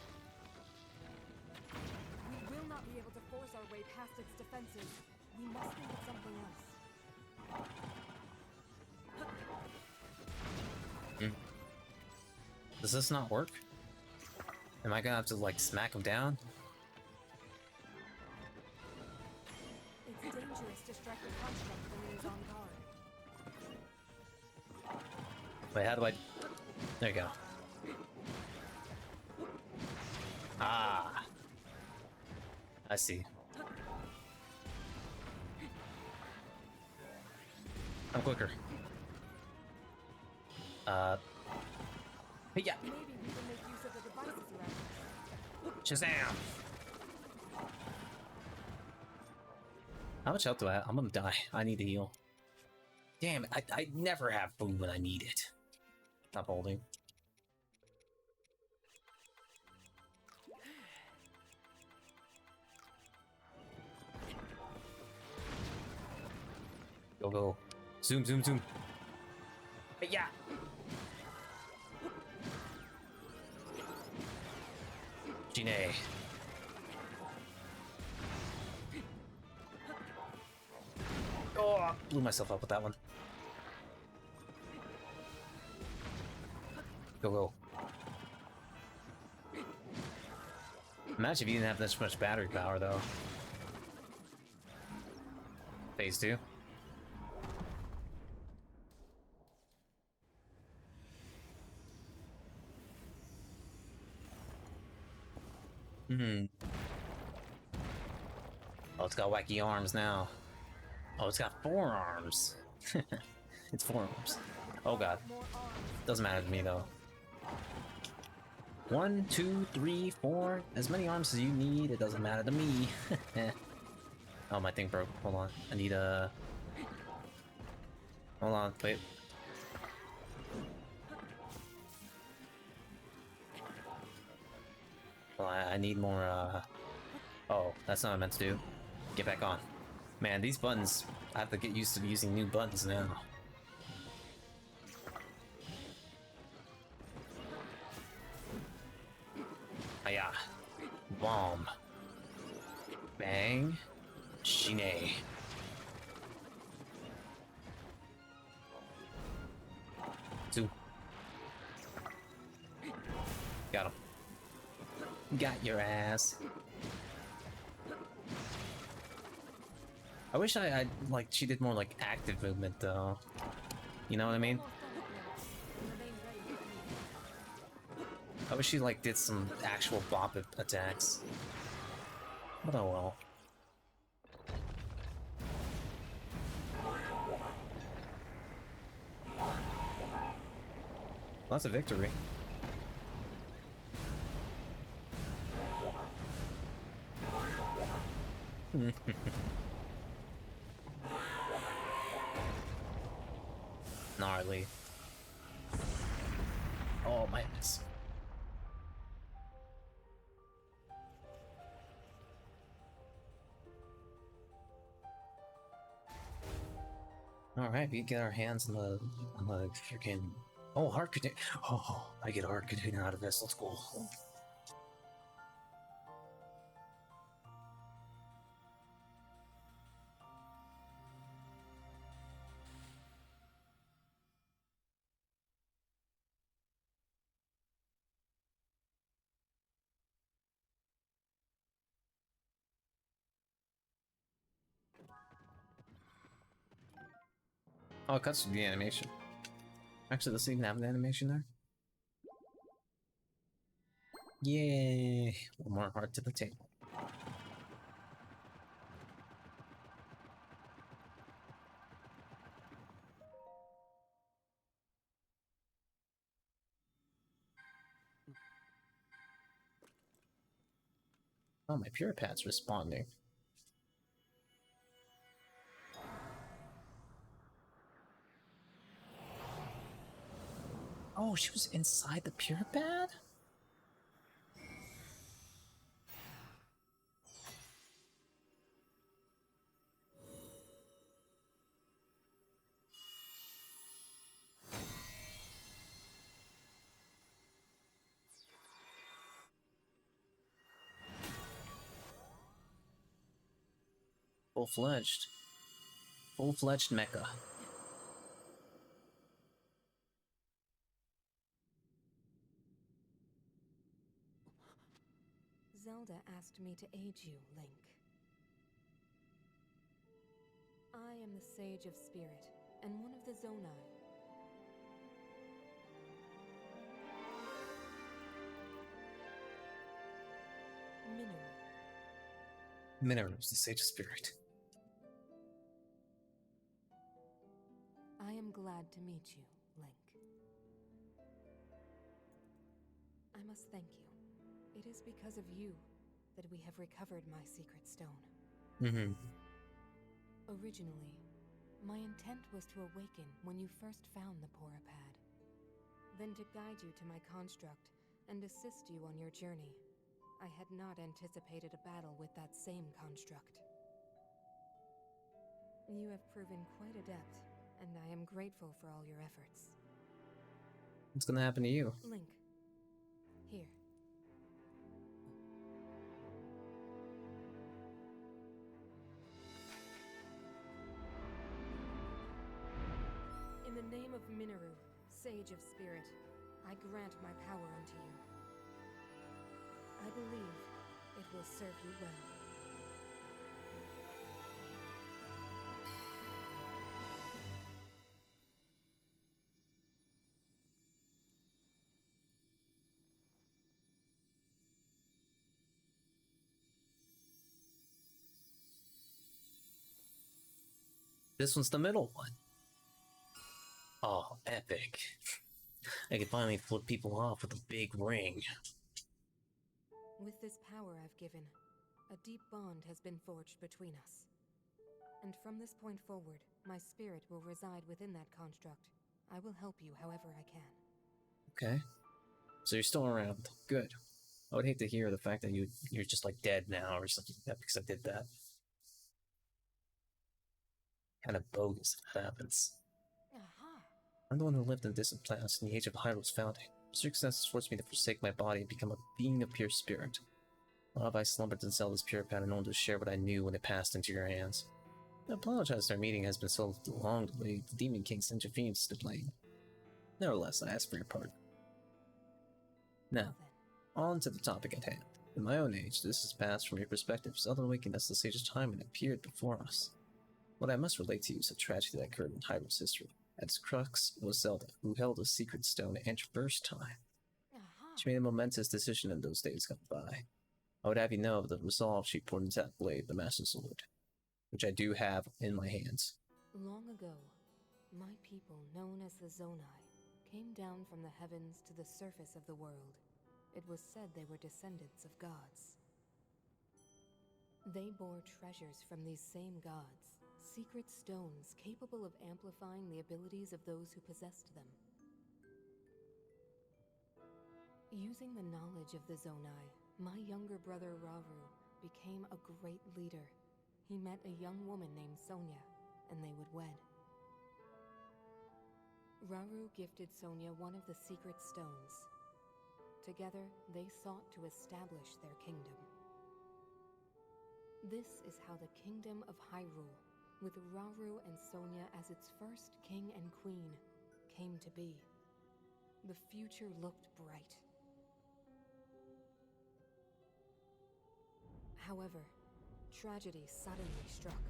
We will not be able to force our way past its defenses. We must think of something else. Does this not work? Am I gonna have to, like, smack him down? It's dangerous to strike the construct when it is on guard. Wait, how do I... There you go. Ah! I see. I'm quicker. Hey, yeah! Maybe we can make use of the devices around us. Shazam! How much health do I have? I'm gonna die. I need to heal. Damn it, I never have food when I need it. Stop holding. Go. Zoom. Hey, yeah! Gine. Oh, blew myself up with that one. Go. Imagine if you didn't have this much battery power, though. Phase 2. Oh, it's got wacky arms now. Oh, it's got 4 arms. It's 4 arms. Oh god. Doesn't matter to me though. 1, 2, 3, 4. As many arms as you need, it doesn't matter to me. Oh, my thing broke. Hold on. I need a... Hold on, wait. Well, I need more, Oh, that's not what I meant to do. Get back on. Man, these buttons, I have to get used to using new buttons now. Hiya. Bomb. Bang. Shine. Two. Got him. Got your ass. I wish I like she did more like active movement though. You know what I mean? I wish she like did some actual bop attacks. But oh well. Well, that's a victory. Gnarly. Oh my goodness. Alright, we get our hands on the freaking heart container. Oh, I get a heart container out of this. Let's go. Oh, it cuts to the animation. Actually, let's even have the animation there. Yay! One more heart to the table. Oh, my pure pad's responding. Oh, she was inside the pure pad? Full-fledged. Full-fledged mecha. Zelda asked me to aid you, Link. I am the Sage of Spirit, and one of the Zonai. Minoru. Minoru's the Sage of Spirit. I am glad to meet you, Link. I must thank you. It is because of you that we have recovered my secret stone. Mm-hmm. Originally, my intent was to awaken when you first found the Porapad. Then to guide you to my construct and assist you on your journey. I had not anticipated a battle with that same construct. You have proven quite adept, and I am grateful for all your efforts. What's gonna happen to you? Link, here. In the name of Minoru, Sage of Spirit, I grant my power unto you. I believe it will serve you well. This one's the middle one. Oh, epic. I can finally flip people off with a big ring. With this power I've given, a deep bond has been forged between us. And from this point forward, my spirit will reside within that construct. I will help you however I can. Okay. So you're still around. Good. I would hate to hear the fact that you're just like dead now or something like that because I did that. Kind of bogus if that happens. Aha! I'm the one who lived in distant planets in the age of Hyrule's founding. Circumstances forced me to forsake my body and become a being of pure spirit. While have I slumbered in Zelda's pure path and known to share what I knew when it passed into your hands? I apologize our meeting has been so long delayed. The Demon King's intervenes to blame. Nevertheless, I ask for your pardon. Now, Well then, on to the topic at hand. In my own age, this has passed from your perspective. Zelda awakened us the sage of time and appeared before us. What I must relate to you is a tragedy that occurred in Hyrule's history. At its crux was Zelda, who held a secret stone and traversed time. aha! She made a momentous decision in those days gone by. I would have you know of the resolve she poured into that blade, the Master Sword, which I do have in my hands. Long ago, my people, known as the Zonai, came down from the heavens to the surface of the world. It was said they were descendants of gods. They bore treasures from these same gods, secret stones capable of amplifying the abilities of those who possessed them. Using the knowledge of the Zonai, my younger brother Rauru became a great leader. He met a young woman named Sonia, and they would wed. Rauru gifted Sonia one of the secret stones. Together, they sought to establish their kingdom. This is how the Kingdom of Hyrule, with Rauru and Sonia as its first king and queen, came to be. The future looked bright. However, tragedy suddenly struck.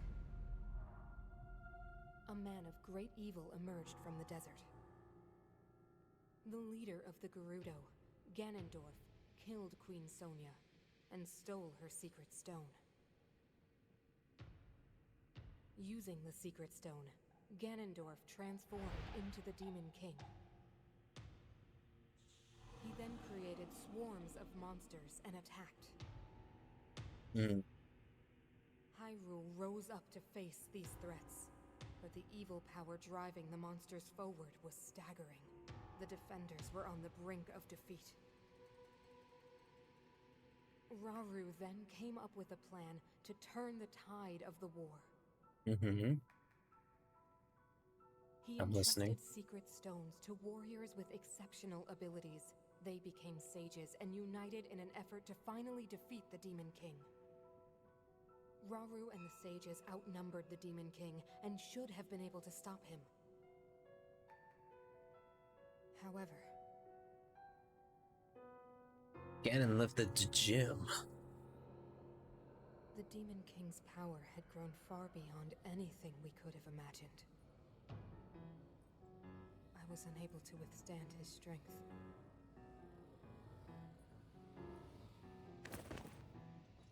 A man of great evil emerged from the desert. The leader of the Gerudo, Ganondorf, killed Queen Sonia and stole her secret stone. Using the secret stone, Ganondorf transformed into the Demon King. He then created swarms of monsters and attacked. Hyrule rose up to face these threats, but the evil power driving the monsters forward was staggering. The defenders were on the brink of defeat. Rauru then came up with a plan to turn the tide of the war. He I'm listening. entrusted secret stones to warriors with exceptional abilities. They became sages and united in an effort to finally defeat the Demon King. Rauru and the sages outnumbered the Demon King and should have been able to stop him. However, Ganon lifted the gym. the Demon King's power had grown far beyond anything we could have imagined. I was unable to withstand his strength.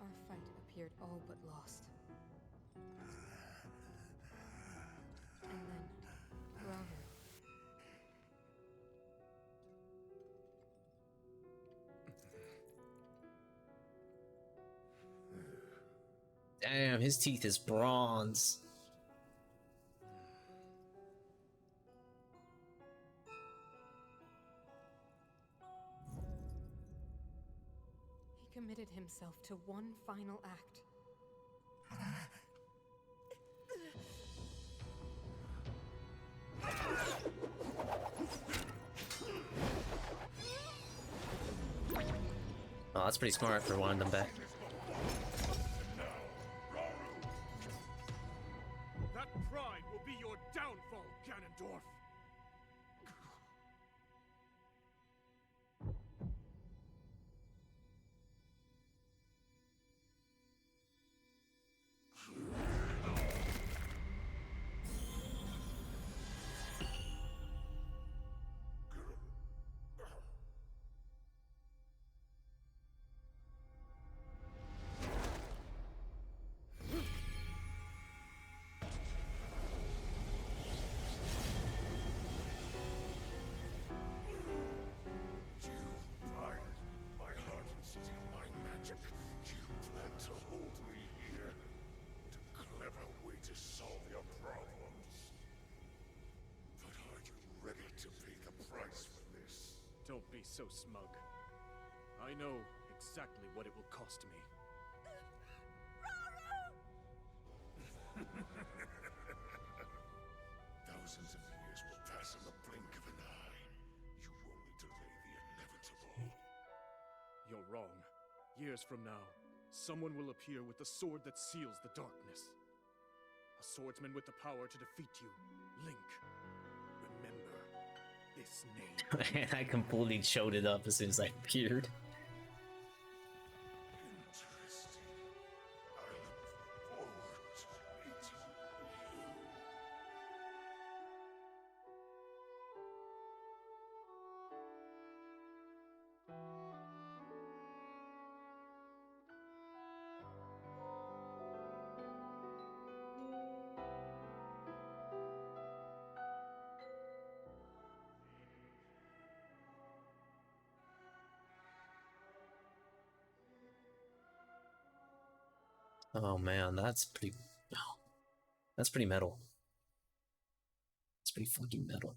Our fight appeared all but lost. And then, Rauru. Damn, his teeth is bronze. He committed himself to one final act. Oh, that's pretty smart for one of them back. That pride will be your downfall, Ganondorf! be so smug. I know exactly what it will cost me. Thousands of years will pass on the blink of an eye. You only delay the inevitable. You're wrong. Years from now, someone will appear with the sword that seals the darkness. A swordsman with the power to defeat you. Link. Remember this name. And I completely showed it up as soon as I appeared. Interesting. I look forward to meeting you. Oh man, that's pretty metal. That's pretty fucking metal.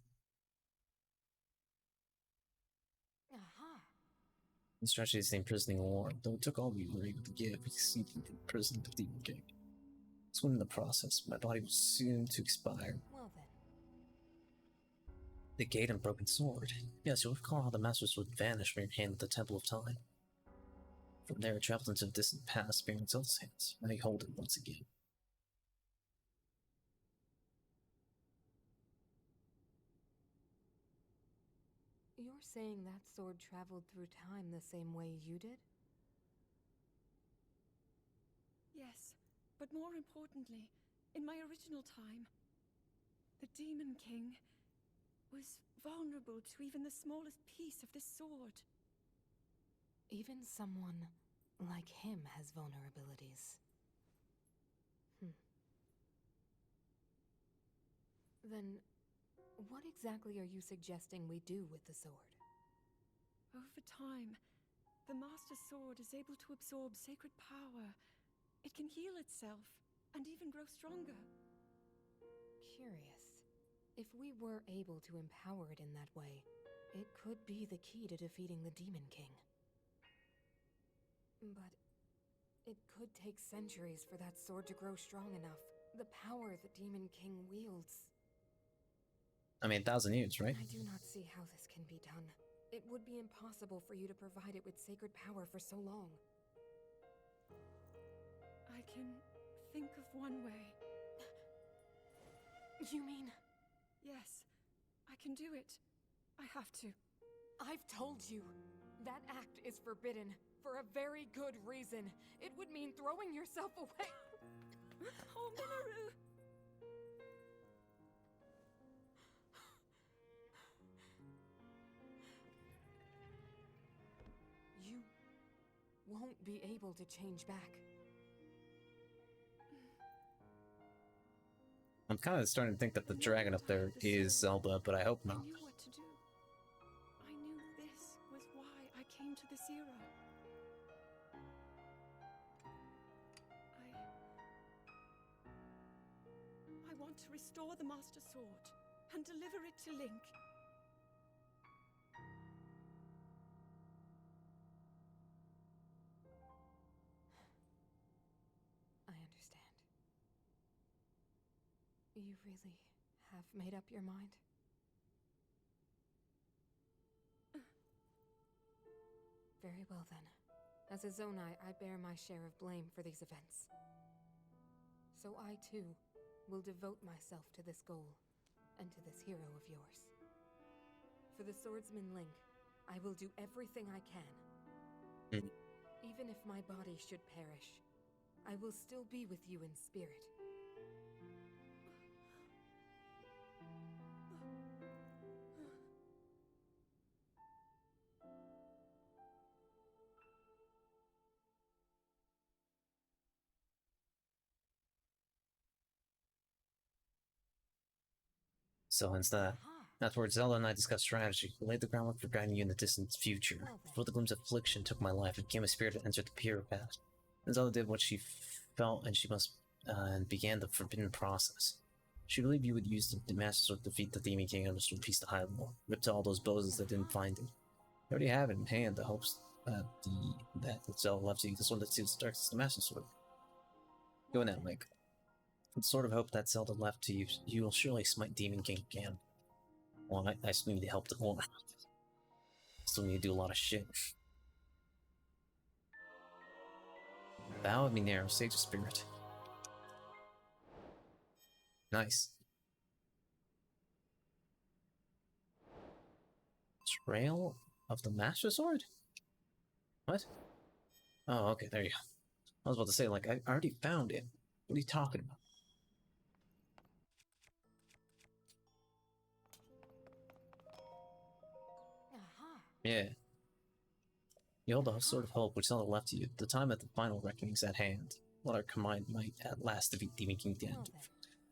Aha. The strategy is the imprisoning war. Though it took all we were able to give, we succeeded in imprisoning the Demon King. Soon in the process, my body was soon to expire. Well then. The gate and broken sword. Yes, you'll recall how the Master Sword vanished from your hand at the Temple of Time. From there, it traveled into the distant past, bearing Zelda's hands. Now you hold it once again. You're saying that sword traveled through time the same way you did? Yes, but more importantly, in my original time, the Demon King was vulnerable to even the smallest piece of this sword. Even someone like him has vulnerabilities. Then, what exactly are you suggesting we do with the sword? Over time, the Master Sword is able to absorb sacred power. It can heal itself, and even grow stronger. Curious. If we were able to empower it in that way, it could be the key to defeating the Demon King. But it could take centuries for that sword to grow strong enough. The power the Demon King wields. I mean, 1,000 years, right? I do not see how this can be done. It would be impossible for you to provide it with sacred power for so long. I can think of one way. You mean... Yes, I can do it. I have to. I've told you. That act is forbidden. For a very good reason. It would mean throwing yourself away. Oh, Minoru! You won't be able to change back. I'm kind of starting to think that the dragon up there is Zelda, but I hope I not. knew what to do. I knew this was why I came to this era. I want to restore the Master Sword and deliver it to Link. I understand. You really have made up your mind? Very well then. As a Zonai, I bear my share of blame for these events. So I too will devote myself to this goal, and to this hero of yours. For the swordsman Link, I will do everything I can. Even if my body should perish, I will still be with you in spirit. So hence that. Afterwards, Zelda and I discussed strategy. We laid the groundwork for guiding you in the distant future. Before the glimpse of affliction took my life, it became a spirit that entered the pure path. And Zelda did what she felt, and she must and began the forbidden process. She believed you would use the Master Sword to defeat the Demon King and restore peace to Hyrule. Rip to all those bows that didn't find it. You already have it in hand. The hopes that Zelda loves you. This one that sees darkest the Master Sword. Go now, Link. With the sort of hope that Zelda left to you, you will surely smite Demon King again. Well, I still need to help the corner. Still need to do a lot of shit. Vow of Minero, Sage of Spirit. Nice. Trail of the Master Sword? What? Oh, okay, there you go. I was about to say, like, I already found it. What are you talking about? Aha. Yeah. You hold a sort of hope which Zelda left to you. The time of the final reckoning is at hand. Let our combined might at last defeat Demon King Well Ganondorf.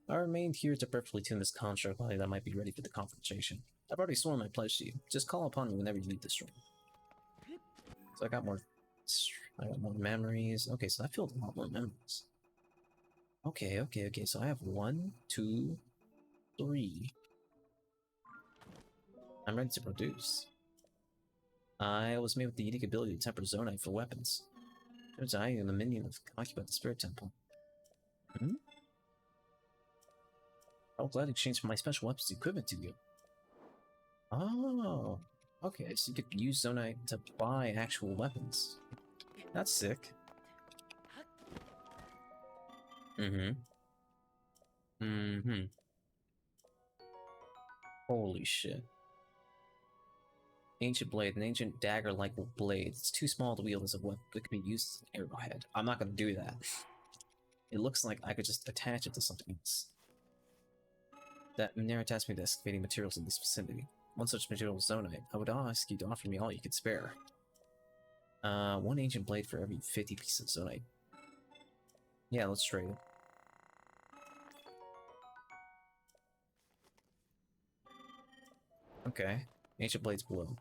then. I remained here to perfectly tune this construct body that might be ready for the confrontation. I've already sworn my pledge to you. Just call upon me whenever you need this room. So I got more memories. Okay, so I filled a lot more memories. Okay. So I have 1, 2, 3. I'm ready to produce. I was made with the unique ability to temper Zonite for weapons. Turns out I am a minion of occupied the Spirit Temple. I'll gladly exchange my special weapons equipment to you. Oh, okay, so you could use Zonite to buy actual weapons. That's sick. Holy shit. Ancient blade, an ancient dagger-like blade. It's too small to wield as a weapon, but it can be used as an arrowhead. I'm not gonna do that. It looks like I could just attach it to something else. That Minera tasked me with excavating materials in this vicinity. One such material was Zonite. I would ask you to offer me all you could spare. 1 ancient blade for every 50 pieces of Zonite. Yeah, let's trade it. Okay. Ancient blade's blue.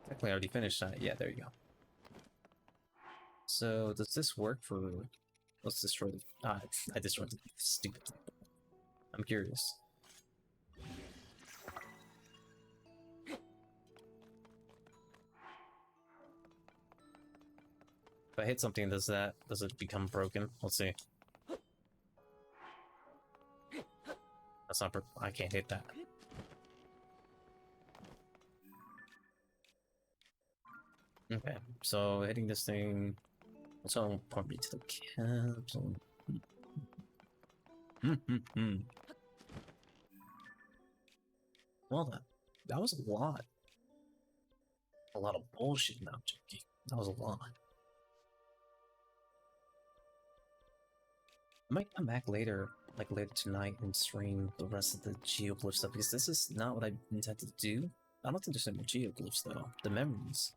Technically, I already finished that. Yeah, there you go. So, does this work for... Let's destroy the... I destroyed the stupid thing. I'm curious. If I hit something, does it become broken? Let's see. That's not I can't hit that. Okay, so hitting this thing... Also, probably to the capital. Well, that was a lot. A lot of bullshit now, Jackie. That was a lot. I might come back later, like later tonight, and stream the rest of the geoglyph stuff, because this is not what I intended to do. I don't think there's any more geoglyphs, though. The memories.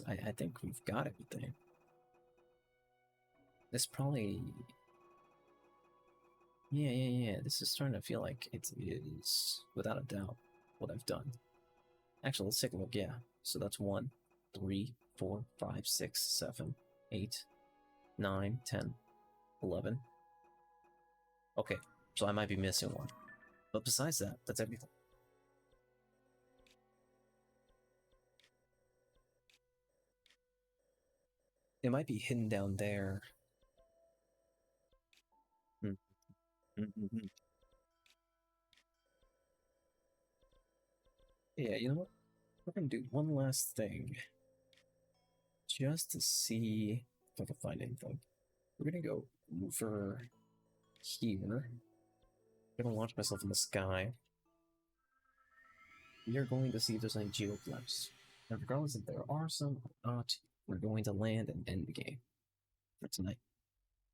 I think we've got everything. This probably... Yeah. This is starting to feel like it is, without a doubt, what I've done. Actually, let's take a look, yeah. So that's 1, 3, 4, 5, 6, 7, 8, 9, 10, 11. Okay, so I might be missing one. But besides that, that's everything. It might be hidden down there. Yeah, you know what? We're gonna do one last thing. Just to see if I can find anything. We're gonna go over here. I'm gonna launch myself in the sky. We are going to see if there's any geoglyphs. And regardless if there are some or not, we're going to land and end the game for tonight.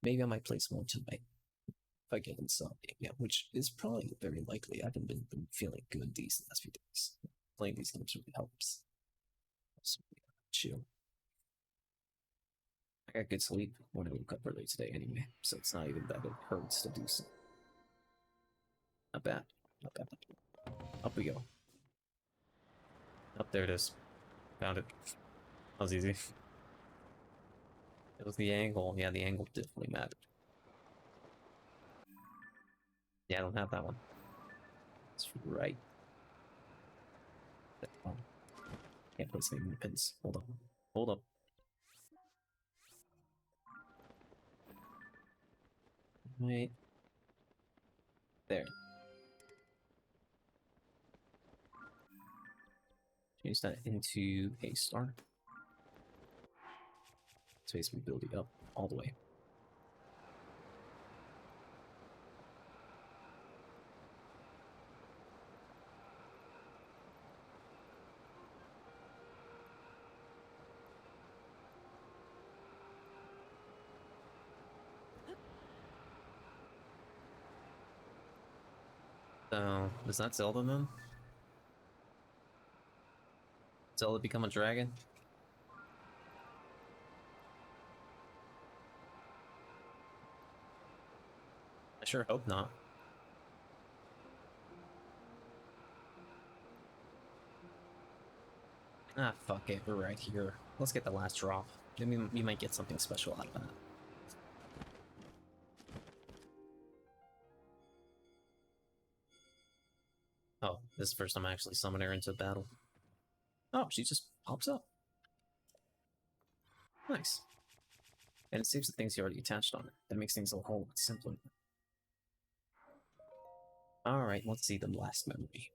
Maybe I might play some more tonight if I get insomnia, yeah, which is probably very likely. I haven't been feeling good these last few days. Playing these games really helps. So, chill. I got good sleep when I woke up early today anyway, so it's not even that it hurts to do so. Not bad. Not bad. Up we go. Up there it is. Found it. That was easy. It was the angle. Yeah, the angle definitely mattered. Yeah, I don't have that one. That's right. Oh, can't place any more pins. Hold up. Hold up. Right there. Change that into a star. Space mobility up all the way. So, is that Zelda then? Zelda become a dragon? I sure hope not. Ah, fuck it, we're right here. Let's get the last drop. Maybe we might get something special out of that. Oh, this is the first time I actually summon her into battle. Oh, she just pops up. Nice. And it saves the things you already attached on it. That makes things a whole lot simpler. Alright, let's see the last memory.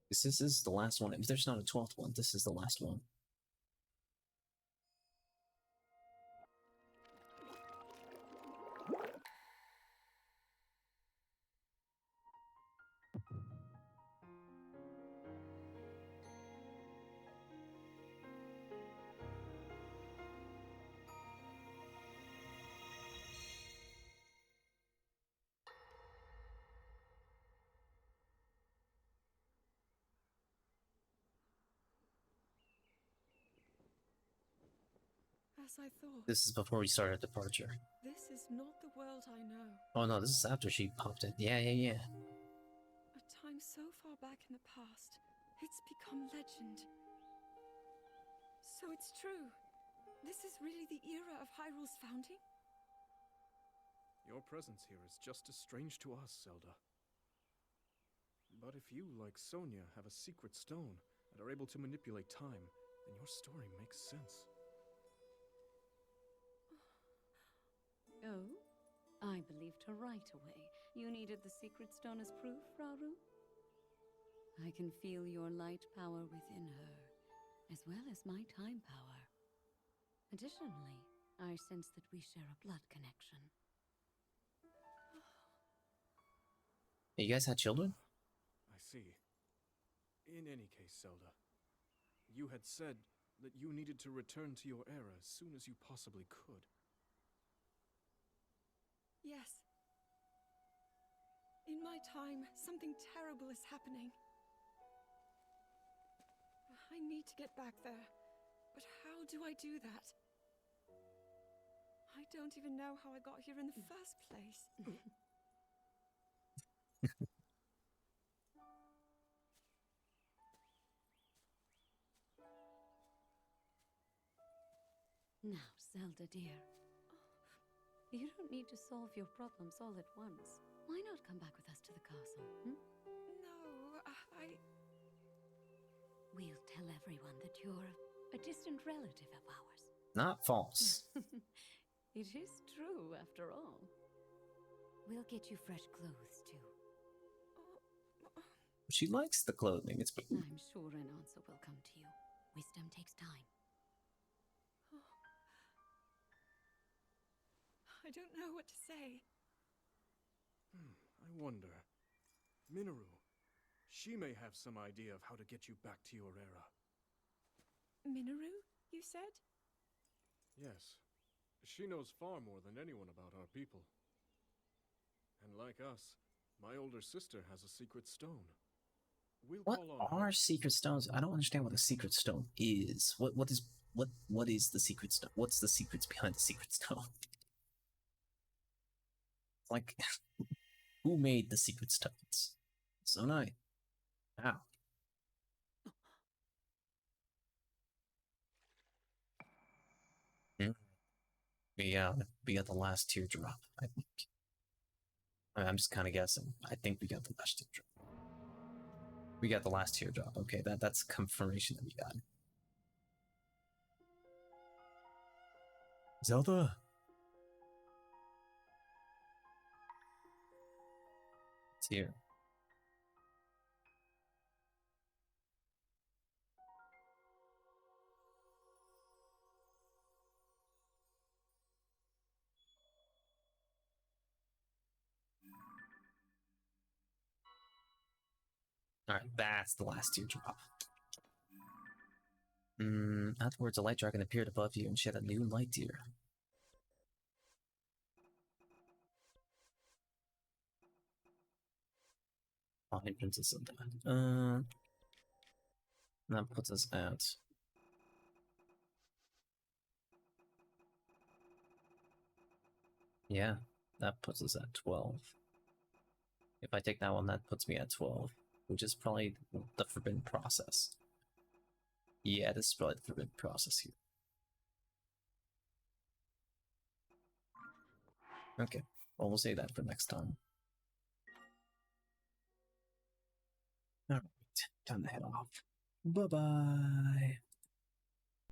This is the last one. If there's not a 12th one, this is the last one. As I thought, This is before we start our departure. this is not the world I know. Oh no, this is after she popped in. Yeah. A time so far back in the past, it's become legend. So it's true. This is really the era of Hyrule's founding? Your presence here is just as strange to us, Zelda. But if you, like Sonia, have a secret stone and are able to manipulate time, then your story makes sense. Oh? I believed her right away. You needed the secret stone as proof, Rauru? I can feel your light power within her, as well as my time power. Additionally, I sense that we share a blood connection. Hey, you guys had children? I see. In any case, Zelda, you had said that you needed to return to your era as soon as you possibly could. Yes. In my time, something terrible is happening. I need to get back there. But how do I do that? I don't even know how I got here in the first place. Now, Zelda dear, you don't need to solve your problems all at once. Why not come back with us to the castle, hmm? No, We'll tell everyone that you're a distant relative of ours. Not false. It is true, after all. We'll get you fresh clothes, too. She likes the clothing. It's I'm sure an answer will come to you. Wisdom takes time. I don't know what to say. I wonder. Minoru, she may have some idea of how to get you back to your era. Minoru, you said? Yes. She knows far more than anyone about our people. And like us, my older sister has a secret stone. We'll what call on her. are secret stones? I don't understand what a secret stone is. What is the secret stone? What's the secrets behind the secret stone? Like, who made the secret stones? So nice. Wow. Hmm. We got the last teardrop. I think. I'm just kind of guessing. I think we got the last teardrop. We got the last teardrop. Okay, that's confirmation that we got. Zelda. It's here. Alright, that's the last teardrop. Afterwards, a light dragon appeared above you and shed a new light tear. Fine, Princess of that. That puts us at. Yeah, that puts us at 12. If I take that one, that puts me at 12, which is probably the forbidden process. Yeah, this is probably the forbidden process here. Okay, well, we'll save that for next time. Alright, time to head off. Bye-bye.